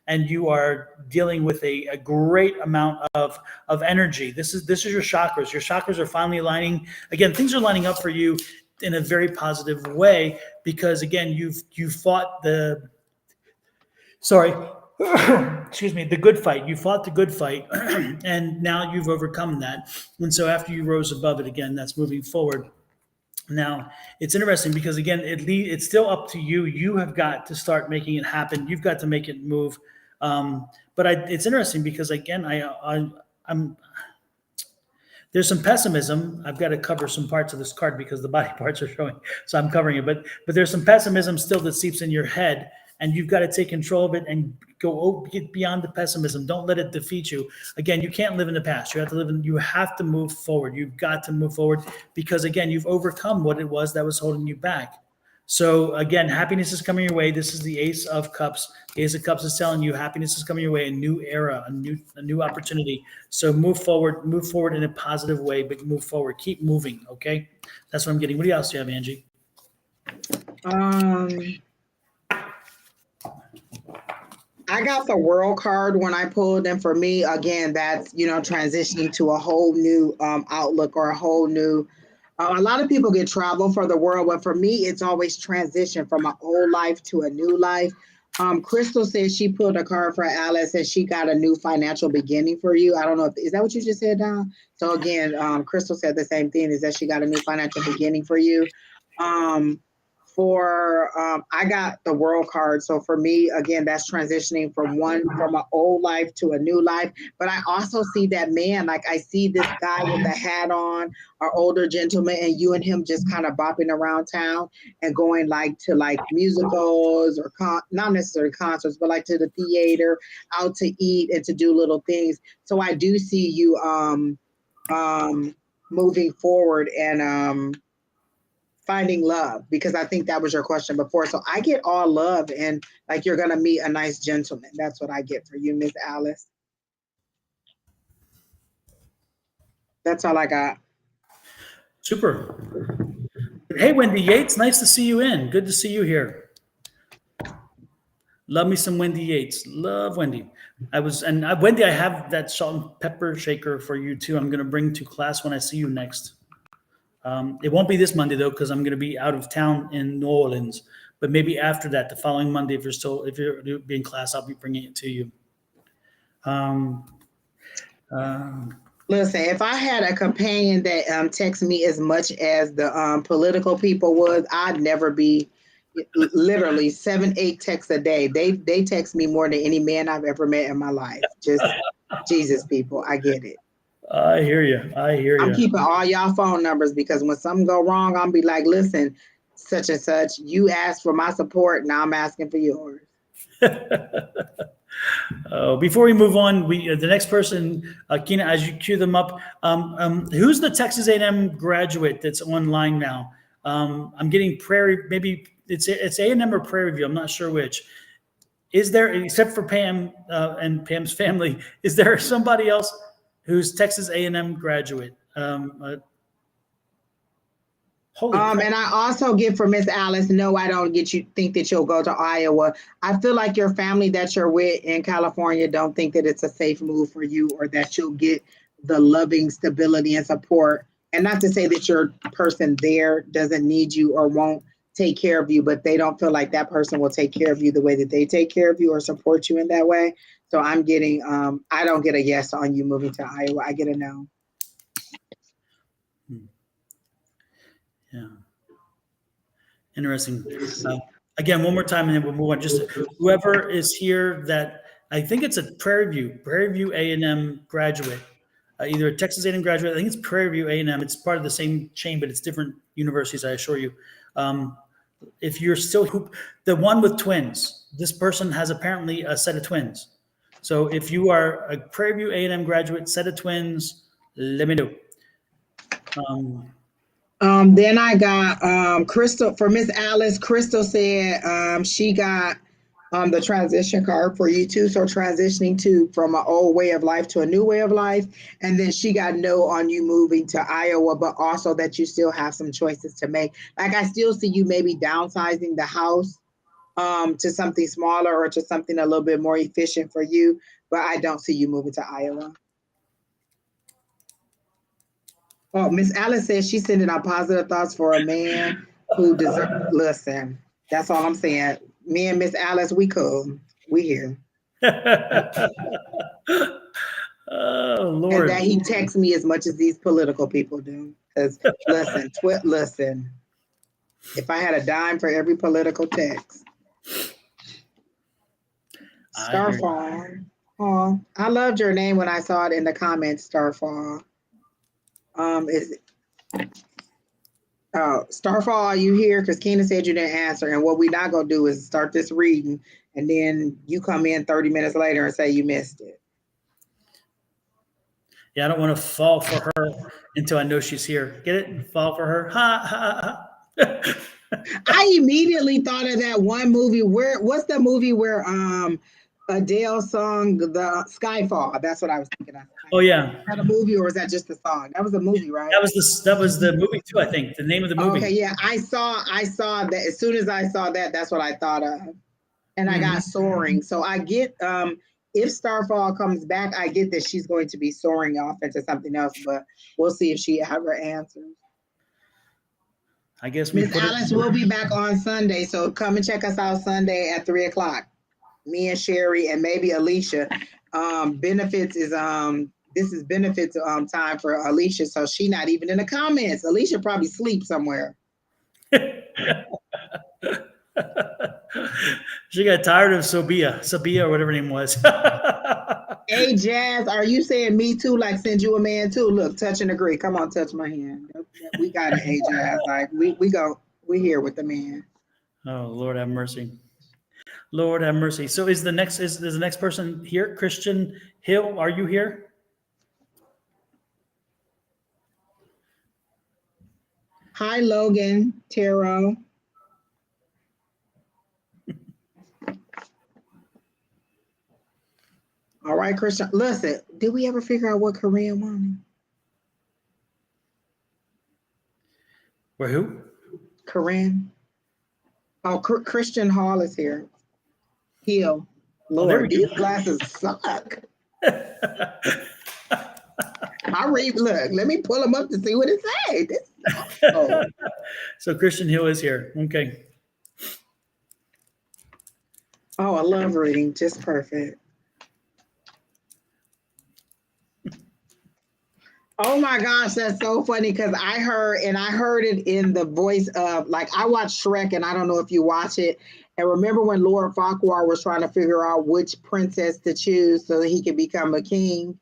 and you are dealing with a great amount of energy. This is your chakras. Your chakras are finally aligning. Again, things are lining up for you in a very positive way, because again, you've fought the sorry, excuse me, the good fight. You fought the good fight, and now you've overcome that. And so after you rose above it, again, that's moving forward. Now, it's interesting because again, it's still up to you. You have got to start making it happen. You've got to make it move. But it's interesting because again, I'm there's some pessimism. I've got to cover some parts of this card because the body parts are showing, so I'm covering it. But there's some pessimism still that seeps in your head, and you've got to take control of it and get beyond the pessimism. Don't let it defeat you. Again, you can't live in the past. You have to you have to move forward. You've got to move forward because again, you've overcome what it was that was holding you back. So again, happiness is coming your way. This is the Ace of Cups. The Ace of Cups is telling you happiness is coming your way, a new era, a new opportunity. So move forward in a positive way, but move forward. Keep moving. Okay, that's what I'm getting. What else do you have, Angie? I got the world card when I pulled, and for me, again, that's transitioning to a whole new outlook or a whole new. A lot of people get travel for the world, but for me, it's always transition from an old life to a new life. Crystal says she pulled a card for Alice and she got a new financial beginning for you. I don't know is that what you just said, Don? So again, Crystal said the same thing, is that she got a new financial beginning for you. I got the world card. So for me, again, that's transitioning from an old life to a new life. But I also see that man, like I see this guy with the hat on, our older gentleman, and you and him just kind of bopping around town and going to musicals or not necessarily concerts, but like to the theater, out to eat and to do little things. So I do see you moving forward and finding love, because I think that was your question before. So I get all love and like you're going to meet a nice gentleman. That's what I get for you, Miss Alice. That's all I got. Super. Hey, Wendy Yates, nice to see you in. Good to see you here. Love me some Wendy Yates. Love Wendy. Wendy, I have that salt and pepper shaker for you too. I'm going to bring to class when I see you next. It won't be this Monday though, because I'm going to be out of town in New Orleans. But maybe after that, the following Monday, if you're in class, I'll be bringing it to you. Listen, if I had a companion that texts me as much as the political people would, I'd never be. Literally 7-8 texts a day. They text me more than any man I've ever met in my life. Just Jesus, people, I get it. I hear you. I'm keeping all y'all phone numbers because when something go wrong, I'll be like, listen, such and such. You asked for my support, now I'm asking for yours. Before we move on, the next person, Kina, as you cue them up, who's the Texas A&M graduate that's online now? I'm getting Prairie, maybe it's A&M or Prairie View. I'm not sure which. Is there, except for Pam and Pam's family, is there somebody else who's Texas A&M graduate? Holy crap. And I also get for Miss Alice, no, I don't think that you'll go to Iowa. I feel like your family that you're with in California don't think that it's a safe move for you, or that you'll get the loving stability and support. And not to say that your person there doesn't need you or won't take care of you, but they don't feel like that person will take care of you the way that they take care of you or support you in that way. So I'm getting, I don't get a yes on you moving to Iowa. I get a no. Yeah. Interesting. Again, one more time, and then we'll move on. Just whoever is here that I think it's a Prairie View A&M graduate, either a Texas A&M graduate. I think it's Prairie View A&M. It's part of the same chain, but it's different universities, I assure you. If you're still the one with twins, this person has apparently a set of twins. So if you are a Prairie View A&M graduate, set of twins, let me know. Then I got Crystal for Miss Alice. Crystal said she got the transition card for you too. So transitioning from an old way of life to a new way of life. And then she got no on you moving to Iowa, but also that you still have some choices to make. Like I still see you maybe downsizing the house to something smaller or to something a little bit more efficient for you. But I don't see you moving to Iowa. Oh, Miss Alice says she's sending out positive thoughts for a man who deserves. Listen, that's all I'm saying. Me and Miss Alice, we cool. We here. Oh Lord! And that he texts me as much as these political people do. Because listen, listen. If I had a dime for every political text, Starfall. Oh, I loved your name when I saw it in the comments, Starfall. Starfall, are you here? Because Keena said you didn't answer. And what we're not going to do is start this reading, and then you come in 30 minutes later and say you missed it. Yeah, I don't want to fall for her until I know she's here. Get it? Fall for her. Ha, ha, ha. I immediately thought of that one movie. What's the movie where Adele sung the Skyfall? That's what I was thinking of. Oh yeah. Is that a movie or is that just a song? That was a movie, right? That was the movie too, I think. The name of the movie. Okay, yeah. I saw that. As soon as I saw that, that's what I thought of. And I got soaring. So I get if Starfall comes back, I get that she's going to be soaring off into something else, but we'll see if she ever answers. I guess Miss Alice will be back on Sunday, so come and check us out Sunday at 3:00. Me and Sherry and maybe Alicia. Benefits is this is benefits time for Alicia, so she not even in the comments. Alicia probably sleeps somewhere. She got tired of Sabia or whatever her name was. Hey Jazz, are you saying me too? Like send you a man too? Look, touch and agree. Come on, touch my hand. We got it, hey Jazz. Like we here with the man. Oh Lord have mercy. Lord have mercy. So is the next person here? Christian Hill, are you here? Hi Logan, Taro. All right, Christian. Listen, did we ever figure out what Korean woman? Where who? Korean. Oh, Christian Hall is here. Hill. Lord, these glasses suck. I read. Look, let me pull them up to see what it says. So Christian Hill is here. Okay. Oh, I love reading. Just perfect. Oh my gosh, that's so funny because I heard it in the voice of, like, I watch Shrek and I don't know if you watch it. And remember when Lord Farquhar was trying to figure out which princess to choose so that he could become a king?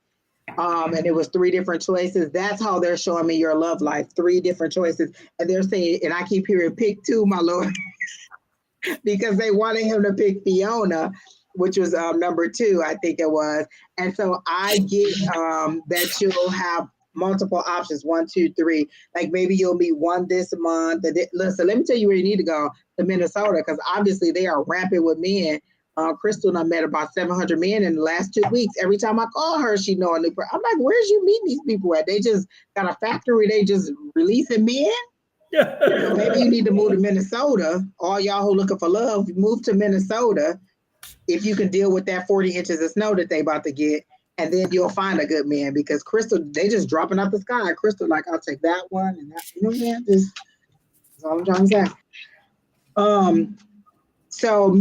And it was 3 different choices. That's how they're showing me your love life. 3 different choices. And they're saying, and I keep hearing pick 2, my lord, because they wanted him to pick Fiona, which was number 2, I think it was. And so I get that you'll have multiple options, 1, 2, 3. Like maybe you'll meet one this month. Listen, let me tell you where you need to go, to Minnesota, because obviously they are rampant with men. Crystal and I met about 700 men in the last 2 weeks. Every time I call her, she know a new person. I'm like, where's you meeting these people at? They just got a factory. They just releasing men. So maybe you need to move to Minnesota. All y'all who looking for love, move to Minnesota if you can deal with that 40 inches of snow that they about to get. And then you'll find a good man, because Crystal, they just dropping out the sky. Crystal, like, I'll take that one and that. You know what I'm saying? That's all I'm trying to say. So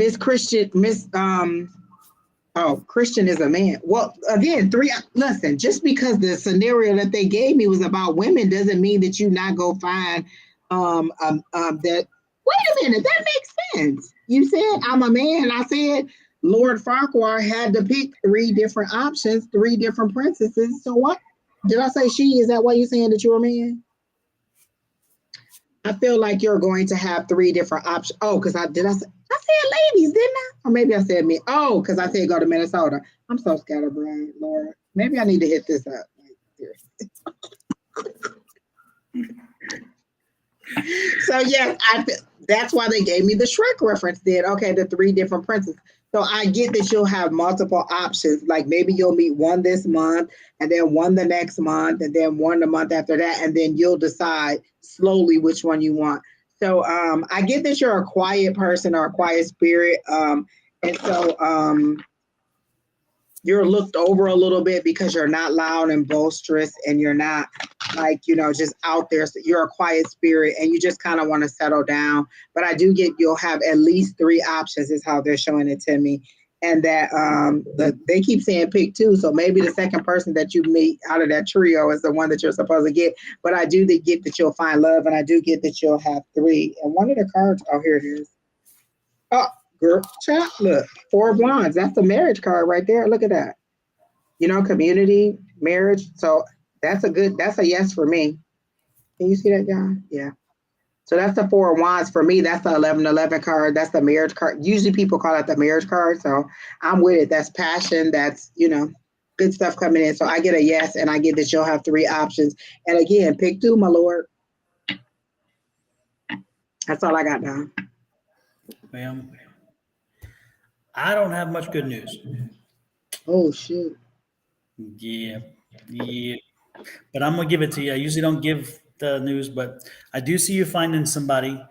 Christian is a man. Well, again, 3. Listen, just because the scenario that they gave me was about women doesn't mean that you not go find that. Wait a minute, that makes sense. You said I'm a man. I said Lord Farquhar had to pick 3 different options, 3 different princesses. So what? Did I say she? Is that why you're saying that you're a man? I feel like you're going to have 3 different options. Oh, because I said ladies, didn't I? Or maybe I said me. Oh, because I said go to Minnesota. I'm so scatterbrained, Lord. Maybe I need to hit this up. So yes, that's why they gave me the Shrek reference. Then okay, the 3 different princes. So I get that you'll have multiple options. Like maybe you'll meet one this month, and then one the next month, and then one the month after that, and then you'll decide slowly which one you want. So I get that you're a quiet person or a quiet spirit, and so you're looked over a little bit because you're not loud and boisterous, and you're not like, just out there. So you're a quiet spirit and you just kind of want to settle down. But I do get you'll have at least 3 options is how they're showing it to me. And that they keep saying pick 2. So maybe the second person that you meet out of that trio is the one that you're supposed to get. But I do get that you'll find love, and I do get that you'll have 3. And one of the cards, oh, here it is. Oh, girl, chat, look, 4 of Wands. That's the marriage card right there. Look at that. Community, marriage. So that's a yes for me. Can you see that, John? Yeah. So that's the 4 of Wands for me. That's the 1111 card. That's the marriage card. Usually people call it the marriage card. So I'm with it. That's passion. That's, good stuff coming in. So I get a yes, and I get that you'll have 3 options. And again, pick 2, my lord. That's all I got now. Ma'am, I don't have much good news. Oh, shoot. Yeah. But I'm going to give it to you. I usually don't give the news, but I do see you finding somebody.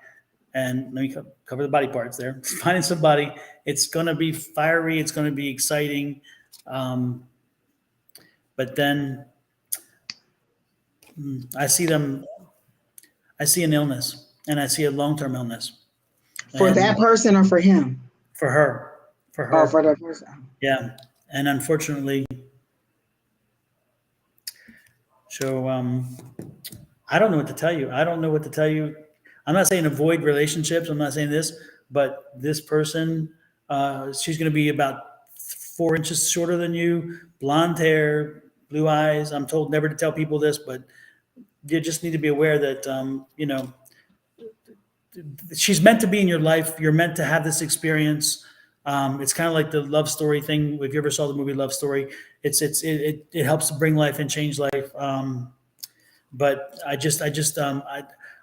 And let me cover the body parts there. Finding somebody. It's going to be fiery. It's going to be exciting. But then I see an illness, and I see a long-term illness. For that person or for him? For her. Oh, for that person. Yeah. And unfortunately, so I don't know what to tell you. I'm not saying avoid relationships. I'm not saying this, but this person, she's going to be about 4 inches shorter than you, blonde hair, blue eyes. I'm told never to tell people this, but you just need to be aware that, she's meant to be in your life. You're meant to have this experience. It's kind of like the love story thing. If you ever saw the movie Love Story, it helps to bring life and change life. But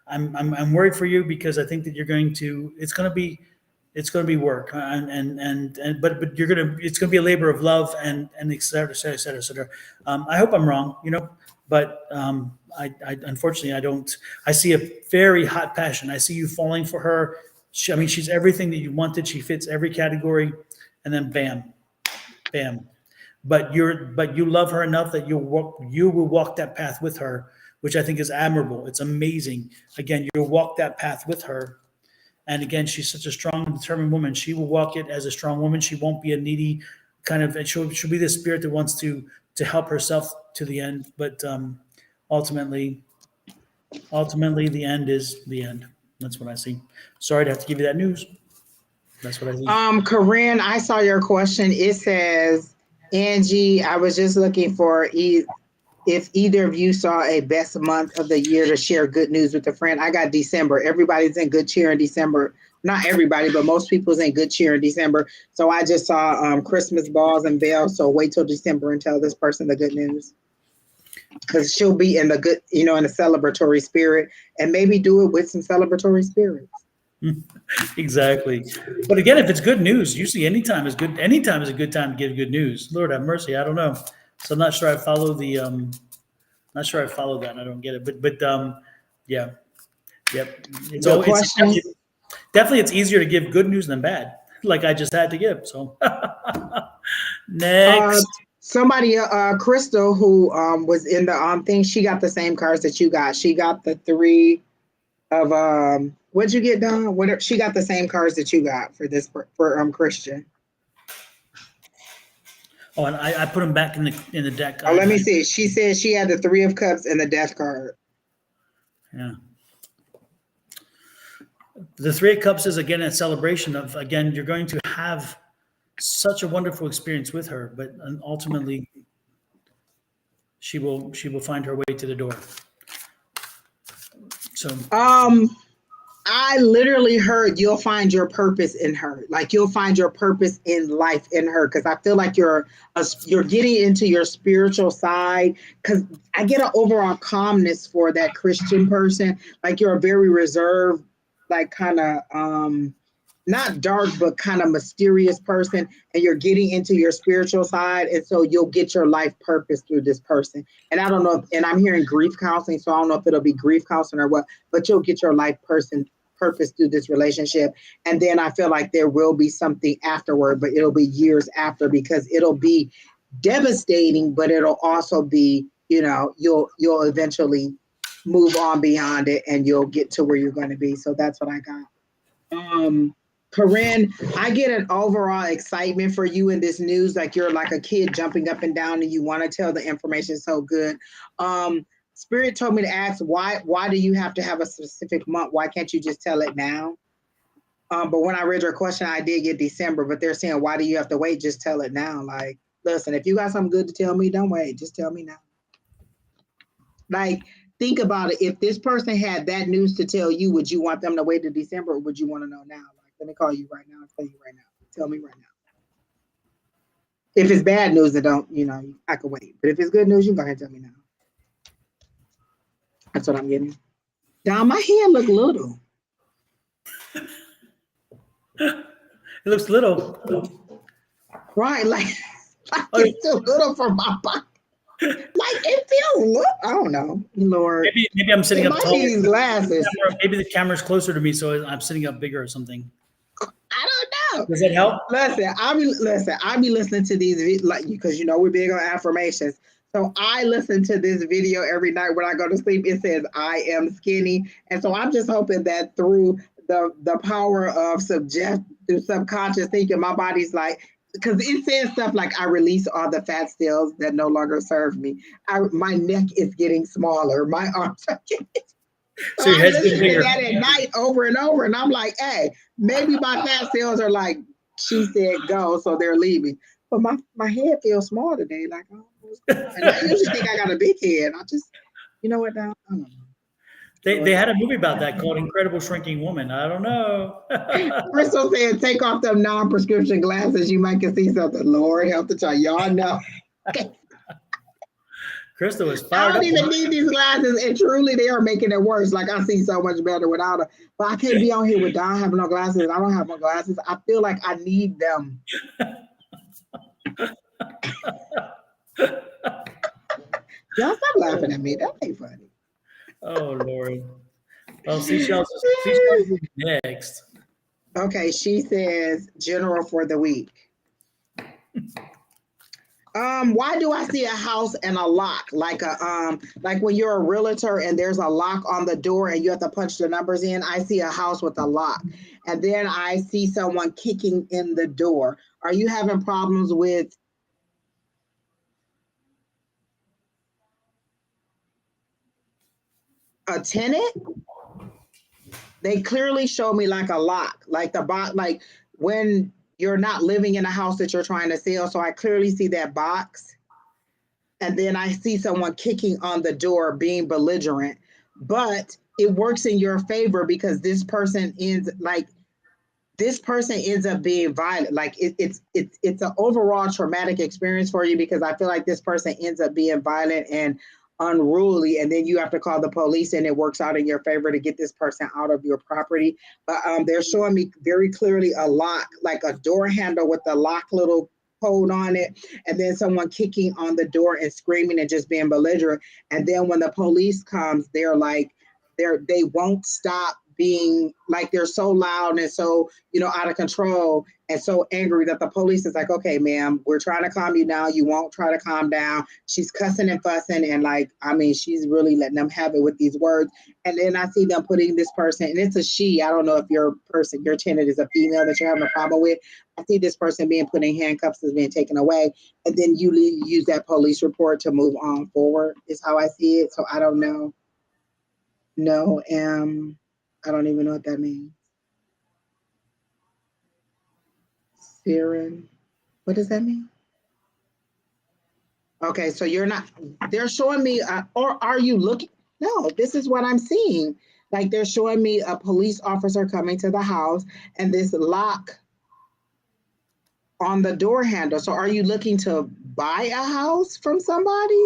I'm worried for you, because I think that it's going to be work, but it's going to be a labor of love, and et cetera, et cetera, et cetera, et cetera. I hope I'm wrong, but I unfortunately I don't. I see a very hot passion. I see you falling for her. She's everything that you wanted. She fits every category, and then bam, bam. But you love her enough that you will walk that path with her, which I think is admirable. It's amazing. Again, you'll walk that path with her. And again, she's such a strong and determined woman. She will walk it as a strong woman. She won't be a needy kind of, she'll be the spirit that wants to help herself to the end. But ultimately, the end is the end. That's what I see. Sorry to have to give you that news. That's what I see. Corinne, I saw your question. It says, Angie, I was just looking for if either of you saw a best month of the year to share good news with a friend. I got December. Everybody's in good cheer in December. Not everybody, but most people's in good cheer in December. So I just saw Christmas balls and bells. So wait till December and tell this person the good news because she'll be in the good, in a celebratory spirit, and maybe do it with some celebratory spirits. Exactly. But again, if it's good news, usually anytime is good. Anytime is a good time to give good news. Lord have mercy. I don't know. So I'm not sure I follow not sure I follow that. I don't get it. But yeah. Yep. It's Good always questions. definitely it's easier to give good news than bad, like I just had to give. So next. Somebody, Crystal, who was in the thing, she got the same cards that you got. She got the three of what'd you get done? Whatever, she got the same cards that you got for this for Christian. Oh, and I put them back in the deck. Oh, let me see. She said she had the Three of Cups and the Death card. Yeah. The Three of Cups is again a celebration of, again, you're going to have such a wonderful experience with her, but ultimately she will find her way to the door. So I literally heard you'll find your purpose in her. Like you'll find your purpose in life in her. Cause I feel like you're getting into your spiritual side. Cause I get an overall calmness for that Christian person. Like you're a very reserved, like kind of, not dark, but kind of mysterious person. And you're getting into your spiritual side. And so you'll get your life purpose through this person. And I don't know, and I'm hearing grief counseling. So I don't know if it'll be grief counseling or what, but you'll get your life purpose through this relationship. And then I feel like there will be something afterward, but it'll be years after because it'll be devastating, but it'll also be, you'll eventually move on beyond it and you'll get to where you're going to be. So that's what I got. Corinne, I get an overall excitement for you in this news. Like you're like a kid jumping up and down and you want to tell the information so good. Spirit told me to ask why do you have to have a specific month? Why can't you just tell it now? But when I read your question, I did get December, but they're saying, why do you have to wait? Just tell it now. Like, listen, if you got something good to tell me, don't wait. Just tell me now. Like, think about it. If this person had that news to tell you, would you want them to wait to December or would you want to know now? Like, let me call you right now and tell you right now. Tell me right now. If it's bad news, then don't, I can wait. But if it's good news, you can go ahead and tell me now. That's what I'm getting. Don, my hand look little. it looks little. Right, like it's too little for my body. Like it feels look. I don't know, Lord. Maybe I'm sitting up tall. These glasses. Maybe the camera's closer to me, so I'm sitting up bigger or something. I don't know. Does that help? Listen, I be listening to these like because we're big on affirmations. So I listen to this video every night when I go to sleep. It says I am skinny, and so I'm just hoping that through the power of through subconscious thinking, my body's like. Because it says stuff like I release all the fat cells that no longer serve me. My neck is getting smaller. My arms are getting. So I listen to that at night over and over, and I'm like, hey, maybe my fat cells are like she said go, so they're leaving. But my head feels small today. Like, and I usually think I got a big head. I just, you know what? Now I don't know. They had a movie about that called Incredible Shrinking Woman. I don't know. Crystal said, take off them non-prescription glasses. You might can see something. Lord help the child. Y'all know. Crystal is fired I don't even need these glasses. And truly, they are making it worse. Like, I see so much better without them. But I can't be on here with Don having no glasses. I don't have no glasses. I feel like I need them. Y'all stop laughing at me. That ain't funny. Oh, Lord. Well, Seashells is next. Okay, she says general for the week. Why do I see a house and a lock? Like like when you're a realtor and there's a lock on the door and you have to punch the numbers in. I see a house with a lock. And then I see someone kicking in the door. Are you having problems with a tenant? They clearly show me like a lock, like the box, like when you're not living in a house that you're trying to sell. So I clearly see that box. And then I see someone kicking on the door, being belligerent. But it works in your favor because this person ends up being violent. Like it's an overall traumatic experience for you because I feel like this person ends up being violent and unruly, and then you have to call the police, and it works out in your favor to get this person out of your property. But they're showing me very clearly a lock, like a door handle with the lock little code on it, and then someone kicking on the door and screaming and just being belligerent. And then when the police comes, they're like, they won't stop being like, they're so loud and so, out of control and so angry that the police is like, okay, ma'am, we're trying to calm you down. You won't try to calm down. She's cussing and fussing. And she's really letting them have it with these words. And then I see them putting this person, and it's a she. I don't know if your tenant is a female that you're having a problem with. I see this person being put in handcuffs, is being taken away. And then you use that police report to move on forward is how I see it. So I don't know. No, I don't even know what that means. Siren, what does that mean? Okay, so they're showing me, or are you looking? No, this is what I'm seeing. Like they're showing me a police officer coming to the house and this lock on the door handle. So are you looking to buy a house from somebody?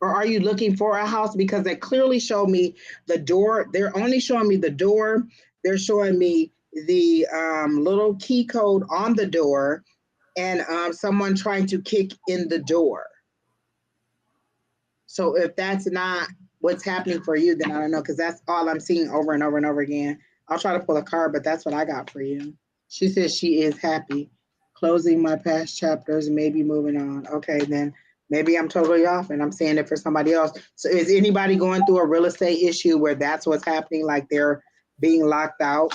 Or are you looking for a house? Because they clearly show me the door. They're only showing me the door. They're showing me the little key code on the door and someone trying to kick in the door. So if that's not what's happening for you, then I don't know, because that's all I'm seeing over and over and over again. I'll try to pull a card, but that's what I got for you. She says she is happy. Closing my past chapters, maybe moving on. Okay, then. Maybe I'm totally off and I'm saying it for somebody else. So is anybody going through a real estate issue where that's what's happening? Like they're being locked out?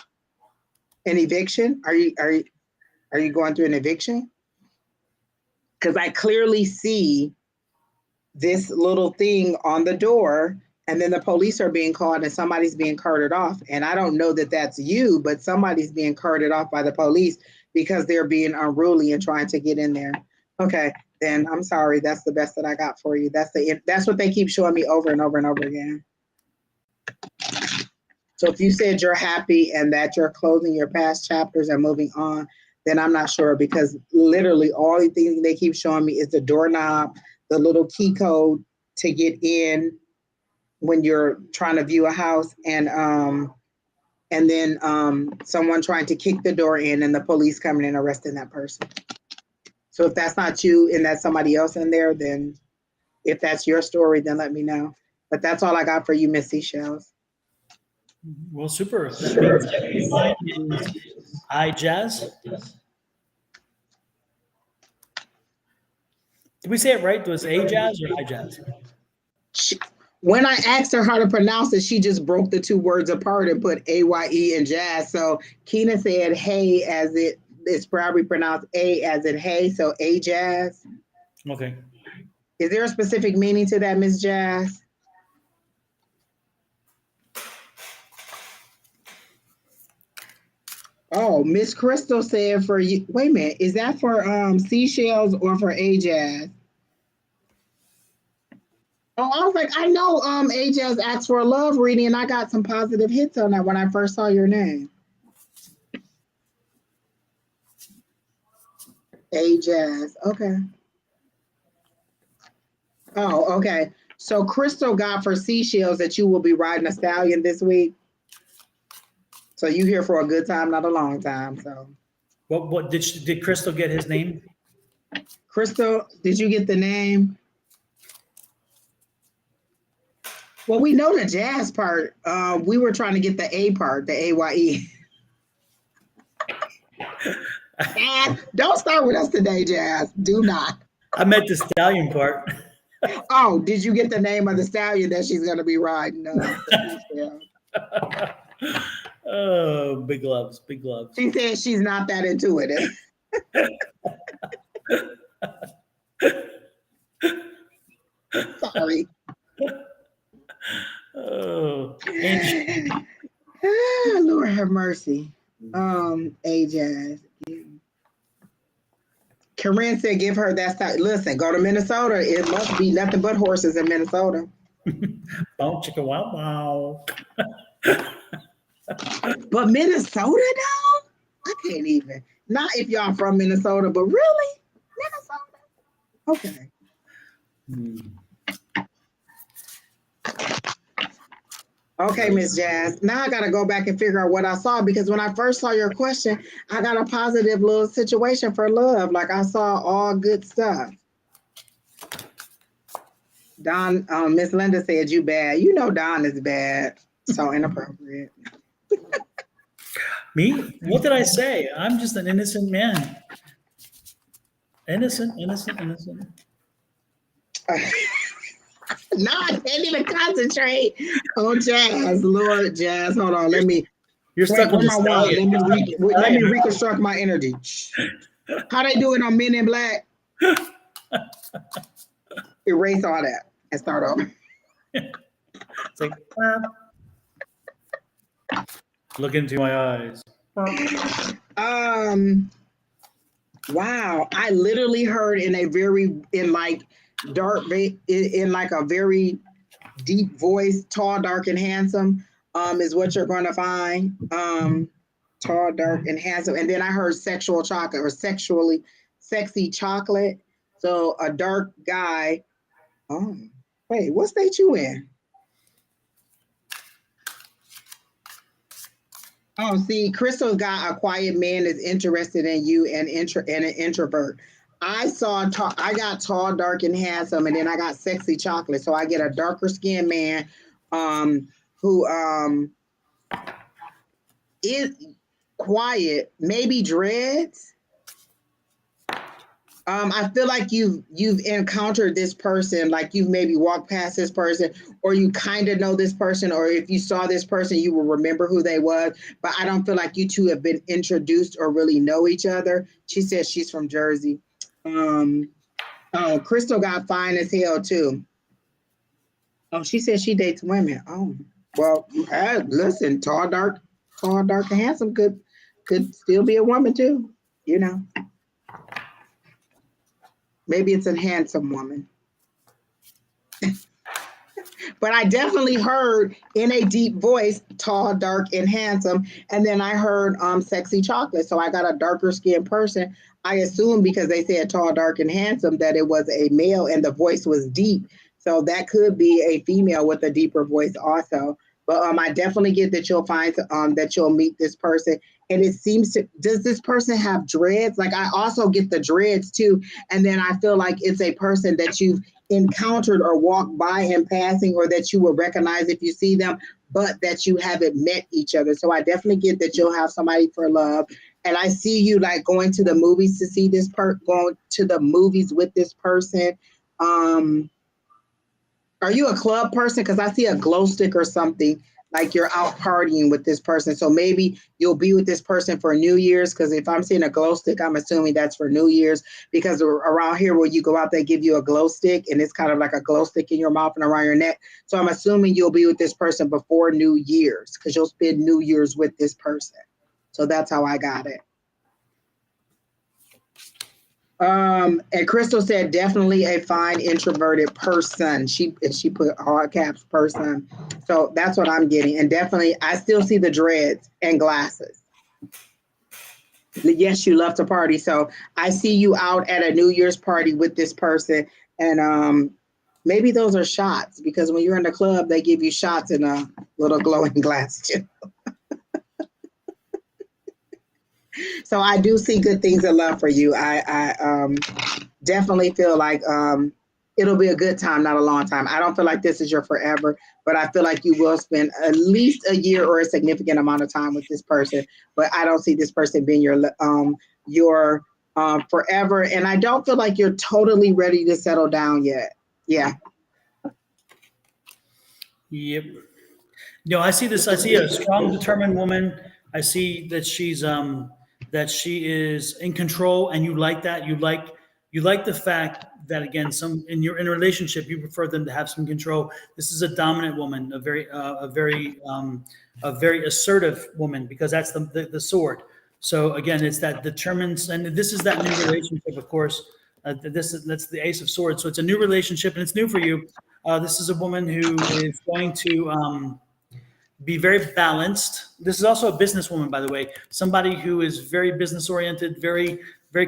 An eviction? Are you going through an eviction? Because I clearly see this little thing on the door, and then the police are being called and somebody's being carted off. And I don't know that that's you, but somebody's being carted off by the police because they're being unruly and trying to get in there. Okay. Then I'm sorry, that's the best that I got for you. That's what they keep showing me over and over and over again. So if you said you're happy and that you're closing your past chapters and moving on, then I'm not sure, because literally all the things they keep showing me is the doorknob, the little key code to get in when you're trying to view a house, and then someone trying to kick the door in and the police coming and arresting that person. So if that's not you and that's somebody else in there, then if that's your story, then let me know. But that's all I got for you, Miss Seashells. Well, super. That means mine is iJazz. Did we say it right? Was it A-Jazz or iJazz? When I asked her how to pronounce it, she just broke the two words apart and put A-Y-E and jazz. So Keena said hey, as it's probably pronounced A as in hey, so A-Jazz. Okay. Is there a specific meaning to that, Miss Jazz? Oh, Miss Crystal said for you. Wait a minute, is that for Seashells or for A-Jazz? Oh, I was like, I know A-Jazz asked for a love reading, and I got some positive hits on that when I first saw your name. A-Jazz, okay. Oh, okay. So Crystal got for Seashells that you will be riding a stallion this week. So you here for a good time, not a long time. So What did Crystal get his name? Crystal, did you get the name? Well, we know the jazz part. We were trying to get the A part, the A-Y-E. Don't start with us today, Jazz. Do not. I meant the stallion part. Oh, did you get the name of the stallion that she's going to be riding? Oh, big gloves, big gloves. She said she's not that intuitive. Sorry. Oh, Lord have mercy. A-Jazz. Corinne said, give her that style. Listen, go to Minnesota. It must be nothing but horses in Minnesota. Bow chicka wow wow. But Minnesota, though? I can't even. Not if y'all from Minnesota, but really? Minnesota? Okay. Okay, Miss Jazz. Now I got to go back and figure out what I saw because when I first saw your question, I got a positive little situation for love. Like I saw all good stuff. Don, Miss Linda said you bad. You know Don is bad. So inappropriate. Me? What did I say? I'm just an innocent man. Innocent. No, I can't even concentrate on Jazz. Lord, Jazz, hold on. Let me. You're stuck with where my wand? nostalgia. Let me reconstruct my energy. How they do it on Men in Black? Erase all that and start over. It's like, look into my eyes. Wow, I literally heard in a very in like a very deep voice, tall, dark, and handsome. Is what you're going to find. Tall, dark, and handsome. And then I heard sexual chocolate or sexually sexy chocolate. So a dark guy. Oh, wait, what state you in? Oh, see, Crystal's got a quiet man is interested in you and an introvert. I got tall, dark, and handsome, and then I got sexy chocolate. So I get a darker skinned man who is quiet, maybe dreads. I feel like you've encountered this person, like you've maybe walked past this person, or you kind of know this person, or if you saw this person, you will remember who they was. But I don't feel like you two have been introduced or really know each other. She says she's from Jersey. Crystal got fine as hell too. Oh, she said she dates women. Oh, well, listen, tall, dark, and handsome could still be a woman too, you know. Maybe it's a handsome woman. But I definitely heard in a deep voice, tall, dark, and handsome. And then I heard sexy chocolate. So I got a darker skinned person. I assume because they said tall, dark, and handsome that it was a male and the voice was deep. So that could be a female with a deeper voice also. But I definitely get that you'll find that you'll meet this person. And it seems does this person have dreads? Like I also get the dreads too. And then I feel like it's a person that you've encountered or walked by in passing or that you will recognize if you see them, but that you haven't met each other. So I definitely get that you'll have somebody for love. And I see you like going to the movies to see this going to the movies with this person. Are you a club person? Because I see a glow stick or something, like you're out partying with this person. So maybe you'll be with this person for New Year's. Because if I'm seeing a glow stick, I'm assuming that's for New Year's. Because around here where you go out, they give you a glow stick. And it's kind of like a glow stick in your mouth and around your neck. So I'm assuming you'll be with this person before New Year's. Because you'll spend New Year's with this person. So that's how I got it. And Crystal said definitely a fine introverted person. She put hard caps person. So that's what I'm getting. And definitely I still see the dreads and glasses. Yes, you love to party. So I see you out at a New Year's party with this person. And maybe those are shots because when you're in the club, they give you shots in a little glowing glass too. So I do see good things in love for you. I definitely feel like it'll be a good time, not a long time. I don't feel like this is your forever, but I feel like you will spend at least a year or a significant amount of time with this person. But I don't see this person being your forever. And I don't feel like you're totally ready to settle down yet. Yeah. Yep. No, I see this. I see a strong, determined woman. I see that that she is in control, and you like that. You like the fact that again, in a relationship, you prefer them to have some control. This is a dominant woman, a very assertive woman, because that's the sword. So again, it's that determines, and this is that new relationship, of course. That's the Ace of Swords. So it's a new relationship, and it's new for you. This is a woman who is going to be very balanced. This is also a businesswoman, by the way, somebody who is very business oriented, very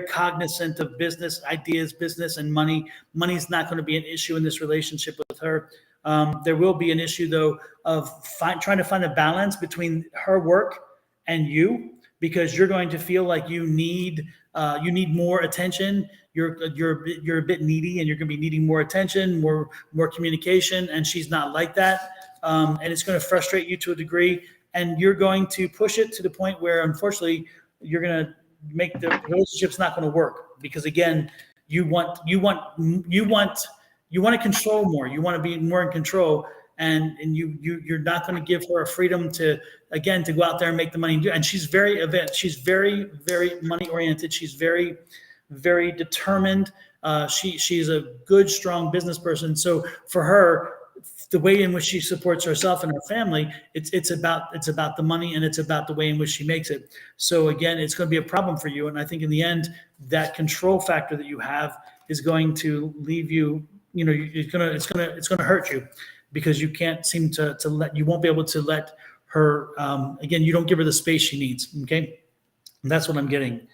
cognizant of business ideas, business and money. Money's not going to be an issue in this relationship with her. There will be an issue though of trying to find a balance between her work and you, because you're going to feel like you need more attention. You're a bit needy, and you're going to be needing more attention, more communication, and she's not like that. And it's going to frustrate you to a degree, and you're going to push it to the point where, unfortunately, you're going to make the relationship's not going to work, because again, you want to control more. You want to be more in control, and you're not going to give her a freedom to go out there and make the money and do. And she's very money oriented. She's very determined. She's a good, strong business person. So for her, the way in which she supports herself and her family, it's about the money, and it's about the way in which she makes it. So again, it's going to be a problem for you. And I think in the end, that control factor that you have is going to leave you, it's going to hurt you, because you can't seem to you won't be able to let her, again, you don't give her the space she needs. Okay. And that's what I'm getting.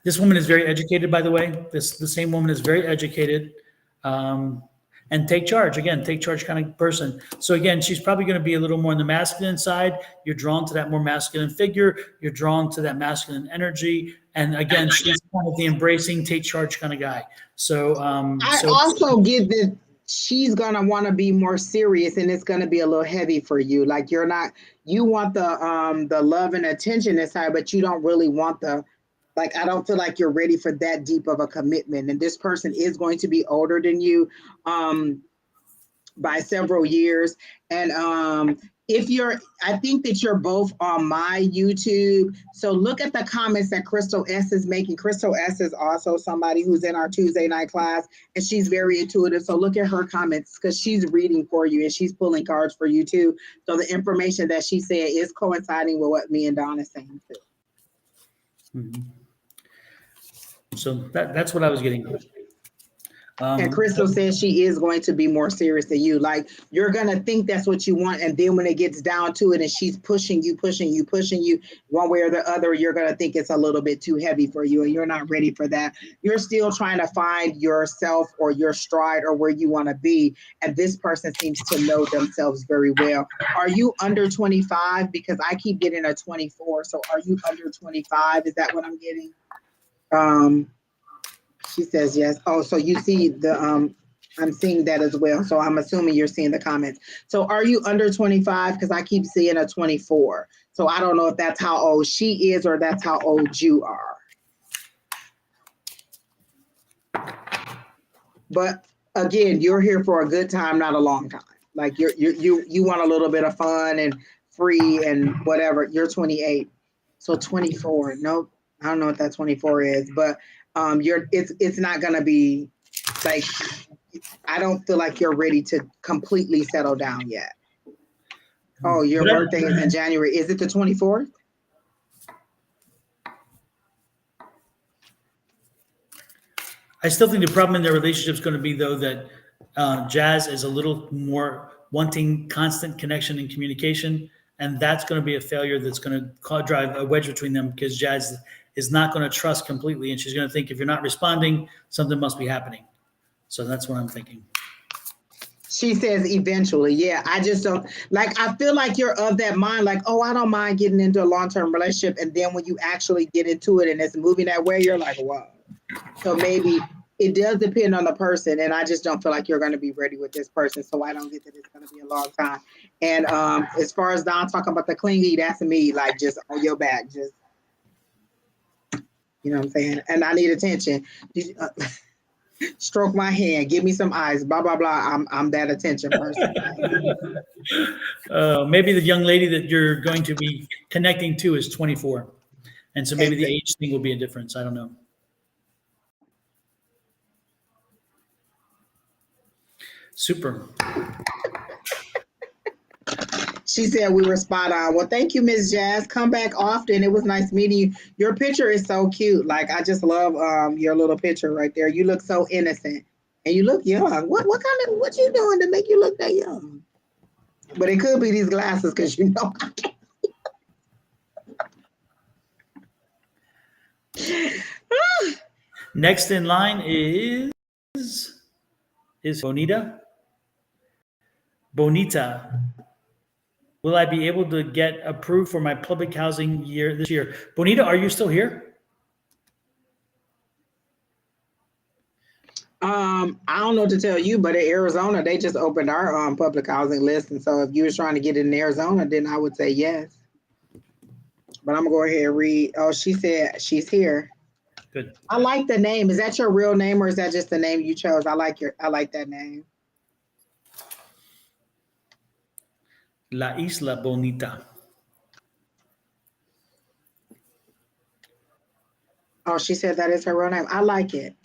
This woman is very educated, by the way. The same woman is very educated. And take charge kind of person. So again, she's probably going to be a little more on the masculine side. You're drawn to that more masculine figure. You're drawn to that masculine energy. And again, she's kind of the embracing, take charge kind of guy. So I also get that she's going to want to be more serious, and it's going to be a little heavy for you. Like you want the love and attention inside, but you don't really want I don't feel like you're ready for that deep of a commitment. And this person is going to be older than you by several years. And I think that you're both on my YouTube. So look at the comments that Crystal S is making. Crystal S is also somebody who's in our Tuesday night class, and she's very intuitive. So look at her comments, because she's reading for you and she's pulling cards for you too. So the information that she said is coinciding with what me and Dawn is saying too. Mm-hmm. So that's what I was getting. And Crystal says she is going to be more serious than you. Like you're going to think that's what you want. And then when it gets down to it and she's pushing you one way or the other, you're going to think it's a little bit too heavy for you. And you're not ready for that. You're still trying to find yourself or your stride or where you want to be. And this person seems to know themselves very well. Are you under 25? Because I keep getting a 24. So are you under 25? Is that what I'm getting? She says yes. Oh, so you see I'm seeing that as well. So I'm assuming you're seeing the comments. So are you under 25? Because I keep seeing a 24. So I don't know if that's how old she is or that's how old you are. But again, you're here for a good time, not a long time. Like you want a little bit of fun and free and whatever. You're 28. So 24. Nope. I don't know what that 24 is, but it's not gonna be like, I don't feel like you're ready to completely settle down yet. Oh, your birthday is in January. Is it the 24th? I still think the problem in their relationship is going to be, though, that Jazz is a little more wanting constant connection and communication, and that's going to be a failure that's going to drive a wedge between them, because Jazz is not going to trust completely, and she's going to think if you're not responding, something must be happening. So that's what I'm thinking. She says eventually. Yeah, I just don't I feel like you're of that mind, like, oh, I don't mind getting into a long-term relationship. And then when you actually get into it and it's moving that way, you're like, wow. So maybe it does depend on the person. And I just don't feel like you're going to be ready with this person. So I don't get that it's going to be a long time. And as far as Don talking about the clingy, that's me, like just on your back, just, you know what I'm saying? And I need attention. Stroke my hand, give me some eyes, blah, blah, blah. I'm that attention person. Maybe the young lady that you're going to be connecting to is 24. And so maybe the age thing will be a difference. I don't know. Super. She said we were spot on. Well, thank you, Miss Jazz. Come back often. It was nice meeting you. Your picture is so cute. Like I just love your little picture right there. You look so innocent and you look young. What you doing to make you look that young? But it could be these glasses because you know. Next in line is Bonita. Bonita. Will I be able to get approved for my public housing year this year? Bonita, are you still here? I don't know what to tell you, but in Arizona, they just opened our public housing list. And so if you was trying to get it in Arizona, then I would say yes. But I'm gonna go ahead and read. Oh, she said she's here. Good. I like the name. Is that your real name or is that just the name you chose? I like that name. La Isla Bonita. Oh, she said that is her real name. I like it.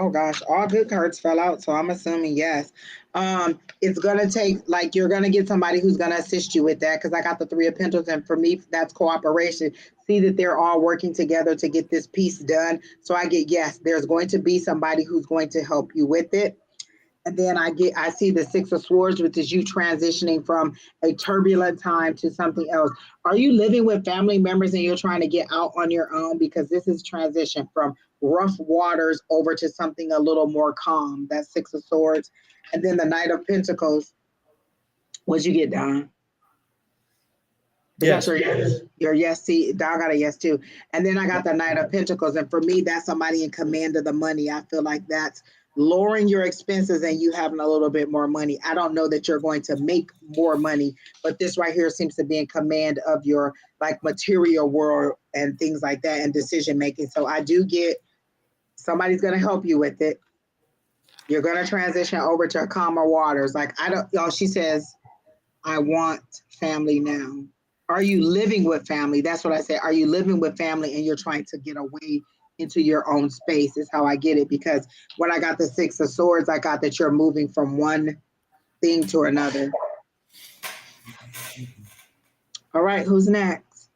Oh gosh, all good cards fell out, so I'm assuming yes. It's gonna take like you're gonna get somebody who's gonna assist you with that because I got the Three of Pentacles, and for me, that's cooperation. See that they're all working together to get this piece done. So I get yes, there's going to be somebody who's going to help you with it. And then I see the Six of Swords, which is you transitioning from a turbulent time to something else. Are you living with family members and you're trying to get out on your own? Because this is transition from rough waters over to something a little more calm. That's Six of Swords. And then the Knight of Pentacles. What'd you get, Don? Is Yes. that your yes? See, Don got a yes too. And then I got the Knight of Pentacles. And for me, that's somebody in command of the money. I feel like that's lowering your expenses and you having a little bit more money. I don't know that you're going to make more money, but this right here seems to be in command of your like material world and things like that and decision making. So I do get somebody's going to help you with it. You're going to transition over to calmer waters. Like y'all, she says, I want family now. Are you living with family? That's what I say. Are you living with family and you're trying to get away into your own space is how I get it. Because when I got the Six of Swords, I got that you're moving from one thing to another. All right, who's next?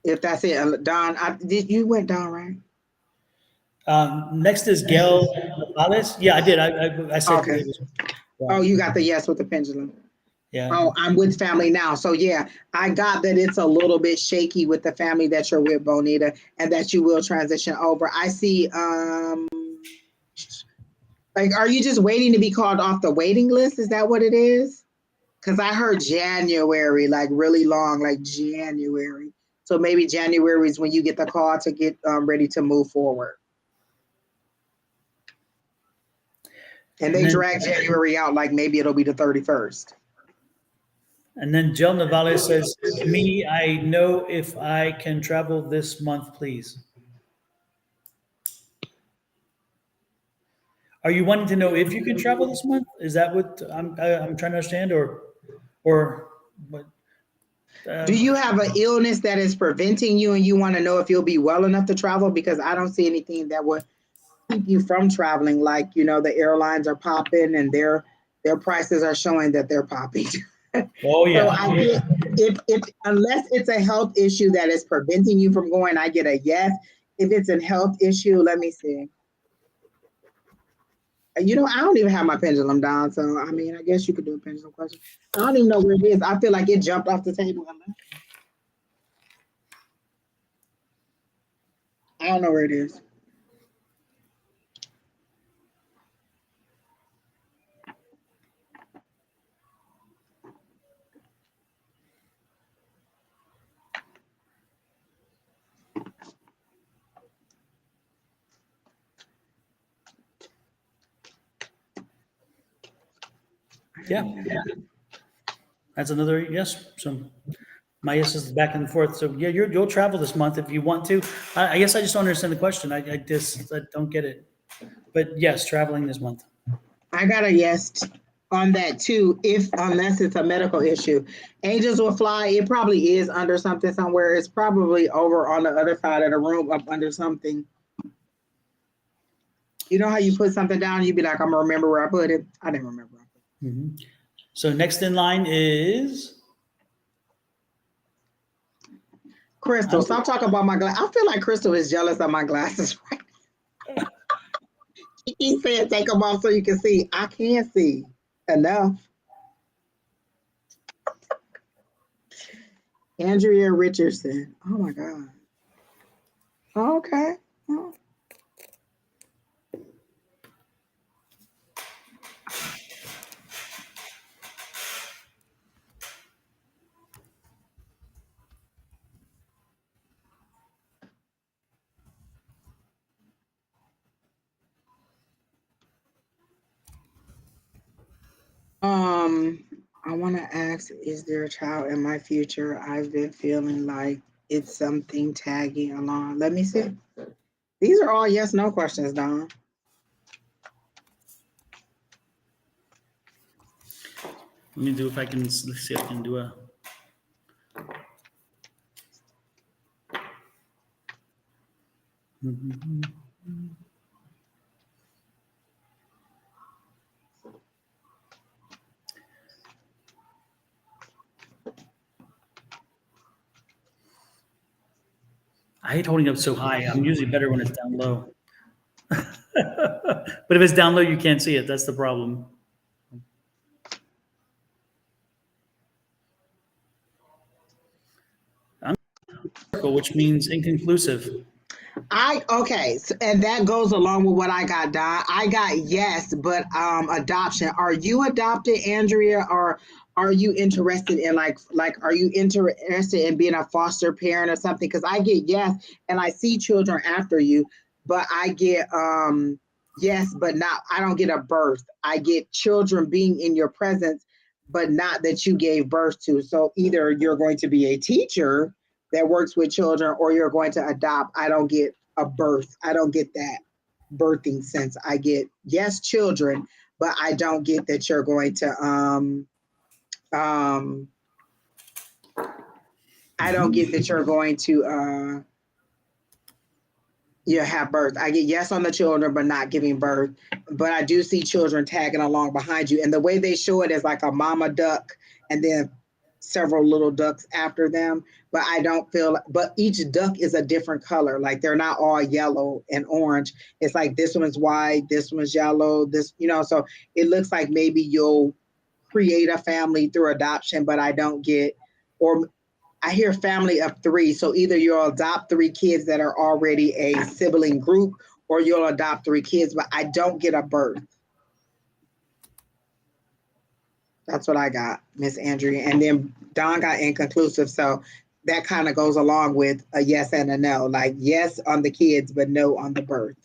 If that's it, Don, you went Don, right? Next is Gail Morales. Yeah, I did. I said Okay. it was, Oh, you got the yes with the pendulum. yeah. Oh, I'm with family now. So yeah, I got that it's a little bit shaky with the family that you're with, Bonita, and that you will transition over. I see like, are you just waiting to be called off the waiting list? Is that what it is? Because I heard January, like really long, like January. So maybe January is when you get the call to get ready to move forward. And they drag January out like maybe it'll be the 31st. And then Jill Navales says, me, I know if I can travel this month, please. Are you wanting to know if you can travel this month? Is that what I'm trying to understand, or what? Do you have an illness that is preventing you and you want to know if you'll be well enough to travel? Because I don't see anything that would keep you from traveling. Like, you know, the airlines are popping and their prices are showing that they're popping. Oh yeah. So I get if unless it's a health issue that is preventing you from going, I get a yes. If it's a health issue, let me see. You know, I don't even have my pendulum down, so I mean, I guess you could do a pendulum question. I don't even know where it is. I feel like it jumped off the table. I don't know where it is. Yeah. That's another yes. So my yes is back and forth. So yeah, you'll travel this month if you want to. I guess I just don't understand the question. I don't get it. But yes, traveling this month. I got a yes on that too, unless it's a medical issue. Angels will fly. It probably is under something somewhere. It's probably over on the other side of the room, up under something. You know how you put something down, you be like, I'm gonna remember where I put it. I didn't remember. So next in line is Crystal. Stop talking about my glass. I feel like Crystal is jealous of my glasses right now. She keeps saying take them off so you can see. I can't see enough. Andrea Richardson. Oh my God. Okay. Oh. I want to ask, is there a child in my future? I've been feeling like it's something tagging along. Let me see. These are all yes, no questions, Don. let me do if I can let's see if I can do a I hate holding up so high. I'm usually better when it's down low. But if it's down low, you can't see it. That's the problem. I'm which means inconclusive. Okay, so, and that goes along with what I got, Don. I got yes, but adoption. Are you adopted, Andrea, or are you interested in like are you interested in being a foster parent or something? Because I get yes, and I see children after you, but I get yes, but not. I don't get a birth. I get children being in your presence, but not that you gave birth to. So either you're going to be a teacher that works with children or you're going to adopt. I don't get a birth. I don't get that birthing sense. I get yes, children, but I don't get that you're going to I don't get that you're going to have birth. I get yes on the children, but not giving birth. But I do see children tagging along behind you. And the way they show it is like a mama duck and then several little ducks after them. But I don't feel, but each duck is a different color. Like they're not all yellow and orange. It's like this one's white, this one's yellow, this, so it looks like maybe you'll create a family through adoption, but I don't get, or I hear family of 3. So either you'll adopt 3 kids that are already a sibling group, or you'll adopt 3 kids, but I don't get a birth. That's what I got, Miss Andrea. And then Don got inconclusive. So that kind of goes along with a yes and a no, like yes on the kids, but no on the birth.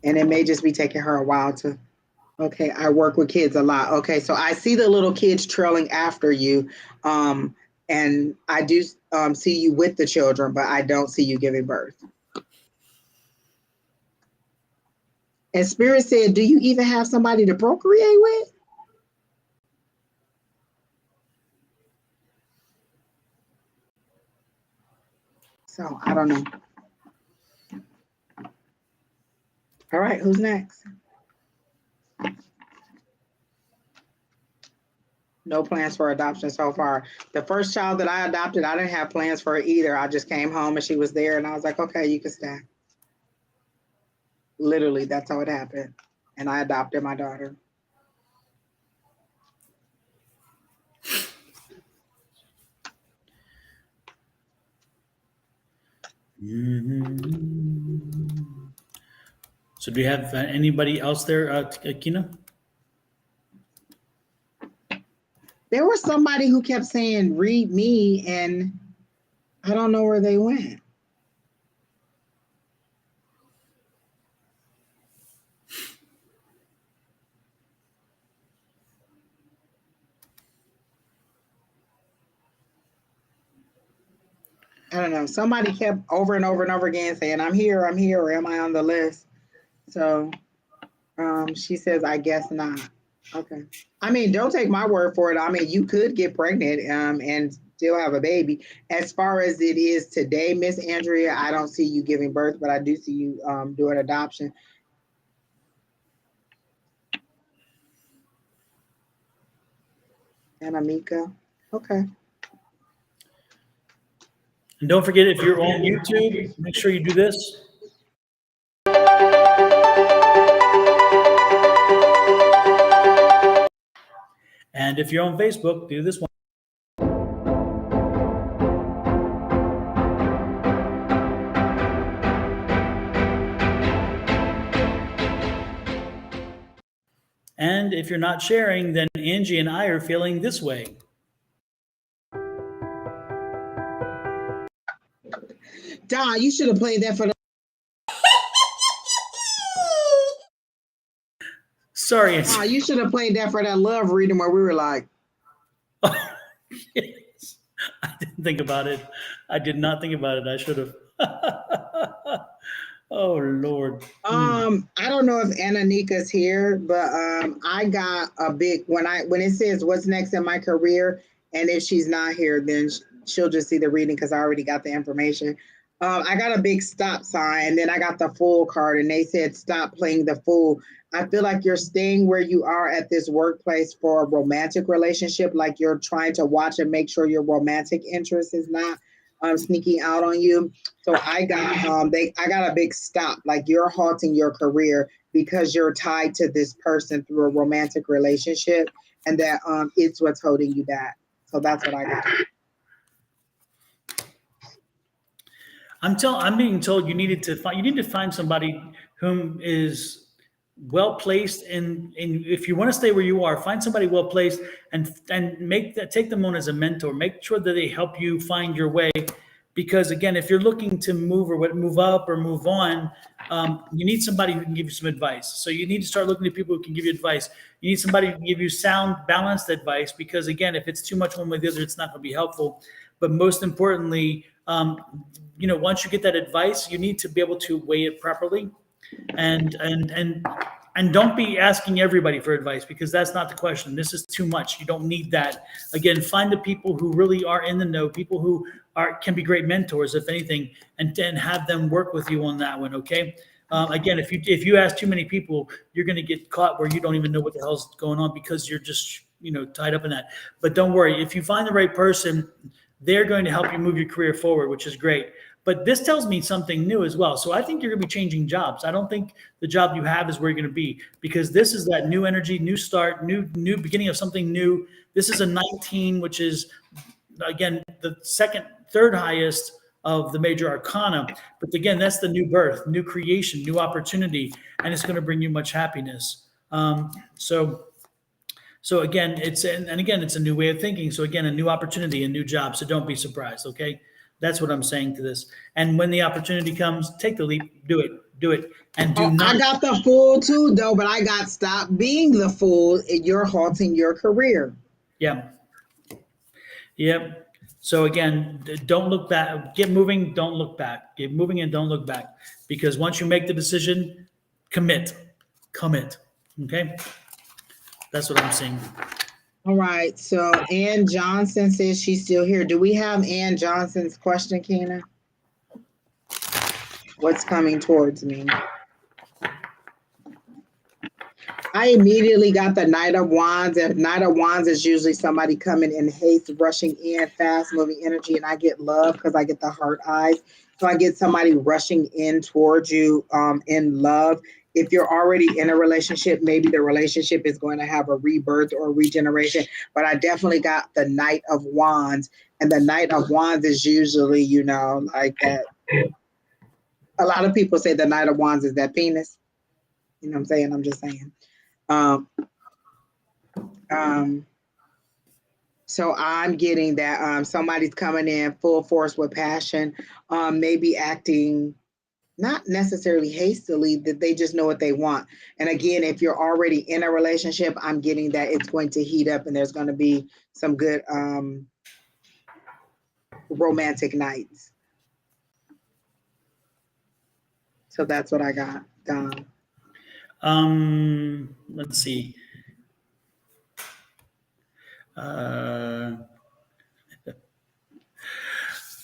And it may just be taking her a while to, okay, I work with kids a lot. Okay, so I see the little kids trailing after you. And I do see you with the children, but I don't see you giving birth. And Spirit said, do you even have somebody to procreate with? So I don't know. All right, who's next? No plans for adoption so far. The first child that I adopted, I didn't have plans for it either. I just came home and she was there and I was like, okay, you can stay. Literally, that's how it happened. And I adopted my daughter. So do you have anybody else there, Kina? There was somebody who kept saying, read me, and I don't know where they went. I don't know. Somebody kept over and over and over again saying, I'm here, or am I on the list? So she says, I guess not. Okay. I mean, don't take my word for it. I mean, you could get pregnant and still have a baby. As far as it is today, Miss Andrea, I don't see you giving birth, but I do see you doing adoption. And Amika. Okay. And don't forget, if you're on YouTube, make sure you do this. And if you're on Facebook, do this one. And if you're not sharing, then Angie and I are feeling this way. Don, you should have played that for the. Sorry, Don, you should have played that for that love reading where we were like. Yes. I didn't think about it. I did not think about it. I should have. Oh Lord. I don't know if Ananika's here, but I got a big when it says what's next in my career, and if she's not here, then she'll just see the reading because I already got the information. I got a big stop sign, and then I got the Fool card, and they said stop playing the fool. I feel like you're staying where you are at this workplace for a romantic relationship, like you're trying to watch and make sure your romantic interest is not sneaking out on you. So I got I got a big stop, like you're halting your career because you're tied to this person through a romantic relationship, and that it's what's holding you back. So that's what I got. I'm being told you need to find somebody whom is well placed and if you want to stay where you are, find somebody well placed and take them on as a mentor. Make sure that they help you find your way. Because again, if you're looking to move up or move on, you need somebody who can give you some advice. So you need to start looking at people who can give you advice. You need somebody who can give you sound, balanced advice. Because again, if it's too much one way or the other, it's not going to be helpful. But most importantly, once you get that advice, you need to be able to weigh it properly, and don't be asking everybody for advice because that's not the question. This is too much. You don't need that. Again, find the people who really are in the know, people who can be great mentors, if anything, and then have them work with you on that one. Okay. Again, if you ask too many people, you're going to get caught where you don't even know what the hell's going on because you're just tied up in that. But don't worry, if you find the right person, they're going to help you move your career forward, which is great. But this tells me something new as well. So I think you're going to be changing jobs. I don't think the job you have is where you're going to be because this is that new energy, new start, new beginning of something new. This is a 19, which is, again, the third highest of the major arcana. But again, that's the new birth, new creation, new opportunity, and it's going to bring you much happiness. So again, it's a new way of thinking. So again, a new opportunity, a new job. So don't be surprised. Okay. That's what I'm saying to this. And when the opportunity comes, take the leap, do it. And do not. I got the fool too, though, but I got stop being the fool. You're halting your career. Yeah. Yep. So again, don't look back. Get moving. Don't look back. Get moving and don't look back. Because once you make the decision, commit. Okay. That's what I'm saying. All right. So Ann Johnson says she's still here. Do we have Ann Johnson's question, Keena? What's coming towards me? I immediately got the Knight of Wands. And Knight of Wands is usually somebody coming in haste, rushing in, fast moving energy. And I get love because I get the heart eyes. So I get somebody rushing in towards you in love. If you're already in a relationship, maybe the relationship is going to have a rebirth or regeneration. But I definitely got the Knight of Wands. And the Knight of Wands is usually, like that. A lot of people say the Knight of Wands is that penis. You know what I'm saying? I'm just saying. So I'm getting that somebody's coming in full force with passion, maybe acting not necessarily hastily, that they just know what they want. And again, if you're already in a relationship, I'm getting that it's going to heat up and there's going to be some good romantic nights. So that's what I got. Let's see.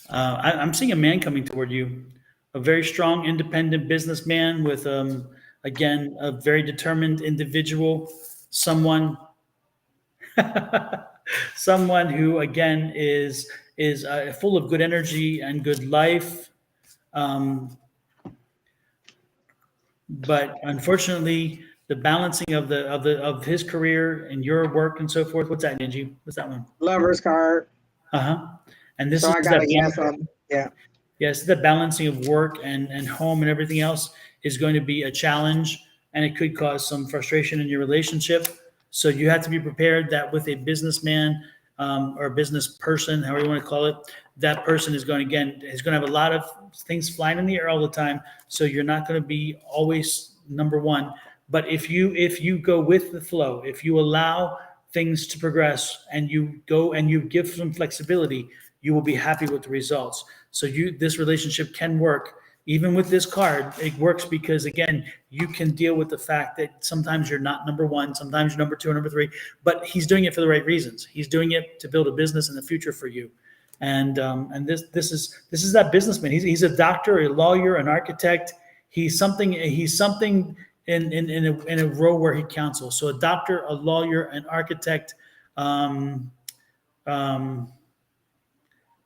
I'm seeing a man coming toward you, a very strong, independent businessman with, again, a very determined individual, someone, someone who, again, is full of good energy and good life. Um, but unfortunately, the balancing of his career and your work and so forth. What's that, Angie? What's that one? Lover's card. Uh huh. And this So is I got that a yes on. Yeah. yes, the balancing of work and home and everything else is going to be a challenge, and it could cause some frustration in your relationship. So you have to be prepared that with a businessman, or a business person, however you want to call it, that person is going to, again, is going to have a lot of things flying in the air all the time. So you're not going to be always number one. But if you go with the flow, if you allow things to progress and you go and you give some flexibility, you will be happy with the results. So this relationship can work. Even with this card, it works because, again, you can deal with the fact that sometimes you're not number one, sometimes you're number two or number three, but he's doing it for the right reasons. He's doing it to build a business in the future for you. And this is that businessman. He's a doctor, a lawyer, an architect. He's something in a row where he counsels. So a doctor, a lawyer, an architect, um, um,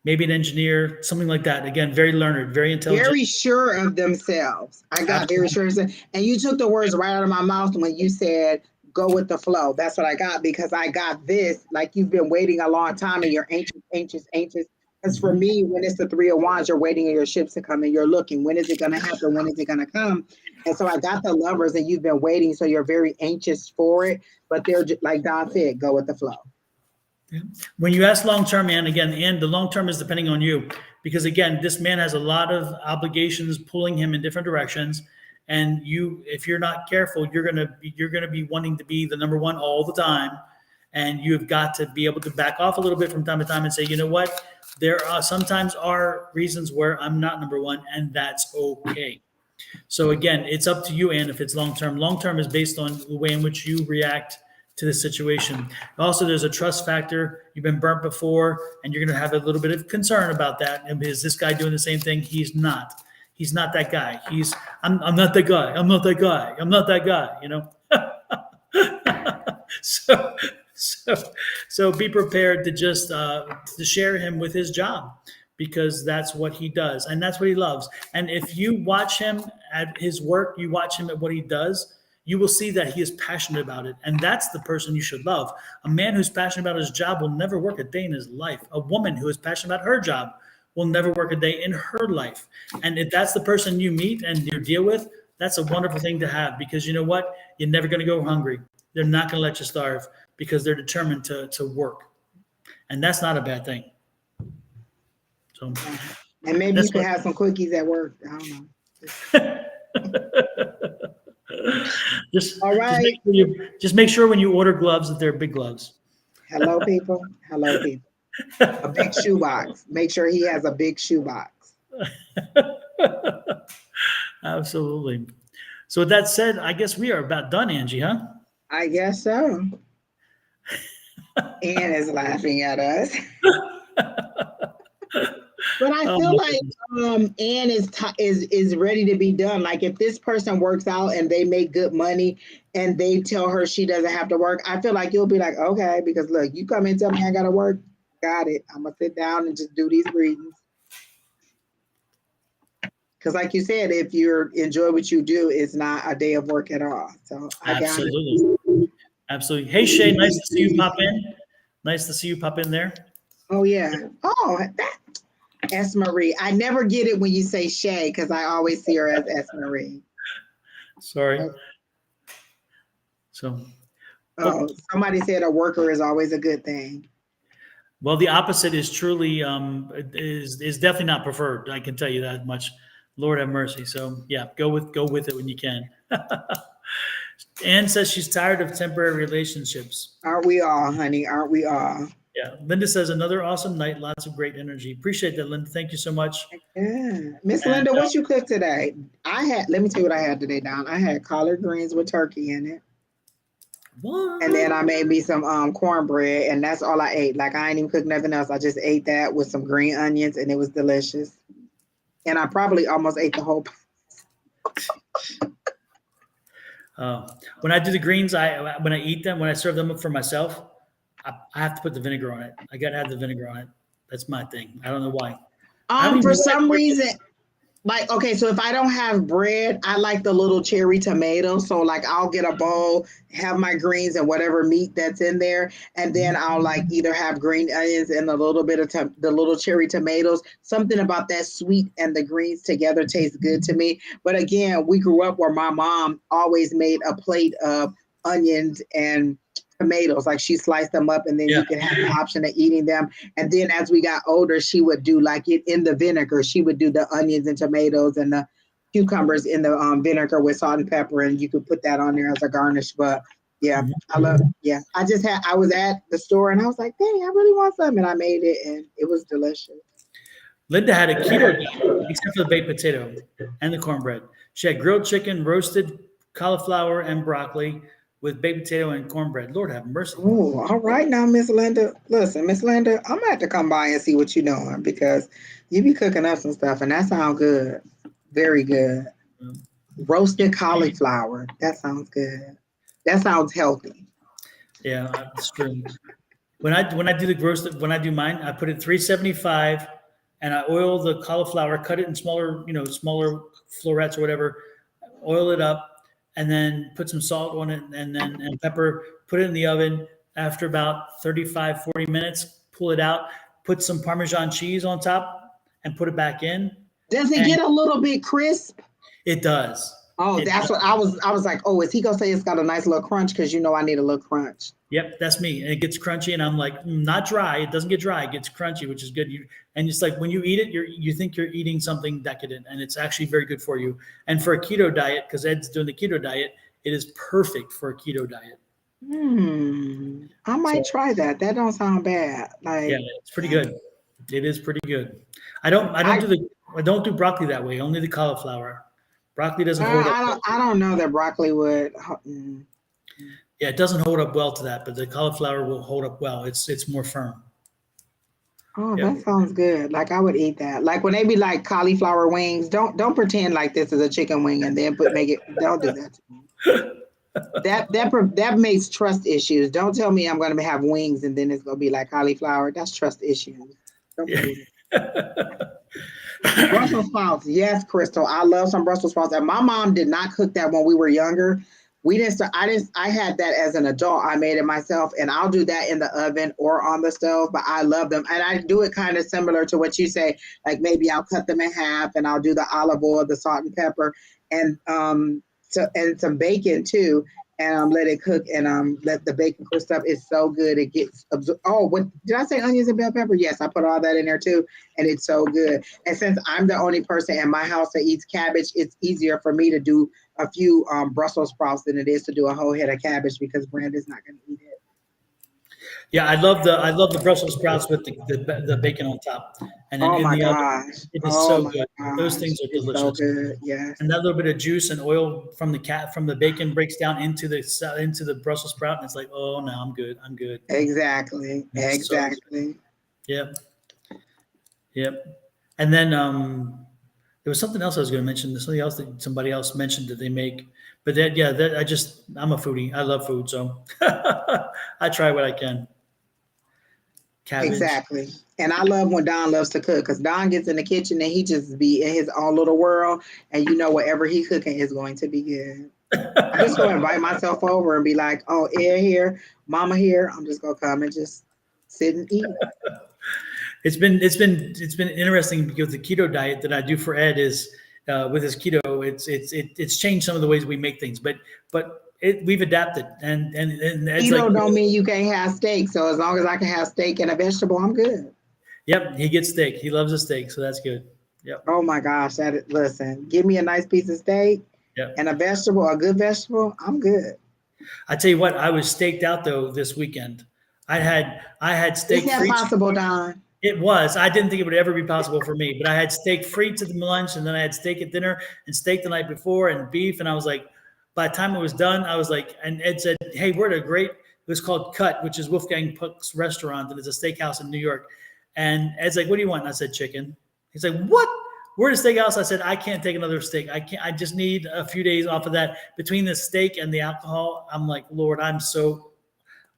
maybe an engineer, something like that. Again, very learned, very intelligent. Very sure of themselves. I got very sure. And you took the words right out of my mouth when you said, go with the flow. That's what I got, because I got this. Like, you've been waiting a long time and you're anxious. Because for me, when it's the Three of Wands, you're waiting on your ships to come and you're looking. When is it going to happen? When is it going to come? And so I got the Lovers and you've been waiting. So you're very anxious for it. But they're just, like Don said, go with the flow. When you ask long term, man, again, and the long term is depending on you, because again, this man has a lot of obligations pulling him in different directions, and if you're not careful, you're gonna be wanting to be the number one all the time, and you've got to be able to back off a little bit from time to time and say, you know what, there are sometimes reasons where I'm not number one, and that's okay. So again, it's up to you, and if it's long term. Long term is based on the way in which you react to the situation. Also, there's a trust factor. You've been burnt before, and you're going to have a little bit of concern about that. And is this guy doing the same thing? He's not. He's not that guy. I'm not that guy. I'm not that guy. I'm not that guy. You know. so, so be prepared to just to share him with his job, because that's what he does and that's what he loves. And if you watch him at his work, you watch him at what he does, you will see that he is passionate about it. And that's the person you should love. A man who's passionate about his job will never work a day in his life. A woman who is passionate about her job will never work a day in her life. And if that's the person you meet and you deal with, that's a wonderful thing to have, because you know what? You're never going to go hungry. They're not going to let you starve, because they're determined to work. And that's not a bad thing. So, and maybe you could have some cookies at work. I don't know. All right. Just make sure when you order gloves that they're big gloves. Hello, people. Hello, people. A big shoebox. Make sure he has a big shoebox. Absolutely. So with that said, I guess we are about done, Angie, huh? I guess so. Ann is laughing at us. But I feel like Ann is ready to be done. Like, if this person works out and they make good money and they tell her she doesn't have to work, I feel like you'll be like, okay, because look, you come and tell me I gotta work, got it. I'm gonna sit down and just do these readings. Because like you said, if you enjoy what you do, it's not a day of work at all. So I got it. Absolutely. Hey, Shay, nice to see you pop in. Nice to see you pop in there. Oh, yeah. Oh, that S. Marie. I never get it when you say Shay, because I always see her as S. Marie. Sorry. So. Oh, somebody said a worker is always a good thing. Well, the opposite is truly is definitely not preferred. I can tell you that much. Lord have mercy. So yeah, go with it when you can. Anne says she's tired of temporary relationships. Aren't we all, honey? Aren't we all? Yeah. Linda says another awesome night. Lots of great energy. Appreciate that, Linda. Thank you so much. Yeah. Miss Linda, what you cooked today? Let me tell you what I had today, Don. I had collard greens with turkey in it. What? And then I made me some cornbread, and that's all I ate. Like I ain't even cooked nothing else. I just ate that with some green onions, and it was delicious. And I probably almost ate the whole. When I do the greens, when I eat them, when I serve them up for myself, I have to put the vinegar on it. I gotta have the vinegar on it. That's my thing. I don't know why. I don't even For know why some I reason, like, okay, so if I don't have bread, I like the little cherry tomatoes. So like I'll get a bowl, have my greens and whatever meat that's in there, and then I'll like either have green onions and a little bit of the little cherry tomatoes. Something about that sweet and the greens together tastes good to me. But again, we grew up where my mom always made a plate of onions and tomatoes. Like she sliced them up and then Yeah. you could have the option of eating them. And then as we got older, she would do like it in the vinegar. She would do the onions and tomatoes and the cucumbers in the vinegar with salt and pepper, and you could put that on there as a garnish. But yeah, I love. Yeah, I was at the store and I was like, dang, I really want some, and I made it, and it was delicious. Linda had a keto diet, except for the baked potato and the cornbread. She had grilled chicken, roasted cauliflower, and broccoli with baked potato and cornbread. Lord have mercy. Oh, all right now, Miss Linda. Listen, Miss Linda, I'm gonna have to come by and see what you're doing because you be cooking up some stuff, and that sounds good. Very good. Roasted cauliflower. That sounds good. That sounds healthy. Yeah, it's true. When I do the roasted, when I do mine, I put it 375, and I oil the cauliflower, cut it in smaller, smaller florets or whatever, oil it up, and then put some salt on it, and pepper. Put it in the oven. After about 35, 40 minutes, pull it out. Put some Parmesan cheese on top, and put it back in. Does it And get a little bit crisp? it does. Oh, It that's does. what I was like, oh, is he gonna say it's got a nice little crunch? Because I need a little crunch. Yep, that's me. And it gets crunchy, and I'm like, not dry. It doesn't get dry. It gets crunchy, which is good. And it's like when you eat it, you think you're eating something decadent, and it's actually very good for you. And for a keto diet, because Ed's doing the keto diet, it is perfect for a keto diet. I might So try that. That don't sound bad. yeah, Like, it's pretty good. It is pretty good. I don't do broccoli that way. Only the cauliflower. Broccoli doesn't hold up. I don't know that broccoli would. Yeah, it doesn't hold up well to that, but the cauliflower will hold up well. It's more firm. Oh, Yeah. that sounds good. Like I would eat that. Like when they be like cauliflower wings, don't pretend like this is a chicken wing and then make it. Don't do that to me. That makes trust issues. Don't tell me I'm going to have wings and then it's going to be like cauliflower. That's trust issues. Don't Yeah. do that. Brussels sprouts, yes, Crystal. I love some Brussels sprouts. And my mom did not cook that when we were younger. We didn't. I had that as an adult. I made it myself, and I'll do that in the oven or on the stove. But I love them, and I do it kind of similar to what you say. Like maybe I'll cut them in half, and I'll do the olive oil, the salt and pepper, and and some bacon too, and let it cook, and let the bacon crisp up. It's so good. It gets absorbed. Oh, what did I say? Onions and bell pepper? Yes, I put all that in there too, and it's so good. And since I'm the only person in my house that eats cabbage, it's easier for me to do a few Brussels sprouts than it is to do a whole head of cabbage because Brandon's not going to eat it. Yeah, I love the Brussels sprouts with the bacon on top, and then Oh in my the oven. gosh! It is Oh so my good. Those gosh! things are It's so delicious. good. Yes. And that little bit of juice and oil from the bacon breaks down into the Brussels sprout, and it's like, oh no, I'm good. I'm good. Exactly. It's so good. Exactly. Yep. Yep. And then there was something else I was going to mention. There's something else that somebody else mentioned that they make. But I'm a foodie. I love food, so I try what I can. Cabbage. Exactly. And I love when Don loves to cook because Don gets in the kitchen and he just be in his own little world, and whatever he cooking is going to be good. I just go invite myself over and be like, "Oh, Ed here, Mama here. I'm just gonna come and just sit and eat." It's been interesting because the keto diet that I do for Ed is with his keto. It's changed some of the ways we make things, but we've adapted, and Ed's Keto like, don't mean you can't have steak. So as long as I can have steak and a vegetable, I'm good. yep, he gets steak. He loves a steak, so that's good. Yep, Oh my gosh, listen, give me a nice piece of steak yep. and a vegetable, a good vegetable, I'm good. I tell you what, I was staked out though this weekend. I had Is steak that free. possible, Don? It was. I didn't think it would ever be possible for me, but I had steak free to the lunch, and then I had steak at dinner and steak the night before and beef, and I was like, by the time it was done, I was like, and Ed said, "Hey, we're at a great." It was called Cut, which is Wolfgang Puck's restaurant, and it's a steakhouse in New York. And Ed's like, "What do you want?" And I said, "Chicken." He's like, "What? We're at a steakhouse." I said, "I can't take another steak. I can't. I just need a few days off of that. Between the steak and the alcohol, I'm like, Lord, I'm so.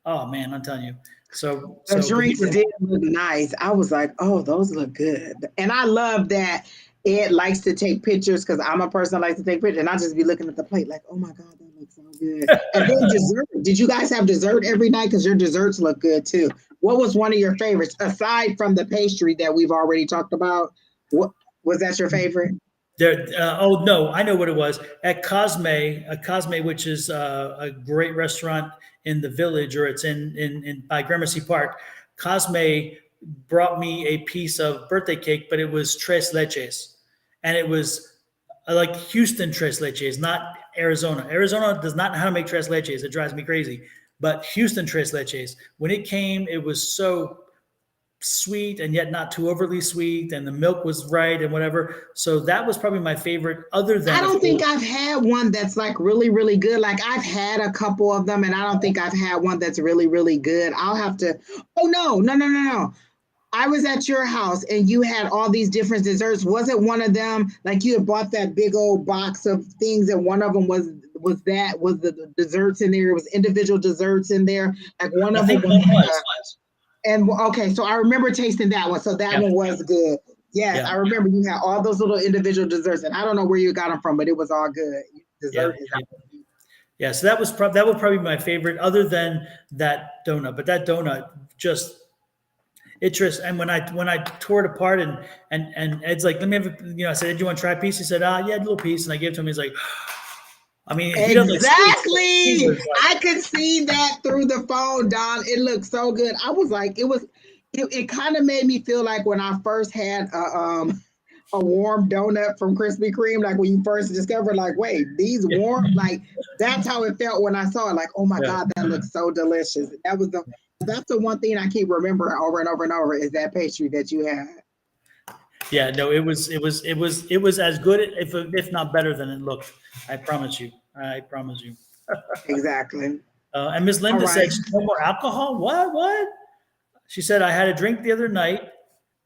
Oh man, I'm telling you. The drinks did look nice. I was like, oh, those look good. And I love that Ed likes to take pictures because I'm a person that likes to take pictures. And I just be looking at the plate like, oh my God, that looks so good. And then dessert. Did you guys have dessert every night? Because your desserts look good too. What was one of your favorites aside from the pastry that we've already talked about? What was that your favorite? There, oh no, I know what it was at Cosme, which is a great restaurant in the Village, or it's in by Gramercy Park. Cosme brought me a piece of birthday cake, but it was tres leches, and it was like Houston tres leches, not Arizona. Arizona does not know how to make tres leches. It drives me crazy. But Houston tres leches, when it came, it was so sweet and yet not too overly sweet, and the milk was right and whatever. So that was probably my favorite. Other than I don't think I've had one that's like really, really good. Like I've had a couple of them, and I don't think I've had one that's really, really good. I'll have to. Oh no! I was at your house and you had all these different desserts. Wasn't one of them like you had bought that big old box of things, and one of them was the desserts in there? It was individual desserts in there. Like one of them was. And okay, so I remember tasting that one. So that one was good. Yes, I remember you had all those little individual desserts, and I don't know where you got them from, but it was all good. Dessert yeah. So that would probably be my favorite, other than that donut. But that donut just and when I tore it apart and Ed's like, let me have I said, "Ed, you want to try a piece?" He said, yeah, a little piece, and I gave it to him. He's like, I mean, exactly. I could see that through the phone, Don. It looked so good. I was like, it kind of made me feel like when I first had a warm donut from Krispy Kreme, like when you first discovered, like, wait, these warm, like that's how it felt when I saw it. Like, oh my God, that looks so delicious. That's the one thing I keep remembering over and over and over is that pastry that you had. Yeah, no, it was as good, if not better than it looked. I promise you. Exactly. And Miss Linda said, "No more alcohol." What? She said, "I had a drink the other night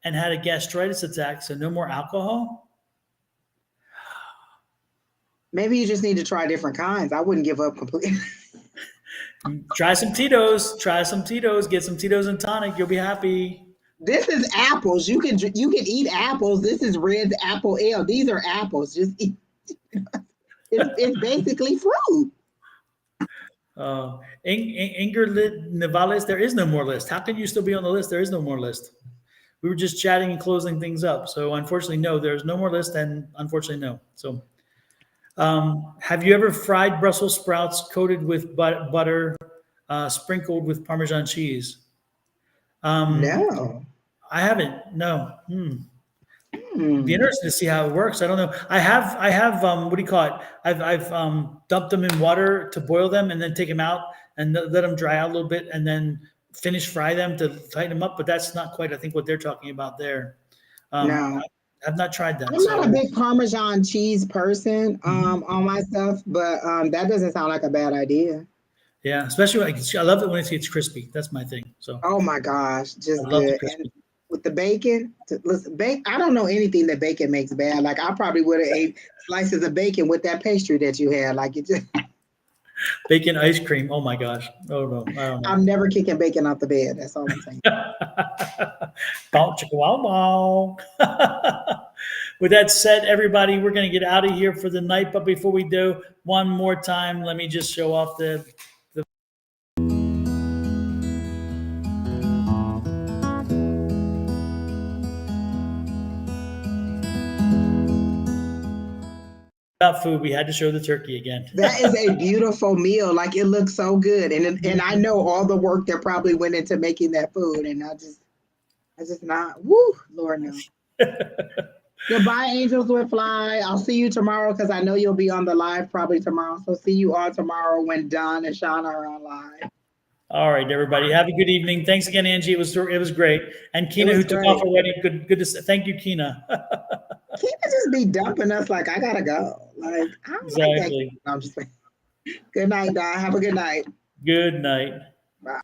and had a gastritis attack, so no more alcohol." Maybe you just need to try different kinds. I wouldn't give up completely. Try some Tito's. Get some Tito's and tonic. You'll be happy. This is apples. You can eat apples. This is Red's apple ale. These are apples. Just eat. It's basically fruit. Inger Navales, there is no more list. How can you still be on the list? There is no more list. We were just chatting and closing things up. So unfortunately, no, there's no more list, and unfortunately, no. So have you ever fried Brussels sprouts coated with butter, sprinkled with Parmesan cheese? No. I haven't. No. It'd be interesting to see how it works. I don't know. I have what do you call it? I've dumped them in water to boil them and then take them out and let them dry out a little bit and then fry them to tighten them up. But that's not quite, I think, what they're talking about there. No. I've not tried that. I'm not a big Parmesan cheese person on my stuff, but that doesn't sound like a bad idea. Yeah, especially I love it when it gets crispy. That's my thing. So. Oh my gosh, just good. And with the bacon, I don't know anything that bacon makes bad. Like I probably would have ate slices of bacon with that pastry that you had. Like it just bacon ice cream. Oh my gosh. Oh no, I don't know. I'm never kicking bacon off the bed. That's all I'm saying. Bow chicka wow wow. With that said, everybody, we're going to get out of here for the night. But before we do, one more time, let me just show off the about food. We had to show the turkey again. That is a beautiful meal. Like it looks so good, and I know all the work that probably went into making that food, and I just not. Woo, Lord knows. Goodbye, angels will fly. I'll see you tomorrow because I know you'll be on the live probably tomorrow. So see you all tomorrow when Don and Shauna are on live. All right, everybody. Have a good evening. Thanks again, Angie. It was great. And Kina, who took off already. Good to say. Thank you, Kina. Kina just be dumping us like I gotta go. Like I don't exactly. No, I'm just saying. Good night, Di. Have a good night. Good night. Bye.